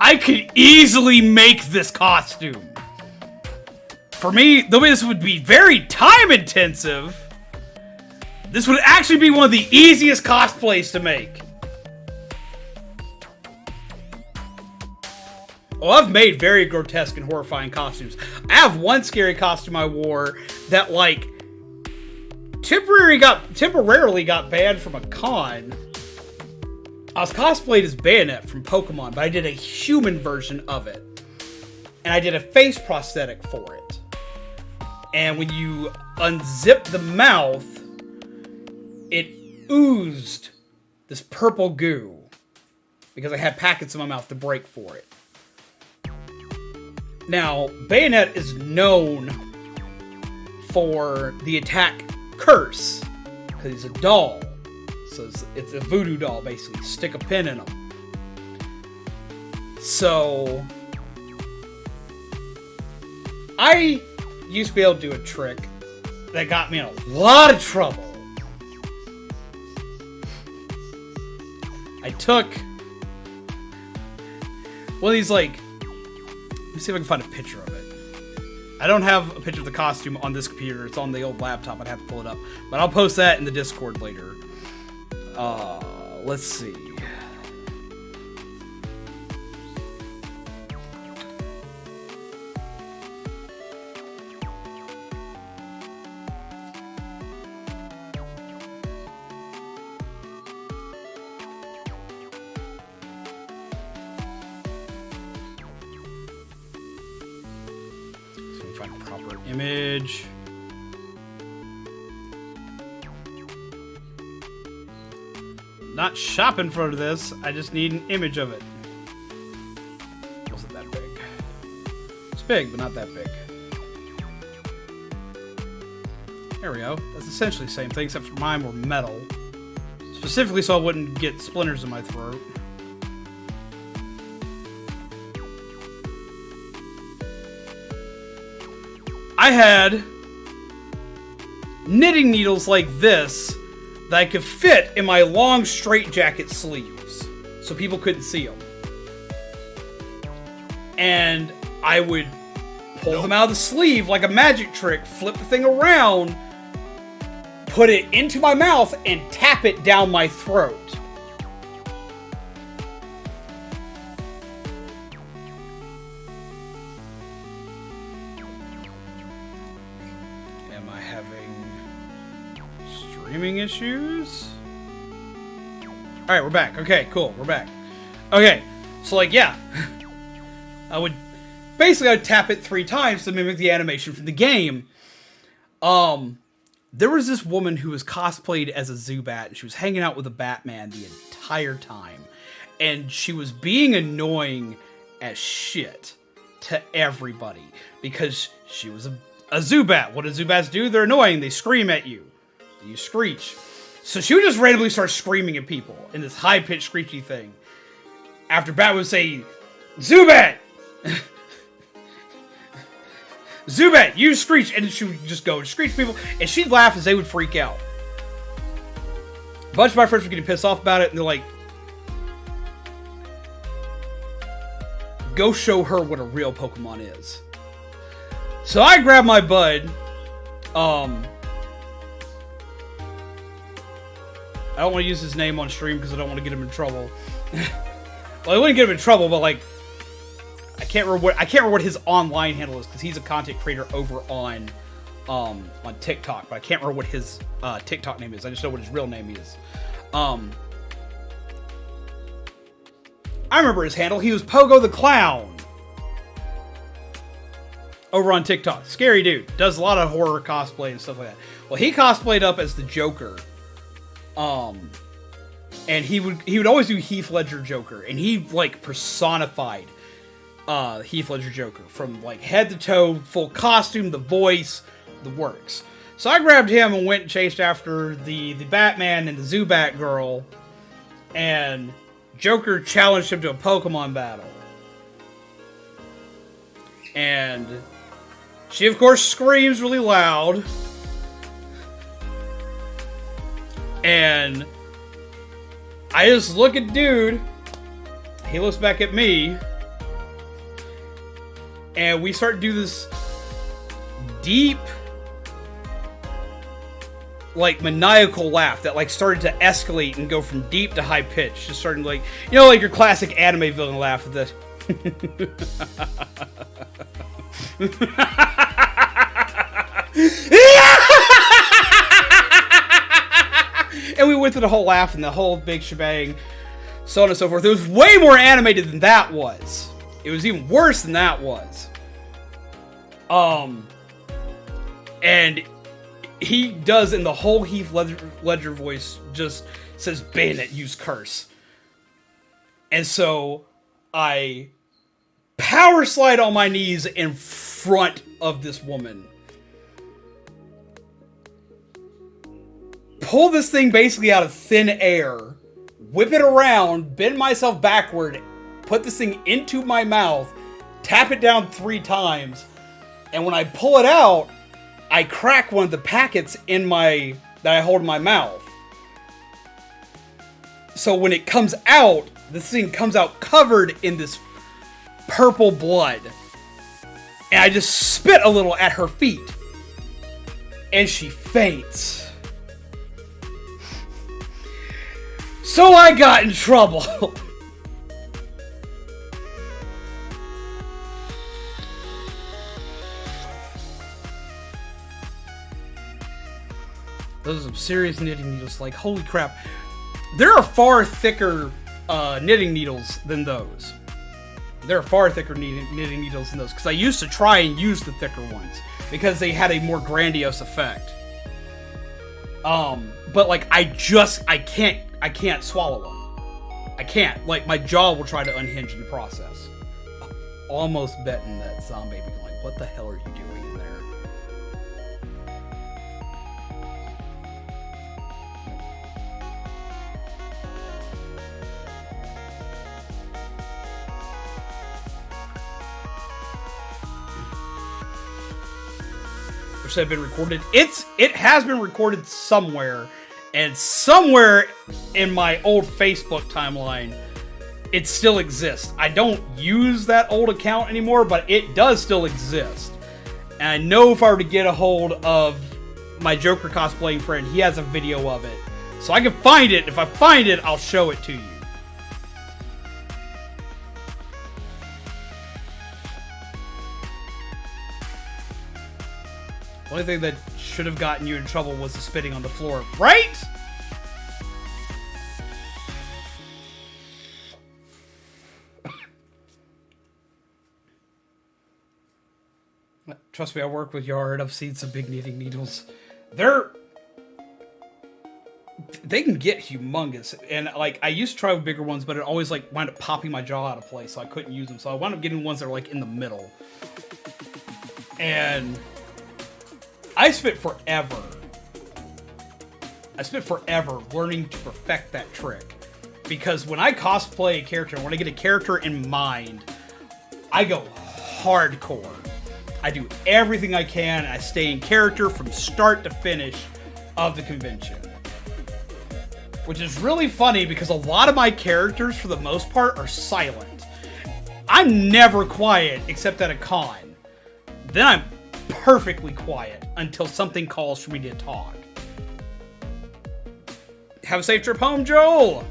I could easily make this costume. For me, the way this would be very time intensive, this would actually be one of the easiest cosplays to make. Well, I've made very grotesque and horrifying costumes. I have one scary costume I wore that, like, temporarily got banned from a con. I was cosplayed as Bayonet from Pokemon, but I did a human version of it. And I did a face prosthetic for it. And when you unzip the mouth, it oozed this purple goo. Because I had packets in my mouth to break for it. Now, Bayonet is known for the attack Curse. Because he's a doll. So it's a voodoo doll, basically. Stick a pin in them. So I used to be able to do a trick that got me in a lot of trouble. I took one of these, like, let me see if I can find a picture of it. I don't have a picture of the costume on this computer. It's on the old laptop. I'd have to pull it up. But I'll post that in the Discord later. Let's see. So we find a proper image. Not shopping for this, I just need an image of it. Wasn't that big. It's big, but not that big. There we go. That's essentially the same thing, except for mine were metal. Specifically so I wouldn't get splinters in my throat. I had knitting needles like this that I could fit in my long straitjacket sleeves, so people couldn't see them. And I would pull them out of the sleeve like a magic trick, flip the thing around, put it into my mouth, and tap it down my throat. Am I having streaming issues? Alright, we're back. Okay, cool, we're back. Okay, so like, yeah. I'd tap it 3 times to mimic the animation from the game. There was this woman who was cosplayed as a Zubat, and she was hanging out with a Batman the entire time. And she was being annoying as shit to everybody, because she was a Zubat. What do Zubats do? They're annoying. They scream at you. You screech. So she would just randomly start screaming at people in this high-pitched screechy thing. After Bat would say, Zubat! Zubat, you screech! And she would just go and screech people, and she'd laugh as they would freak out. A bunch of my friends were getting pissed off about it, and they're like, go show her what a real Pokemon is. So I grabbed my bud. I don't want to use his name on stream because I don't want to get him in trouble. Well, I wouldn't get him in trouble, but like, I can't remember what his online handle is because he's a content creator over on TikTok, but I can't remember what his TikTok name is. I just know what his real name is. I remember his handle. He was Pogo the Clown over on TikTok. Scary dude. Does a lot of horror cosplay and stuff like that. Well, he cosplayed up as the Joker. And he would always do Heath Ledger Joker, and he like personified Heath Ledger Joker from like head to toe, full costume, the voice, the works. So I grabbed him and went and chased after the Batman and the Zubat girl, and Joker challenged him to a Pokemon battle. And she, of course, screams really loud. And I just look at dude. He looks back at me. And we start to do this deep, like, maniacal laugh that, like, started to escalate and go from deep to high pitch. Just starting, like, you know, like your classic anime villain laugh with this. And we went through the whole laugh and the whole big shebang, so on and so forth. It was way more animated than that was. It was even worse than that was. And he does in the whole Heath Ledger voice, just says bayonet, use curse. And so I power slide on my knees in front of this woman. Pull this thing basically out of thin air, whip it around, bend myself backward, put this thing into my mouth, tap it down 3 times, and when I pull it out, I crack one of the packets that I hold in my mouth. So when it comes out, this thing comes out covered in this purple blood. And I just spit a little at her feet. And she faints. So I got in trouble. Those are some serious knitting needles. Like, holy crap. There are far thicker knitting needles than those. There are far thicker knitting needles than those. Because I used to try and use the thicker ones. Because they had a more grandiose effect. But like, I can't swallow them. I can't. Like, my jaw will try to unhinge in the process. Almost betting that zombie be like, what the hell are you doing in there? Which have been recorded. It has been recorded somewhere. And somewhere in my old Facebook timeline, it still exists. I don't use that old account anymore, but it does still exist. And I know if I were to get a hold of my Joker cosplaying friend, he has a video of it. So I can find it. If I find it, I'll show it to you. The only thing that should have gotten you in trouble was the spitting on the floor, right? Trust me, I work with yard. I've seen some big knitting needles. They can get humongous. And like, I used to try with bigger ones, but it always like wound up popping my jaw out of place, so I couldn't use them. So I wound up getting ones that are like in the middle. And I spent forever learning to perfect that trick. Because when I cosplay a character, when I get a character in mind, I go hardcore. I do everything I can, and I stay in character from start to finish of the convention. Which is really funny because a lot of my characters, for the most part, are silent. I'm never quiet except at a con. Then I'm perfectly quiet until something calls for me to talk. Have a safe trip home, Joel!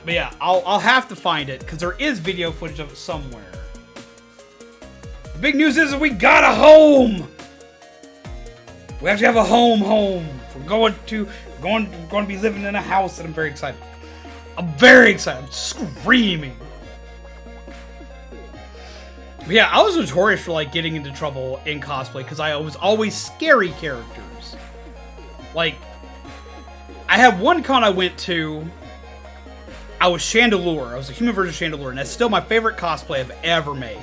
But yeah, I'll have to find it, because there is video footage of it somewhere. The big news is that we got a home! We actually have a home. We're going to be living in a house, and I'm very excited. I'm screaming. But yeah, I was notorious for like getting into trouble in cosplay because I was always scary characters. Like, I had one con I went to. I was Chandelure. I was a human version of Chandelure, and that's still my favorite cosplay I've ever made.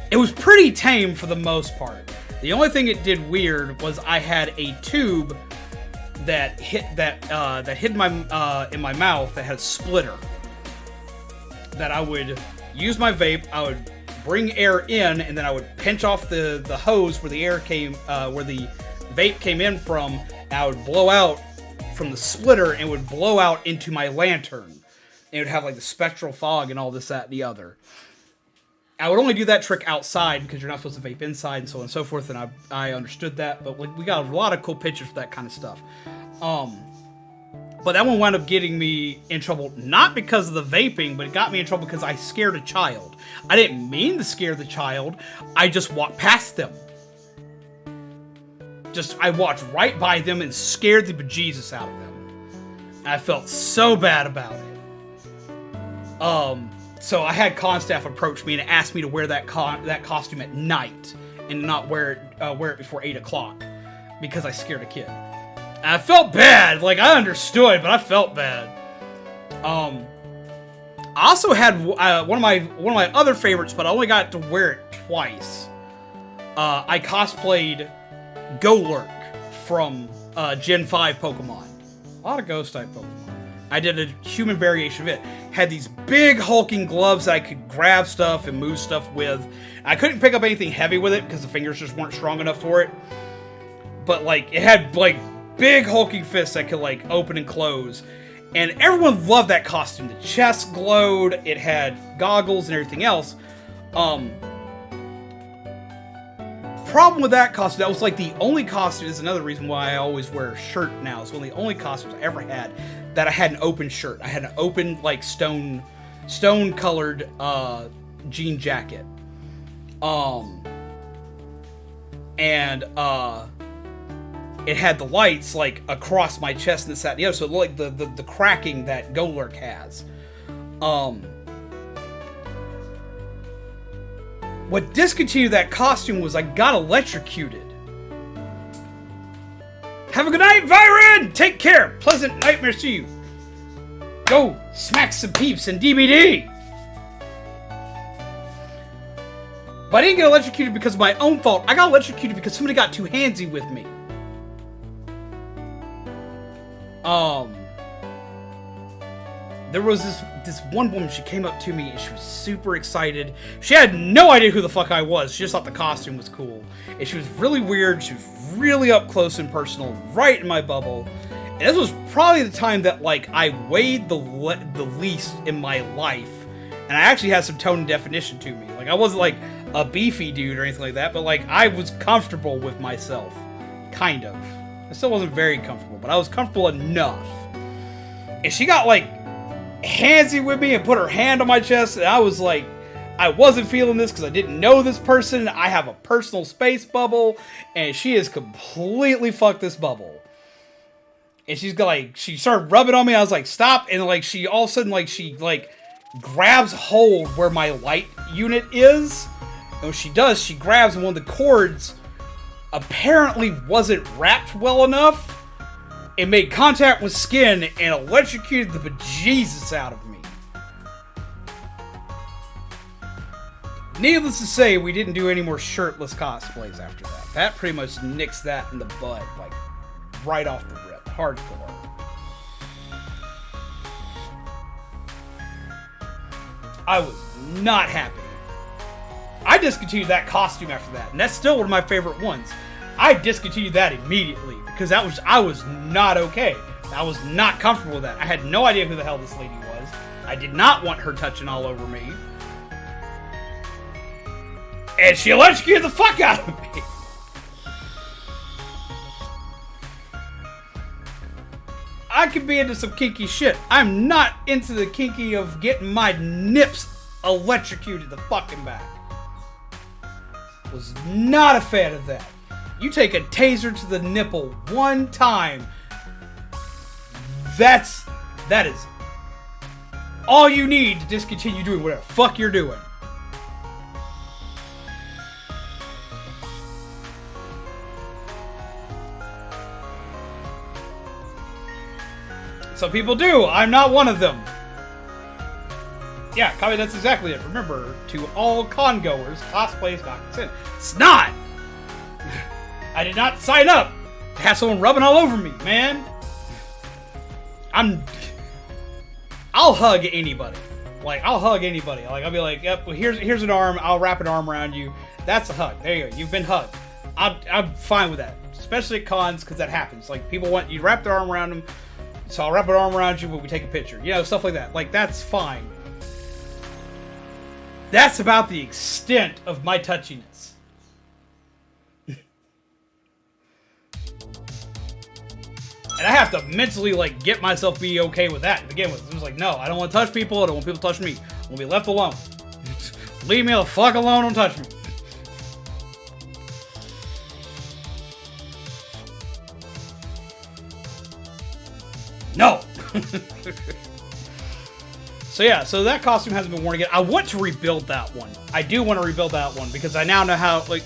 It was pretty tame for the most part. The only thing it did weird was I had a tube that hit my in my mouth that had a splitter. That I would use my vape. I would bring air in, and then I would pinch off the hose where the air came, where the vape came in from. And I would blow out from the splitter, and it would blow out into my lantern. And it would have like the spectral fog and all this, that, and the other. I would only do that trick outside because you're not supposed to vape inside and so on and so forth, and I understood that, but we got a lot of cool pictures for that kind of stuff. But that one wound up getting me in trouble, not because of the vaping, but it got me in trouble because I scared a child. I didn't mean to scare the child, I just walked past them. I walked right by them and scared the bejesus out of them. And I felt so bad about it. So I had con staff approach me and ask me to wear that costume at night and not wear it before 8 o'clock because I scared a kid. And I felt bad. Like, I understood, but I felt bad. I also had one of my other favorites, but I only got to wear it twice. I cosplayed Golurk from Gen 5 Pokemon. A lot of ghost type Pokemon. I did a human variation of it. Had these big hulking gloves that I could grab stuff and move stuff with. I couldn't pick up anything heavy with it because the fingers just weren't strong enough for it. But like, it had like big hulking fists that could like open and close. And everyone loved that costume. The chest glowed, it had goggles and everything else. Problem with that costume, that was like the only costume, this is another reason why I always wear a shirt now. It's one of the only costumes I ever had that I had an open shirt. I had an open, like, stone colored jean jacket. It had the lights, like, across my chest and this, that, and the other, so like the cracking that Golurk has. What discontinued that costume was I got electrocuted. Have a good night, Viren! Take care! Pleasant nightmares to you. Go smack some peeps in DBD! But I didn't get electrocuted because of my own fault. I got electrocuted because somebody got too handsy with me. There was this one woman, she came up to me and she was super excited. She had no idea who the fuck I was. She just thought the costume was cool. And she was really weird. She was really up close and personal, right in my bubble. And this was probably the time that, like, I weighed the least in my life. And I actually had some tone and definition to me. Like, I wasn't, like, a beefy dude or anything like that, but, like, I was comfortable with myself. Kind of. I still wasn't very comfortable, but I was comfortable enough. And she got, like, handsy with me and put her hand on my chest, and I was like, I wasn't feeling this because I didn't know this person. I have a personal space bubble, and she has completely fucked this bubble. And she's like, she started rubbing on me. I was like, stop. And like, she all of a sudden, like, she like grabs hold where my light unit is. And what she does, she grabs one of the cords apparently wasn't wrapped well enough. It made contact with skin and electrocuted the bejesus out of me. Needless to say, we didn't do any more shirtless cosplays after that. That pretty much nicks that in the bud, like, right off the rip. Hardcore. I was not happy. I discontinued that costume after that, and that's still one of my favorite ones. I discontinued that immediately because I was not okay. I was not comfortable with that. I had no idea who the hell this lady was. I did not want her touching all over me. And she electrocuted the fuck out of me. I could be into some kinky shit. I'm not into the kinky of getting my nips electrocuted the fucking back. Was not a fan of that. You take a taser to the nipple one time. That is all you need to discontinue doing whatever the fuck you're doing. Some people do. I'm not one of them. Yeah, Kami, that's exactly it. Remember, to all con goers, cosplay is not consent. It's not! I did not sign up to have someone rubbing all over me, man. I'll hug anybody. Like, I'll hug anybody. Like, I'll be like, yep, well, here's an arm. I'll wrap an arm around you. That's a hug. There you go. You've been hugged. I'm fine with that. Especially at cons, because that happens. Like, people want you to wrap their arm around them. So I'll wrap an arm around you when we take a picture. You know, stuff like that. Like, that's fine. That's about the extent of my touchiness. And I have to mentally, like, get myself be okay with that to begin with. It was like, no, I don't want to touch people. I don't want people to touch me. I want to be left alone. Leave me the fuck alone. Don't touch me. No! So yeah, so that costume hasn't been worn again. I want to rebuild that one. I do want to rebuild that one because I now know how, like,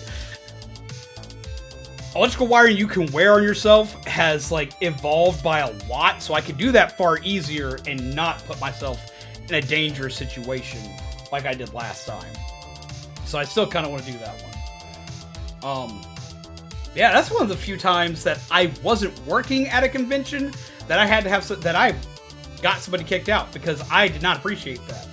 electrical wiring you can wear on yourself has, like, evolved by a lot, so I can do that far easier and not put myself in a dangerous situation like I did last time. So I still kind of want to do that one. Yeah, that's one of the few times that I wasn't working at a convention that I had to have that I got somebody kicked out because I did not appreciate that.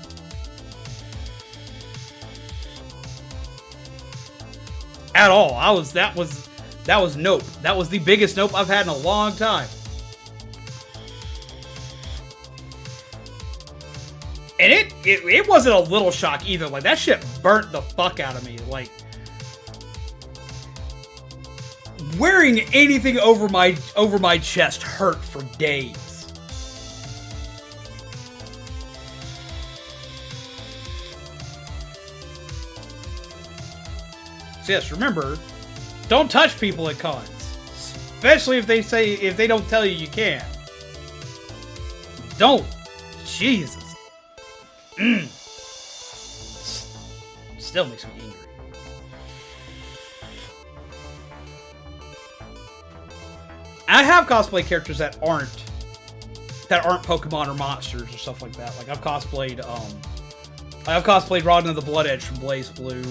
At all. That was nope. That was the biggest nope I've had in a long time. And it wasn't a little shock either. Like, that shit burnt the fuck out of me. Like, wearing anything over my chest hurt for days. So yes, remember, don't touch people at cons, especially if they don't tell you you can. Don't. Jesus. Still makes me angry. I have cosplay characters that aren't Pokemon or monsters or stuff like that. Like, I've cosplayed Rodden of the Blood Edge from Blaze Blue.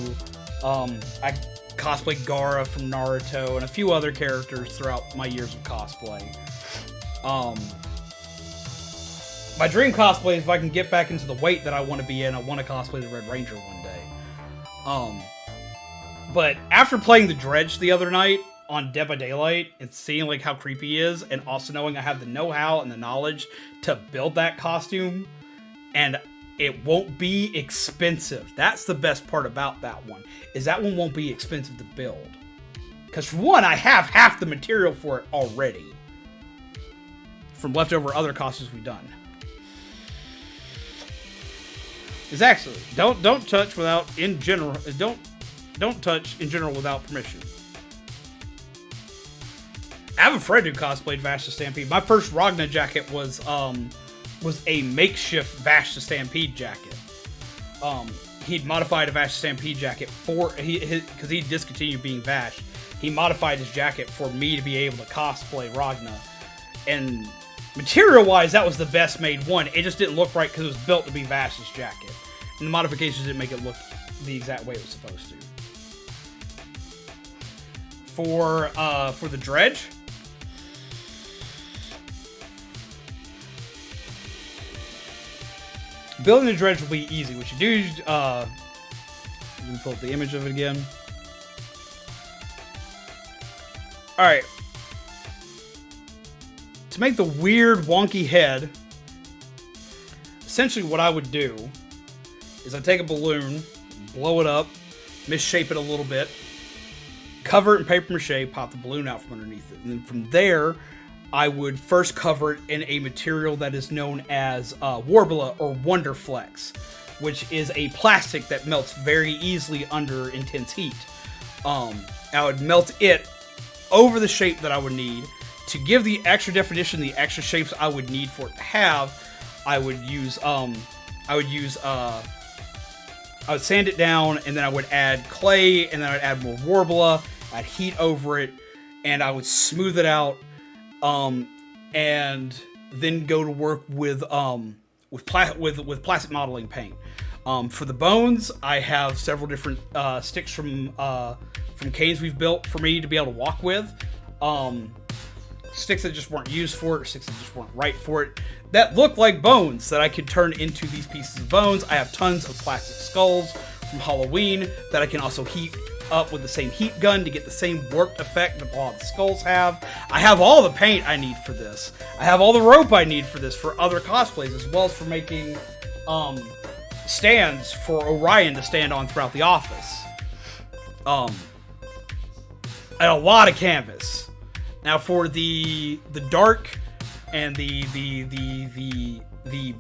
I cosplayed Gaara from Naruto and a few other characters throughout my years of cosplay. My dream cosplay is if I can get back into the weight that I want to be in. I want to cosplay the Red Ranger one day. But after playing the Dredge the other night on Dead by Daylight and seeing, like, how creepy he is, and also knowing I have the know-how and the knowledge to build that costume, and it won't be expensive. That's the best part about that one, is that one won't be expensive to build. Because for one, I have half the material for it already from leftover other costumes we've done. It's actually, don't touch without, in general, don't touch in general without permission. I have a friend who cosplayed Vash the Stampede. My first Ragna jacket was a makeshift Vash the Stampede jacket. He'd modified a Vash the Stampede jacket because he discontinued being Vash. He modified his jacket for me to be able to cosplay Ragna. And material-wise, that was the best made one. It just didn't look right because it was built to be Vash's jacket. And the modifications didn't make it look the exact way it was supposed to. For the Dredge, building the Dredge will be easy. What you do, let me pull up the image of it again. Alright. To make the weird, wonky head, essentially what I would do is I take a balloon, blow it up, misshape it a little bit, cover it in paper mache, pop the balloon out from underneath it. And then from there, I would first cover it in a material that is known as Warbler or Wonderflex, which is a plastic that melts very easily under intense heat. I would melt it over the shape that I would need. To give the extra definition, the extra shapes I would need for it to have, I would sand it down, and then I would add clay, and then I would add more Warbler, I'd heat over it, and I would smooth it out, and then go to work with plastic modeling paint. For the bones, I have several different sticks from canes we've built for me to be able to walk with. Sticks that just weren't used for it, or sticks that just weren't right for it, that look like bones that I could turn into these pieces of bones. I have tons of plastic skulls from Halloween that I can also heat up with the same heat gun to get the same warped effect that all the skulls have. I have all the paint I need for this. I have all the rope I need for this for other cosplays, as well as for making stands for Orion to stand on throughout the office. And a lot of canvas. Now for the dark and the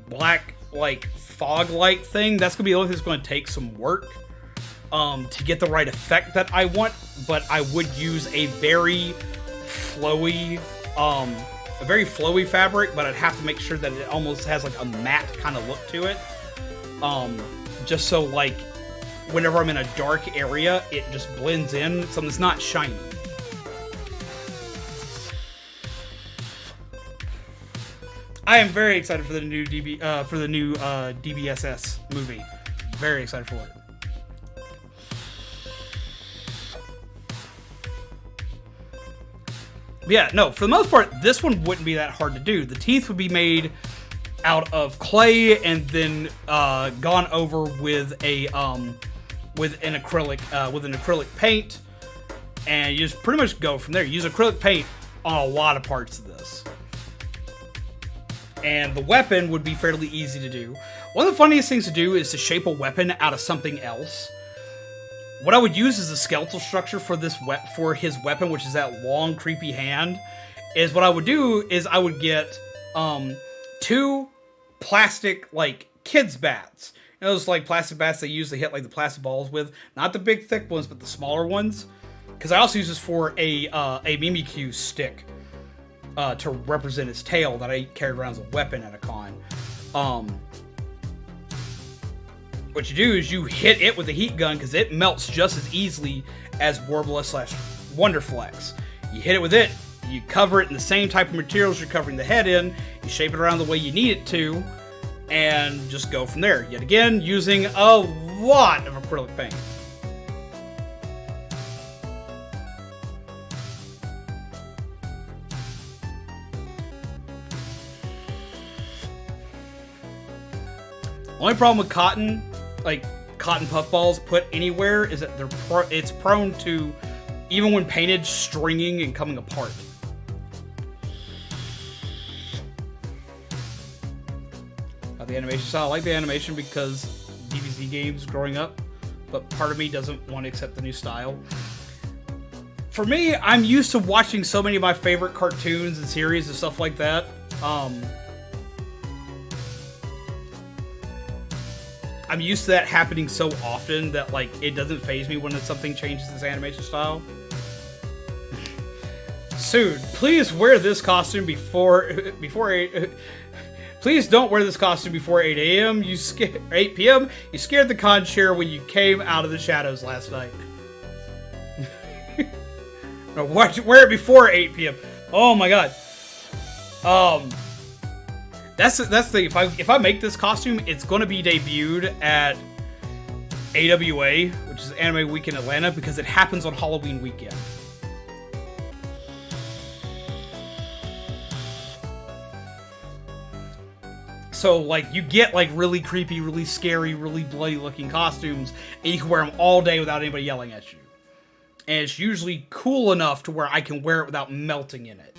black like fog light thing, that's gonna be the only thing that's going to take some work to get the right effect that I want. But I would use a very flowy fabric, but I'd have to make sure that it almost has like a matte kind of look to it. Just so like whenever I'm in a dark area, it just blends in, something that's not shiny. I am very excited for the new DBSS movie. Very excited for it. But yeah, no, for the most part, this one wouldn't be that hard to do. The teeth would be made out of clay and then gone over with an acrylic paint, and you just pretty much go from there. You use acrylic paint on a lot of parts of this. And the weapon would be fairly easy to do. One of the funniest things to do is to shape a weapon out of something else. What I would use as a skeletal structure for his weapon, which is that long, creepy hand, is what I would do is I would get 2 plastic, like, kids' bats. You know, those, like, plastic bats they use to hit, like, the plastic balls with. Not the big, thick ones, but the smaller ones. Because I also use this for a Mimikyu stick. To represent his tail that I carried around as a weapon at a con. What you do is you hit it with a heat gun because it melts just as easily as Warbler / Wonderflex. You hit it with it, you cover it in the same type of materials you're covering the head in, you shape it around the way you need it to, and just go from there. Yet again, using a lot of acrylic paint. Only problem with cotton, like cotton puffballs put anywhere, is that it's prone to, even when painted, stringing and coming apart. The animation style, I like the animation because DBZ games growing up, but part of me doesn't want to accept the new style. For me, I'm used to watching so many of my favorite cartoons and series and stuff like that. I'm used to that happening so often that, like, it doesn't faze me when something changes its animation style. Soon, please wear this costume before 8. Please don't wear this costume before 8 a.m. 8 p.m. You scared the con chair when you came out of the shadows last night. No, wear it before 8 p.m. Oh my god. That's the thing. If I make this costume, it's going to be debuted at AWA, which is Anime Week in Atlanta, because it happens on Halloween weekend. So, like, you get, like, really creepy, really scary, really bloody-looking costumes, and you can wear them all day without anybody yelling at you. and it's usually cool enough to where I can wear it without melting in it.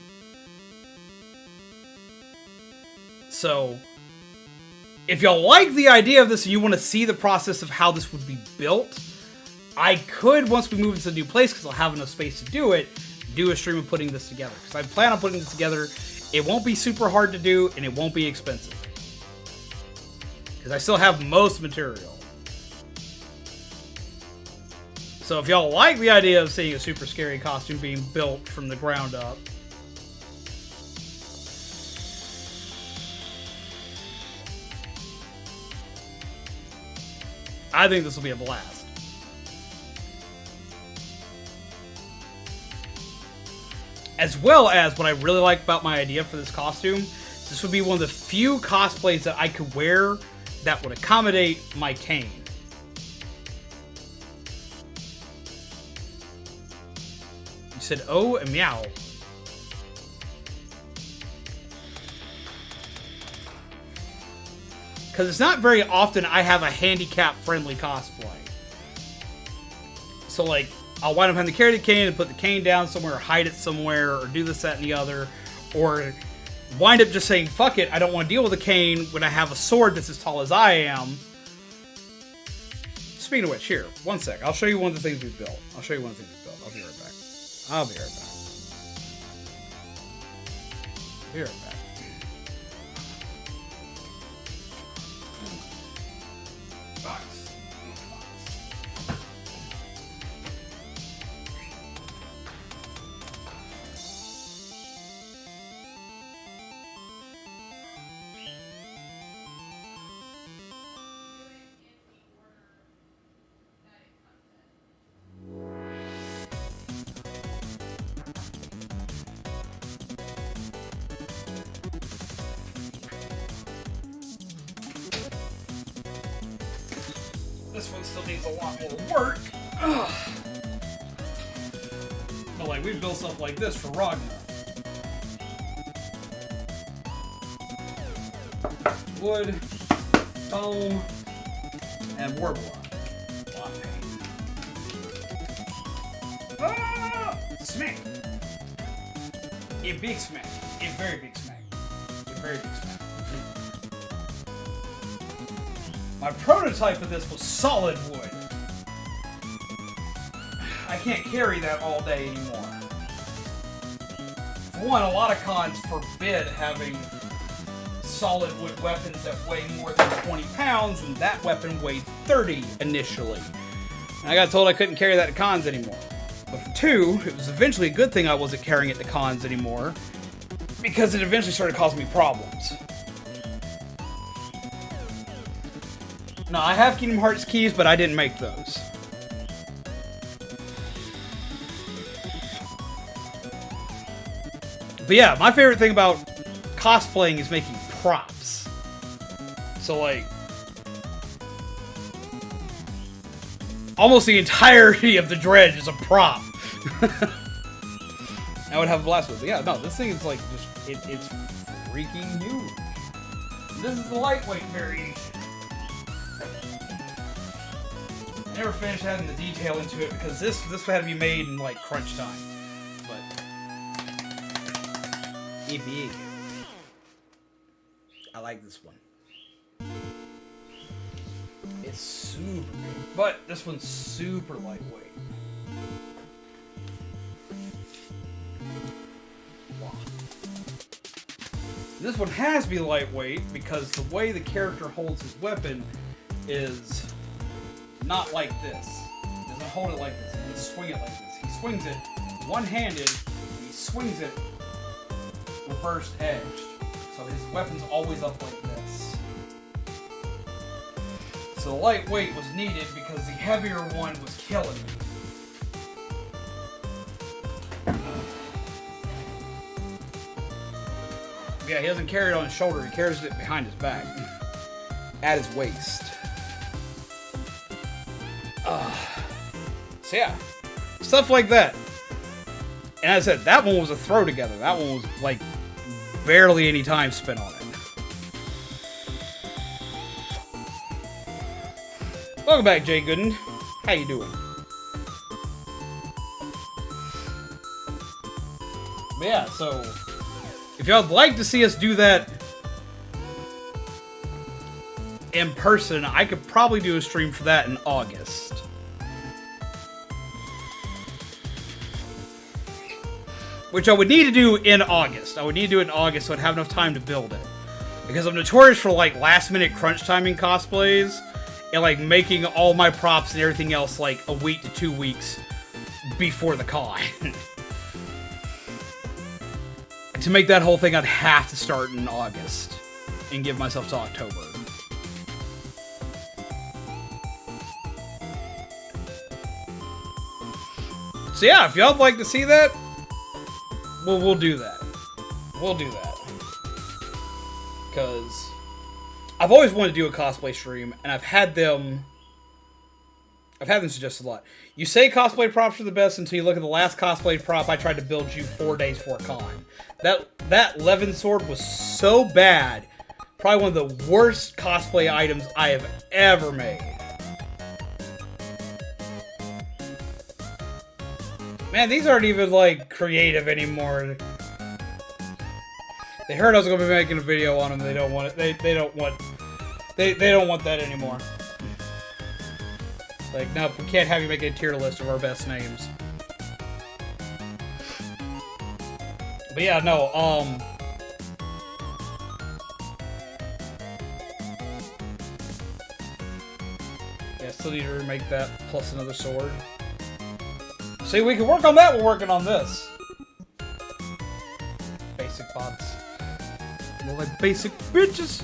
So, if y'all like the idea of this and you want to see the process of how this would be built, I could, once we move into the new place, because I'll have enough space to do it, do a stream of putting this together. Because I plan on putting this together. It won't be super hard to do, and it won't be expensive. Because I still have most material. So if y'all like the idea of seeing a super scary costume being built from the ground up, I think this will be a blast. As well as what I really like about my idea for this costume, this would be one of the few cosplays that I could wear that would accommodate my cane. You said oh and meow. Because it's not very often I have a handicap-friendly cosplay. So, like, I'll wind up having to carry the cane and put the cane down somewhere or hide it somewhere or do this, that, and the other. Or wind up just saying, fuck it, I don't want to deal with a cane when I have a sword that's as tall as I am. Speaking of which, here, one sec. I'll show you one of the things we've built. I'll be right back. I'll be right back. Box. This one still needs a lot more work. Ugh. But like, we've built stuff like this for Ragnarok. Wood, foam, and warble. Smack! A big smack. A very big smack. A very big smack. My prototype of this was solid wood. I can't carry that all day anymore. For one, a lot of cons forbid having solid wood weapons that weigh more than 20 pounds, and that weapon weighed 30 initially. And I got told I couldn't carry that to cons anymore. But for two, it was eventually a good thing I wasn't carrying it to cons anymore, because it eventually started causing me problems. No, I have Kingdom Hearts keys, but I didn't make those. But yeah, my favorite thing about cosplaying is making props. So like, almost the entirety of the dredge is a prop. I would have a blast with it. But yeah, no, this thing is like just, it's freaking huge. This is the lightweight variation. I never finished adding the detail into it because this had to be made in like crunch time. But it big. I like this one. It's super big, but this one's super lightweight. Wow. This one has to be lightweight because the way the character holds his weapon is not like this. He doesn't hold it like this. He doesn't swing it like this. He swings it one-handed, and he swings it reversed edged. So his weapon's always up like this. So the lightweight was needed because the heavier one was killing me. Yeah, he doesn't carry it on his shoulder. He carries it behind his back. At his waist. So yeah, stuff like that. And as I said, that one was a throw together. That one was like barely any time spent on it. Welcome back, Jay Gooden. How you doing? But yeah, so if y'all would like to see us do that in person, I could probably do a stream for that in August. Which I would need to do in August. I would need to do it in August so I'd have enough time to build it. Because I'm notorious for, like, last-minute crunch timing cosplays and, like, making all my props and everything else, like, a week to 2 weeks before the con. To make that whole thing, I'd have to start in August and give myself to October. So yeah, if y'all would like to see that, we'll do that. We'll do that. Because I've always wanted to do a cosplay stream, and I've had them suggest a lot. You say cosplay props are the best until you look at the last cosplay prop I tried to build you 4 days for a con. That Levin sword was so bad. Probably one of the worst cosplay items I have ever made. Man, these aren't even, like, creative anymore. They heard I was going to be making a video on them. They don't want it. They don't want that anymore. Like, nope, we can't have you make a tier list of our best names. But yeah, no, yeah, still need to remake that, plus another sword. See, we can work on that, we're working on this. Basic bots. More like basic bitches.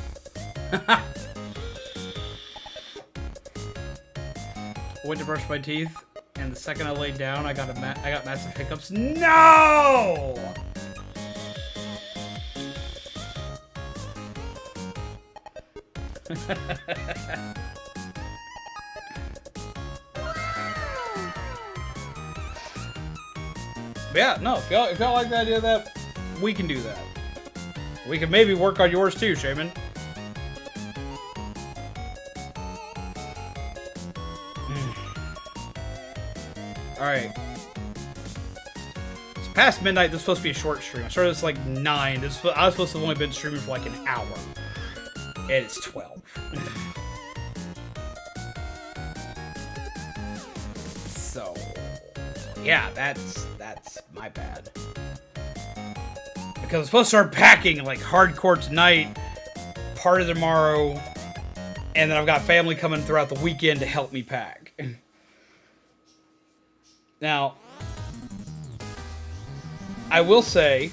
Went to brush my teeth, and the second I laid down, I got massive hiccups. No! But yeah, no, if y'all like the idea of that, we can do that. We can maybe work on yours too, Shaman. Alright. It's past midnight, this is supposed to be a short stream. I started this like 9. I was supposed to have only been streaming for like an hour. And it's 12. So, yeah, that's my bad. Because I'm supposed to start packing like hardcore tonight, part of tomorrow, and then I've got family coming throughout the weekend to help me pack. Now, I will say,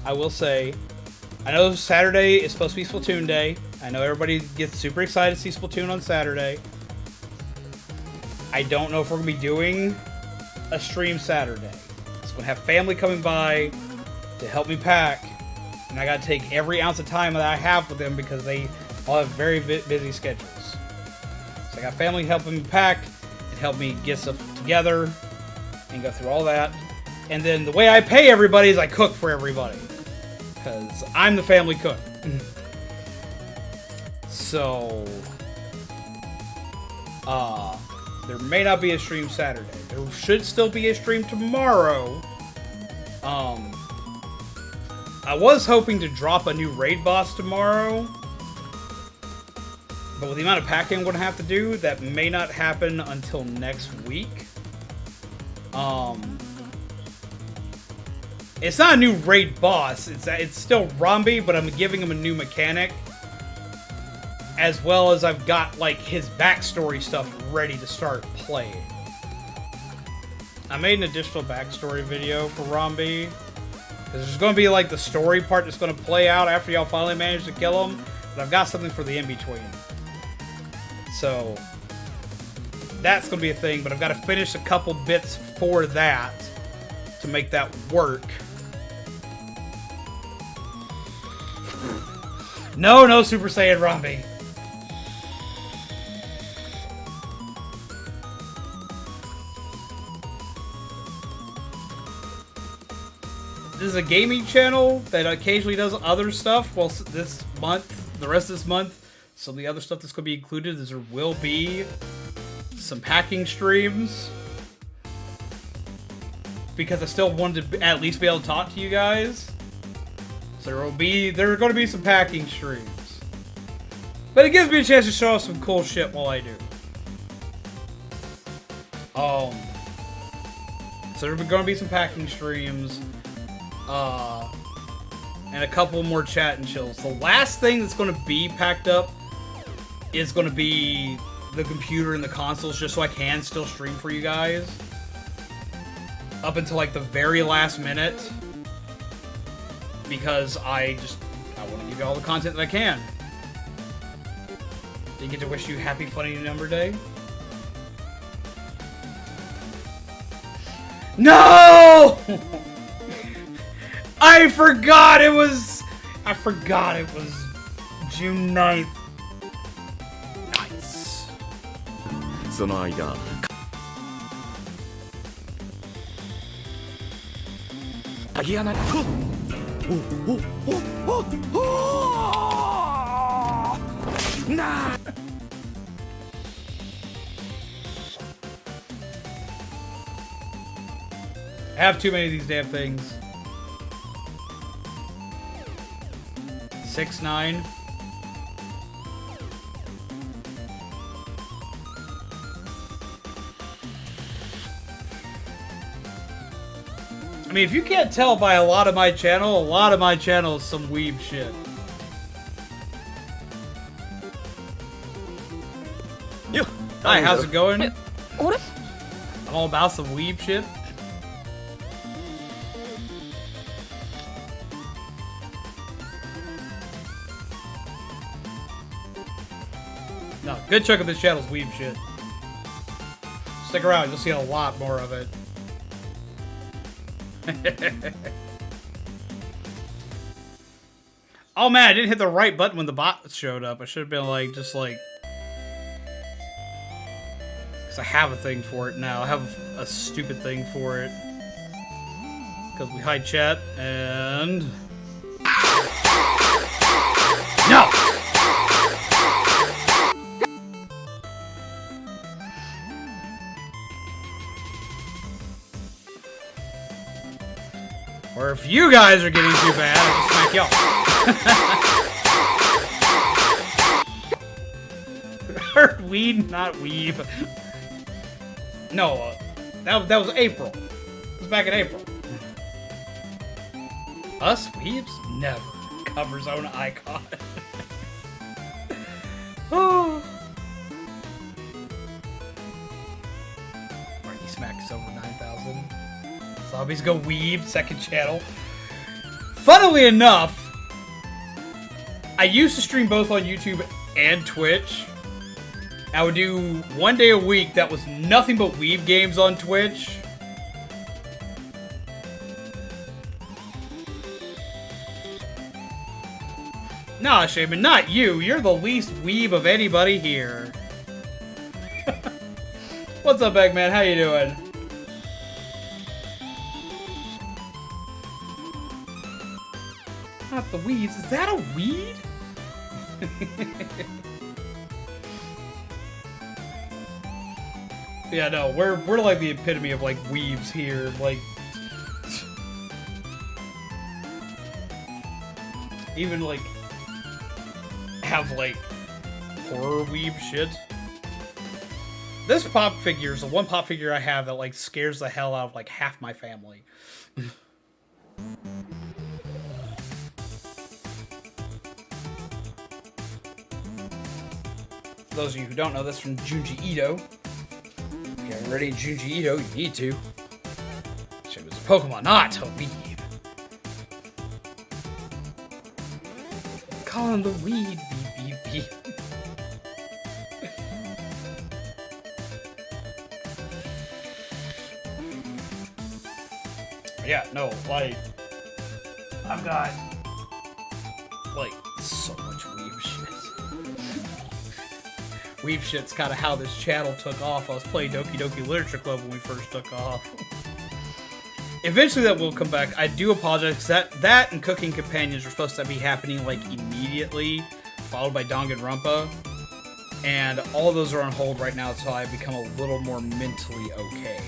I know Saturday is supposed to be Splatoon Day. I know everybody gets super excited to see Splatoon on Saturday. I don't know if we're going to be doing a stream Saturday. It's going to have family coming by to help me pack, and I got to take every ounce of time that I have with them because they all have very busy schedules. So I got family helping me pack and help me get stuff together and go through all that. And then the way I pay everybody is I cook for everybody because I'm the family cook. So, there may not be a stream Saturday. There should still be a stream tomorrow. I was hoping to drop a new raid boss tomorrow. But with the amount of packing I'm going to have to do, that may not happen until next week. It's not a new raid boss. It's still Rombi, but I'm giving him a new mechanic. As well as I've got, like, his backstory stuff ready to start playing. I made an additional backstory video for Rombi. Because there's going to be, like, the story part that's going to play out after y'all finally manage to kill him. But I've got something for the in-between. So, that's going to be a thing. But I've got to finish a couple bits for that to make that work. No Super Saiyan Rombi. This is a gaming channel that occasionally does other stuff. Well, this month, the rest of this month, some of the other stuff that's going to be included is there will be some packing streams. because I still wanted to at least be able to talk to you guys. So there are going to be some packing streams. But it gives me a chance to show off some cool shit while I do. So there are going to be some packing streams. And a couple more chat and chills. The last thing that's going to be packed up is going to be the computer and the consoles, just so I can still stream for you guys. Up until like the very last minute. Because I want to give you all the content that I can. Did get to wish you happy funny number day? No! I forgot it was June 9th. Nice. その間 I have too many of these damn things. 6-9. I mean, if you can't tell by a lot of my channel is some weeb shit. Hi, how's it going? I'm all about some weeb shit. No, good chunk of this channel's weeb shit. Stick around, you'll see a lot more of it. Oh man, I didn't hit the right button when the bot showed up. I should have been like, just like... Because I have a thing for it now. I have a stupid thing for it. Because we hide chat, and... No! Or if you guys are getting too bad, I just smack y'all. Or weed, not weeb. No, that was April. It was back in April. Us weebs? Never. Cover zone icon. Oh. Marky Smack is over 9,000. Zombies go weeb, second channel. Funnily enough, I used to stream both on YouTube and Twitch. I would do one day a week that was nothing but weeb games on Twitch. Nah, Shaman, not you. You're the least weeb of anybody here. What's up, Eggman? How you doing? Not the weeds. Is that a weed? Yeah, no, we're like the epitome of like weebs here. Like, even like have like horror weeb shit. This pop figure is the one pop figure I have that like scares the hell out of like half my family. For those of you who don't know, this from Junji Ito. If you haven't read any Junji Ito, you need to. Shit was a Pokemon, not a weed. Call him the weed, beep, beep, beep. Yeah, no, like, I've got, like, so much weeb shit. Weeb shit's kind of how this channel took off. I was playing Doki Literature Club when we first took off. Eventually that will come back. I do apologize, because that and Cooking Companions are supposed to be happening, like, immediately, followed by Danganronpa. And all of those are on hold right now until I become a little more mentally okay.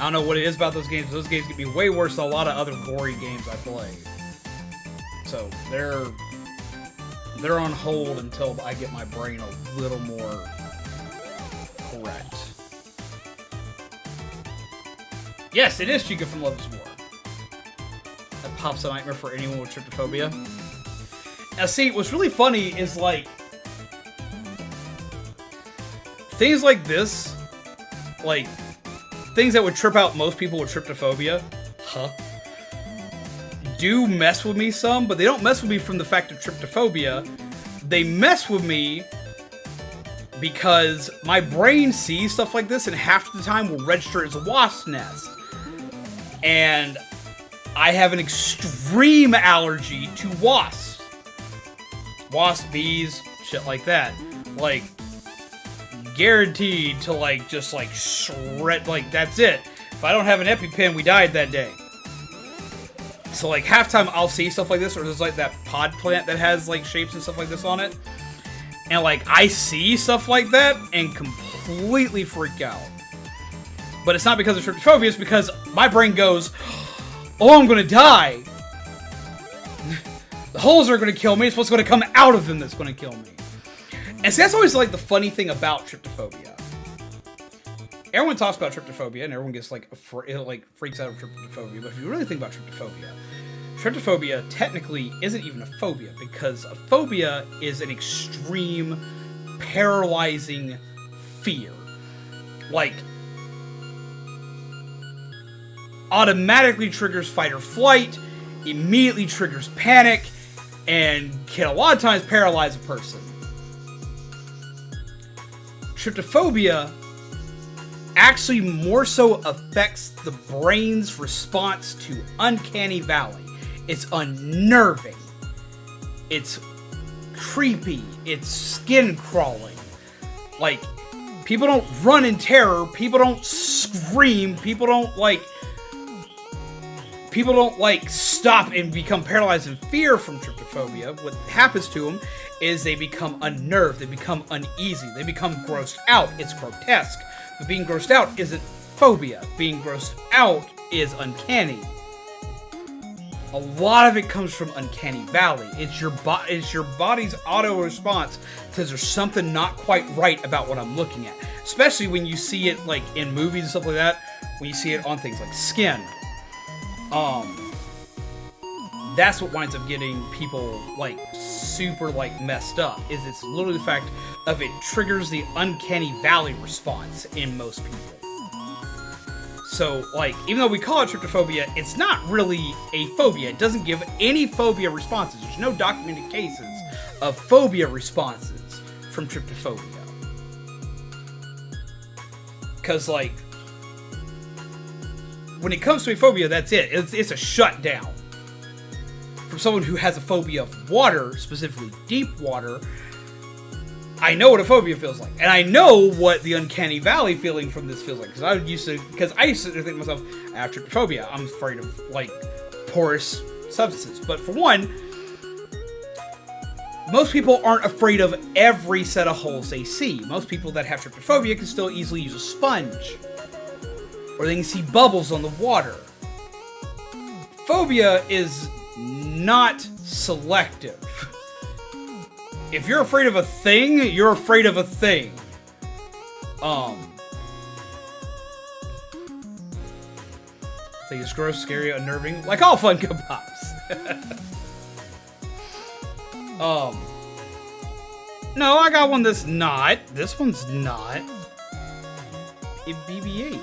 I don't know what it is about those games. Those games can be way worse than a lot of other gory games I play. So they're on hold until I get my brain a little more correct. Yes, it is Chica from Love is War. That pops a nightmare for anyone with tryptophobia. Now see, what's really funny is like things like this, like things that would trip out most people with tryptophobia, do mess with me some, but they don't mess with me from the fact of tryptophobia. They mess with me because my brain sees stuff like this and half the time will register as a wasp nest. And I have an extreme allergy to wasps. Wasps, bees, shit like that. Like, guaranteed to like, just like shred, like that's it. If I don't have an EpiPen, we died that day. So like half time I'll see stuff like this, or there's like that pod plant that has like shapes and stuff like this on it. And like I see stuff like that and completely freak out. But it's not because of tryptophobia, it's because my brain goes, oh, I'm gonna die. The holes are gonna kill me, it's what's gonna come out of them that's gonna kill me. And see, that's always like the funny thing about tryptophobia. Everyone talks about tryptophobia, and everyone gets like, freaks out of tryptophobia. But if you really think about tryptophobia technically isn't even a phobia, because a phobia is an extreme, paralyzing fear. Like, automatically triggers fight or flight, immediately triggers panic, and can a lot of times paralyze a person. Tryptophobia actually more so affects the brain's response to Uncanny Valley. It's unnerving. It's creepy. It's skin crawling. Like, people don't run in terror. People don't scream. People don't stop and become paralyzed in fear from tryptophobia. What happens to them is they become unnerved. They become uneasy. They become grossed out. It's grotesque. But being grossed out isn't phobia. Being grossed out is uncanny. A lot of it comes from Uncanny Valley. It's your body's auto response because there's something not quite right about what I'm looking at. Especially when you see it like in movies and stuff like that. When you see it on things like skin. That's what winds up getting people like super like messed up. Is it's literally the fact of it triggers the Uncanny Valley response in most people. So like, even though we call it tryptophobia, it's not really a phobia. It doesn't give any phobia responses. There's no documented cases of phobia responses from tryptophobia. Because like, when it comes to a phobia, that's it. It's a shutdown. From someone who has a phobia of water, specifically deep water, I know what a phobia feels like. And I know what the Uncanny Valley feeling from this feels like. Because I used to think to myself, I have tryptophobia. I'm afraid of, like, porous substances. But for one, most people aren't afraid of every set of holes they see. Most people that have tryptophobia can still easily use a sponge. Or they can see bubbles on the water. Phobia is not selective. If you're afraid of a thing, you're afraid of a thing. I think it's gross, scary, unnerving, like all Funko Pops. No, I got one that's not. This one's not. A BB-8.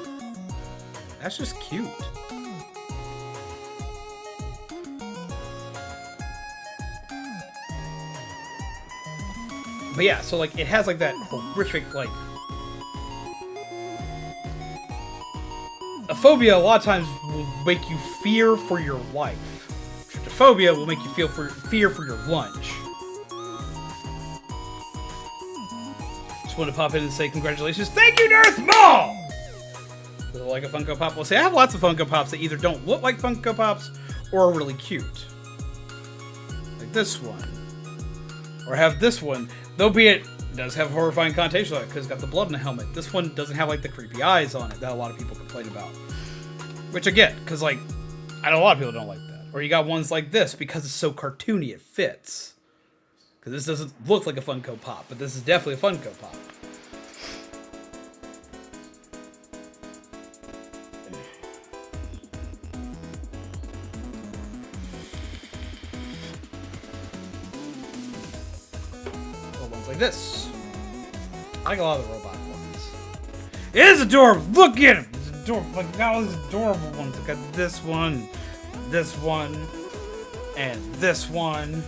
That's just cute. But yeah, so like it has like that horrific like a phobia a lot of times will make you fear for your life. Tryptophobia will make you feel fear for your lunch. Just wanted to pop in and say congratulations. Thank you, Darth Maul! Does it like a Funko Pop? Well, see, I have lots of Funko Pops that either don't look like Funko Pops or are really cute. Like this one. Or have this one. Though be it does have horrifying connotation on it because it's got the blood in the helmet. This one doesn't have like the creepy eyes on it that a lot of people complain about. Which I get, because, like, I know a lot of people don't like that. Or you got ones like this, because it's so cartoony, it fits. Because this doesn't look like a Funko Pop, but this is definitely a Funko Pop. Or ones like this. I like a lot of the robot ones. It is adorable! Look at him! It's adorable. Like, got all these adorable ones. I got this one, and this one.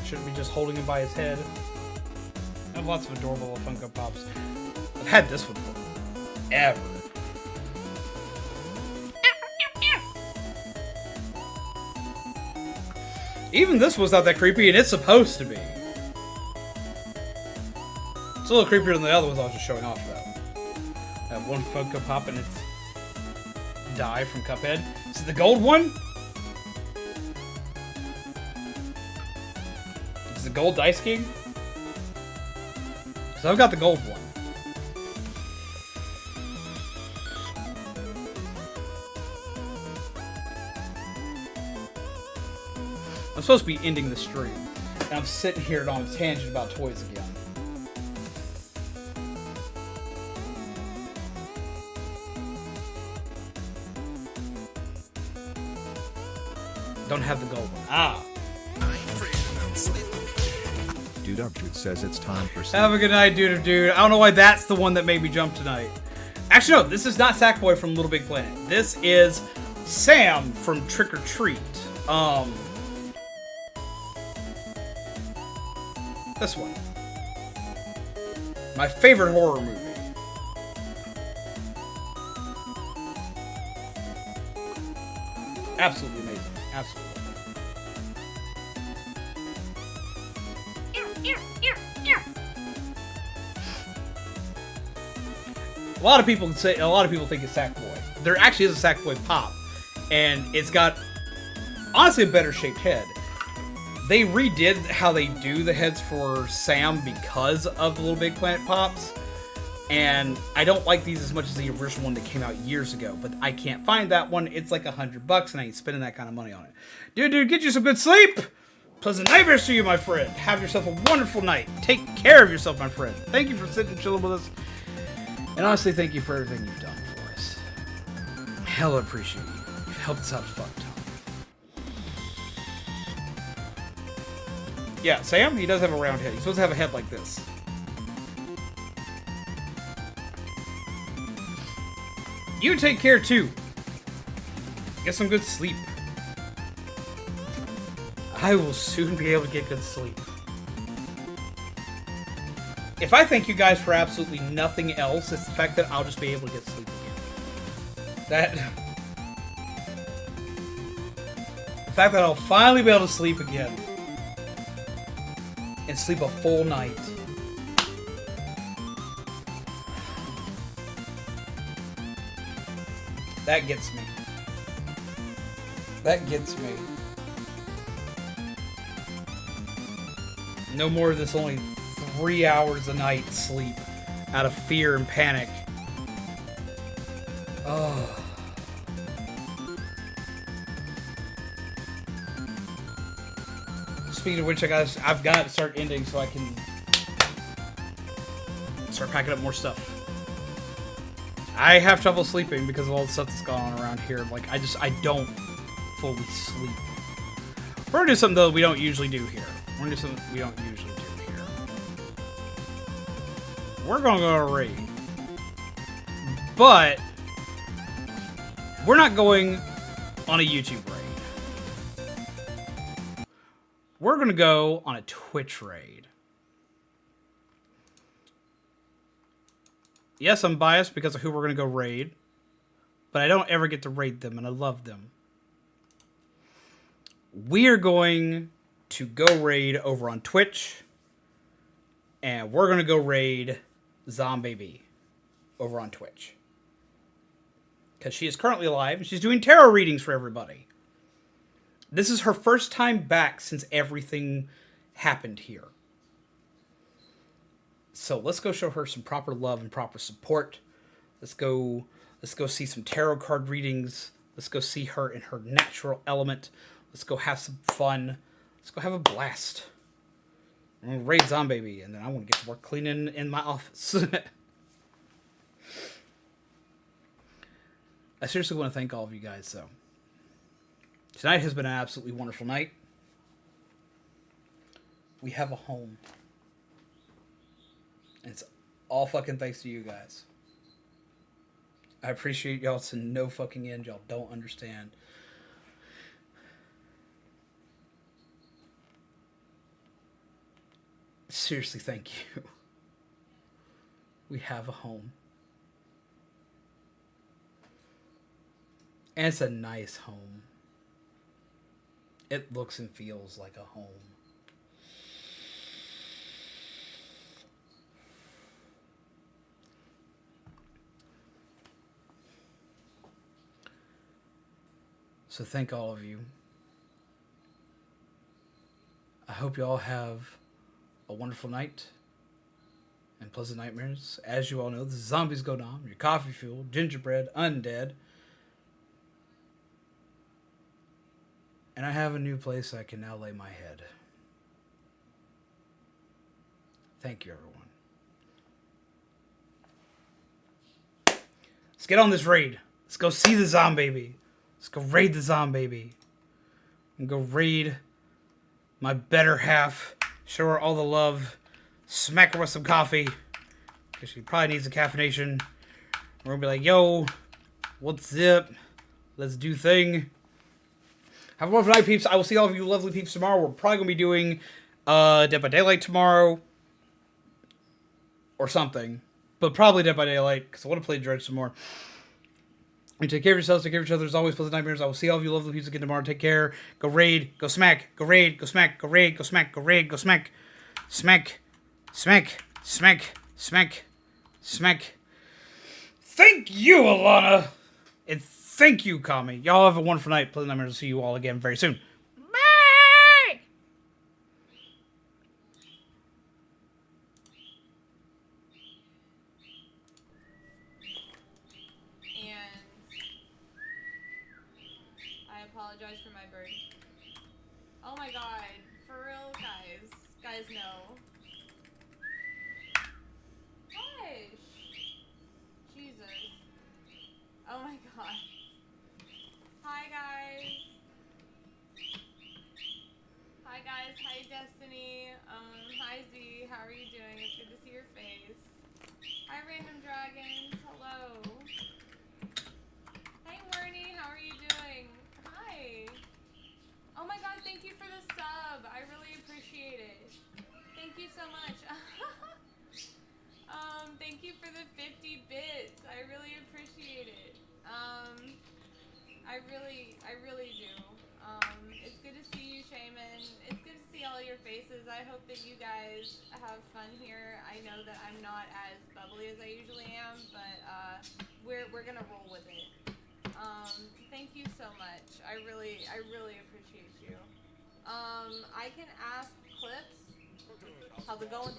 Shouldn't be just holding him by his head. I have lots of adorable Funko Pops. I've had this one forever. Even this was not that creepy, and it's supposed to be. It's a little creepier than the other ones I was just showing off, though. I have one Funko Pop, and it's Die from Cuphead. This is the gold one. Is the gold Dice King? So I've got the gold one. I'm supposed to be ending the stream, and I'm sitting here on a tangent about toys again. Don't have the gold one. Ah. Dude Up Dude says it's time for sleep. Have a good night, dude. I don't know why that's the one that made me jump tonight. Actually, no, this is not Sackboy from Little Big Planet. This is Sam from Trick or Treat. This one. My favorite horror movie. Absolutely amazing. Absolutely. A lot of people think it's Sackboy. There actually is a Sackboy Pop, and it's got honestly a better shaped head. They redid how they do the heads for Sam because of the Little Big Planet Pops, and I don't like these as much as the original one that came out years ago, but I can't find that one. It's like $100 and I ain't spending that kind of money on it. Dude, get you some good sleep! Pleasant nightmares to you, my friend. Have yourself a wonderful night. Take care of yourself, my friend. Thank you for sitting and chilling with us. And honestly, thank you for everything you've done for us. Hella appreciate you. You've helped us out a fuck ton. Yeah, Sam, he does have a round head. He's supposed to have a head like this. You take care, too. Get some good sleep. I will soon be able to get good sleep. If I thank you guys for absolutely nothing else, it's the fact that I'll just be able to get sleep again. The fact that I'll finally be able to sleep again. And sleep a full night. That gets me. That gets me. No more of this only 3 hours a night sleep out of fear and panic. Oh. Speaking of which, I've got to start ending so I can start packing up more stuff. I have trouble sleeping because of all the stuff that's going on around here. Like, I don't fully sleep. We're gonna do something though we don't usually do here. We're gonna do something we don't usually do here. We're gonna go to raid. But we're not going on a YouTube raid. We're gonna go on a Twitch raid. Yes, I'm biased because of who we're gonna go raid, but I don't ever get to raid them, and I love them. We are going to go raid over on Twitch, and we're gonna go raid Zombie over on Twitch. Because she is currently alive, and she's doing tarot readings for everybody. This is her first time back since everything happened here. So let's go show her some proper love and proper support. Let's go Let's go see some tarot card readings. Let's go see her in her natural element. Let's go have some fun. Let's go have a blast. I'm gonna raid Zombaby, and then I want to get to work cleaning in my office. I seriously want to thank all of you guys, though. Tonight has been an absolutely wonderful night. We have a home. And it's all fucking thanks to you guys. I appreciate y'all to no fucking end. Y'all don't understand. Seriously, thank you. We have a home. And it's a nice home. It looks and feels like a home. So thank all of you. I hope you all have a wonderful night and pleasant nightmares. As you all know, this is Zombies Go Dom, your coffee fuel, gingerbread, undead. And I have a new place I can now lay my head. Thank you, everyone. Let's get on this raid. Let's go see the Zombaby. Let's go raid the Zombaby. And go raid my better half. Show her all the love. Smack her with some coffee. Because she probably needs the caffeination. We're going to be like, yo, what's up? Let's do thing. Have a wonderful night, peeps. I will see all of you lovely peeps tomorrow. We're probably going to be doing Dead by Daylight tomorrow. Or something. But probably Dead by Daylight. Because I want to play Dredge some more. And take care of yourselves, take care of each other. As always, pleasant nightmares. I will see all of you lovely peeps again tomorrow. Take care. Go raid. Go smack. Go raid. Go smack. Go raid. Go smack. Go raid. Go smack. Smack. Smack. Smack. Smack. Smack. Thank you, Alana. And thank you, Kami. Y'all have a wonderful night. Pleasant nightmares. I'll see you all again very soon. Bye! And I apologize for my bird. Oh my god, for real, guys. Guys, no. Gosh. Jesus. Oh my god. Hi, guys. Hi, guys. Hi, Destiny. Hi, Z. How are you doing? It's good to see your face. Hi, Random Dragons. Hello. Hey, Wernie. How are you doing? Hi. Oh my god, thank you for the sub. I really appreciate it. Thank you so much. Thank you for the 50 bits. I really appreciate it. I really do. It's good to see you, Shaman. It's good to see all your faces. I hope that you guys have fun here. I know that I'm not as bubbly as I usually am, but we're gonna roll with it. Thank you so much. I really appreciate you. I can ask Clips. How's it going?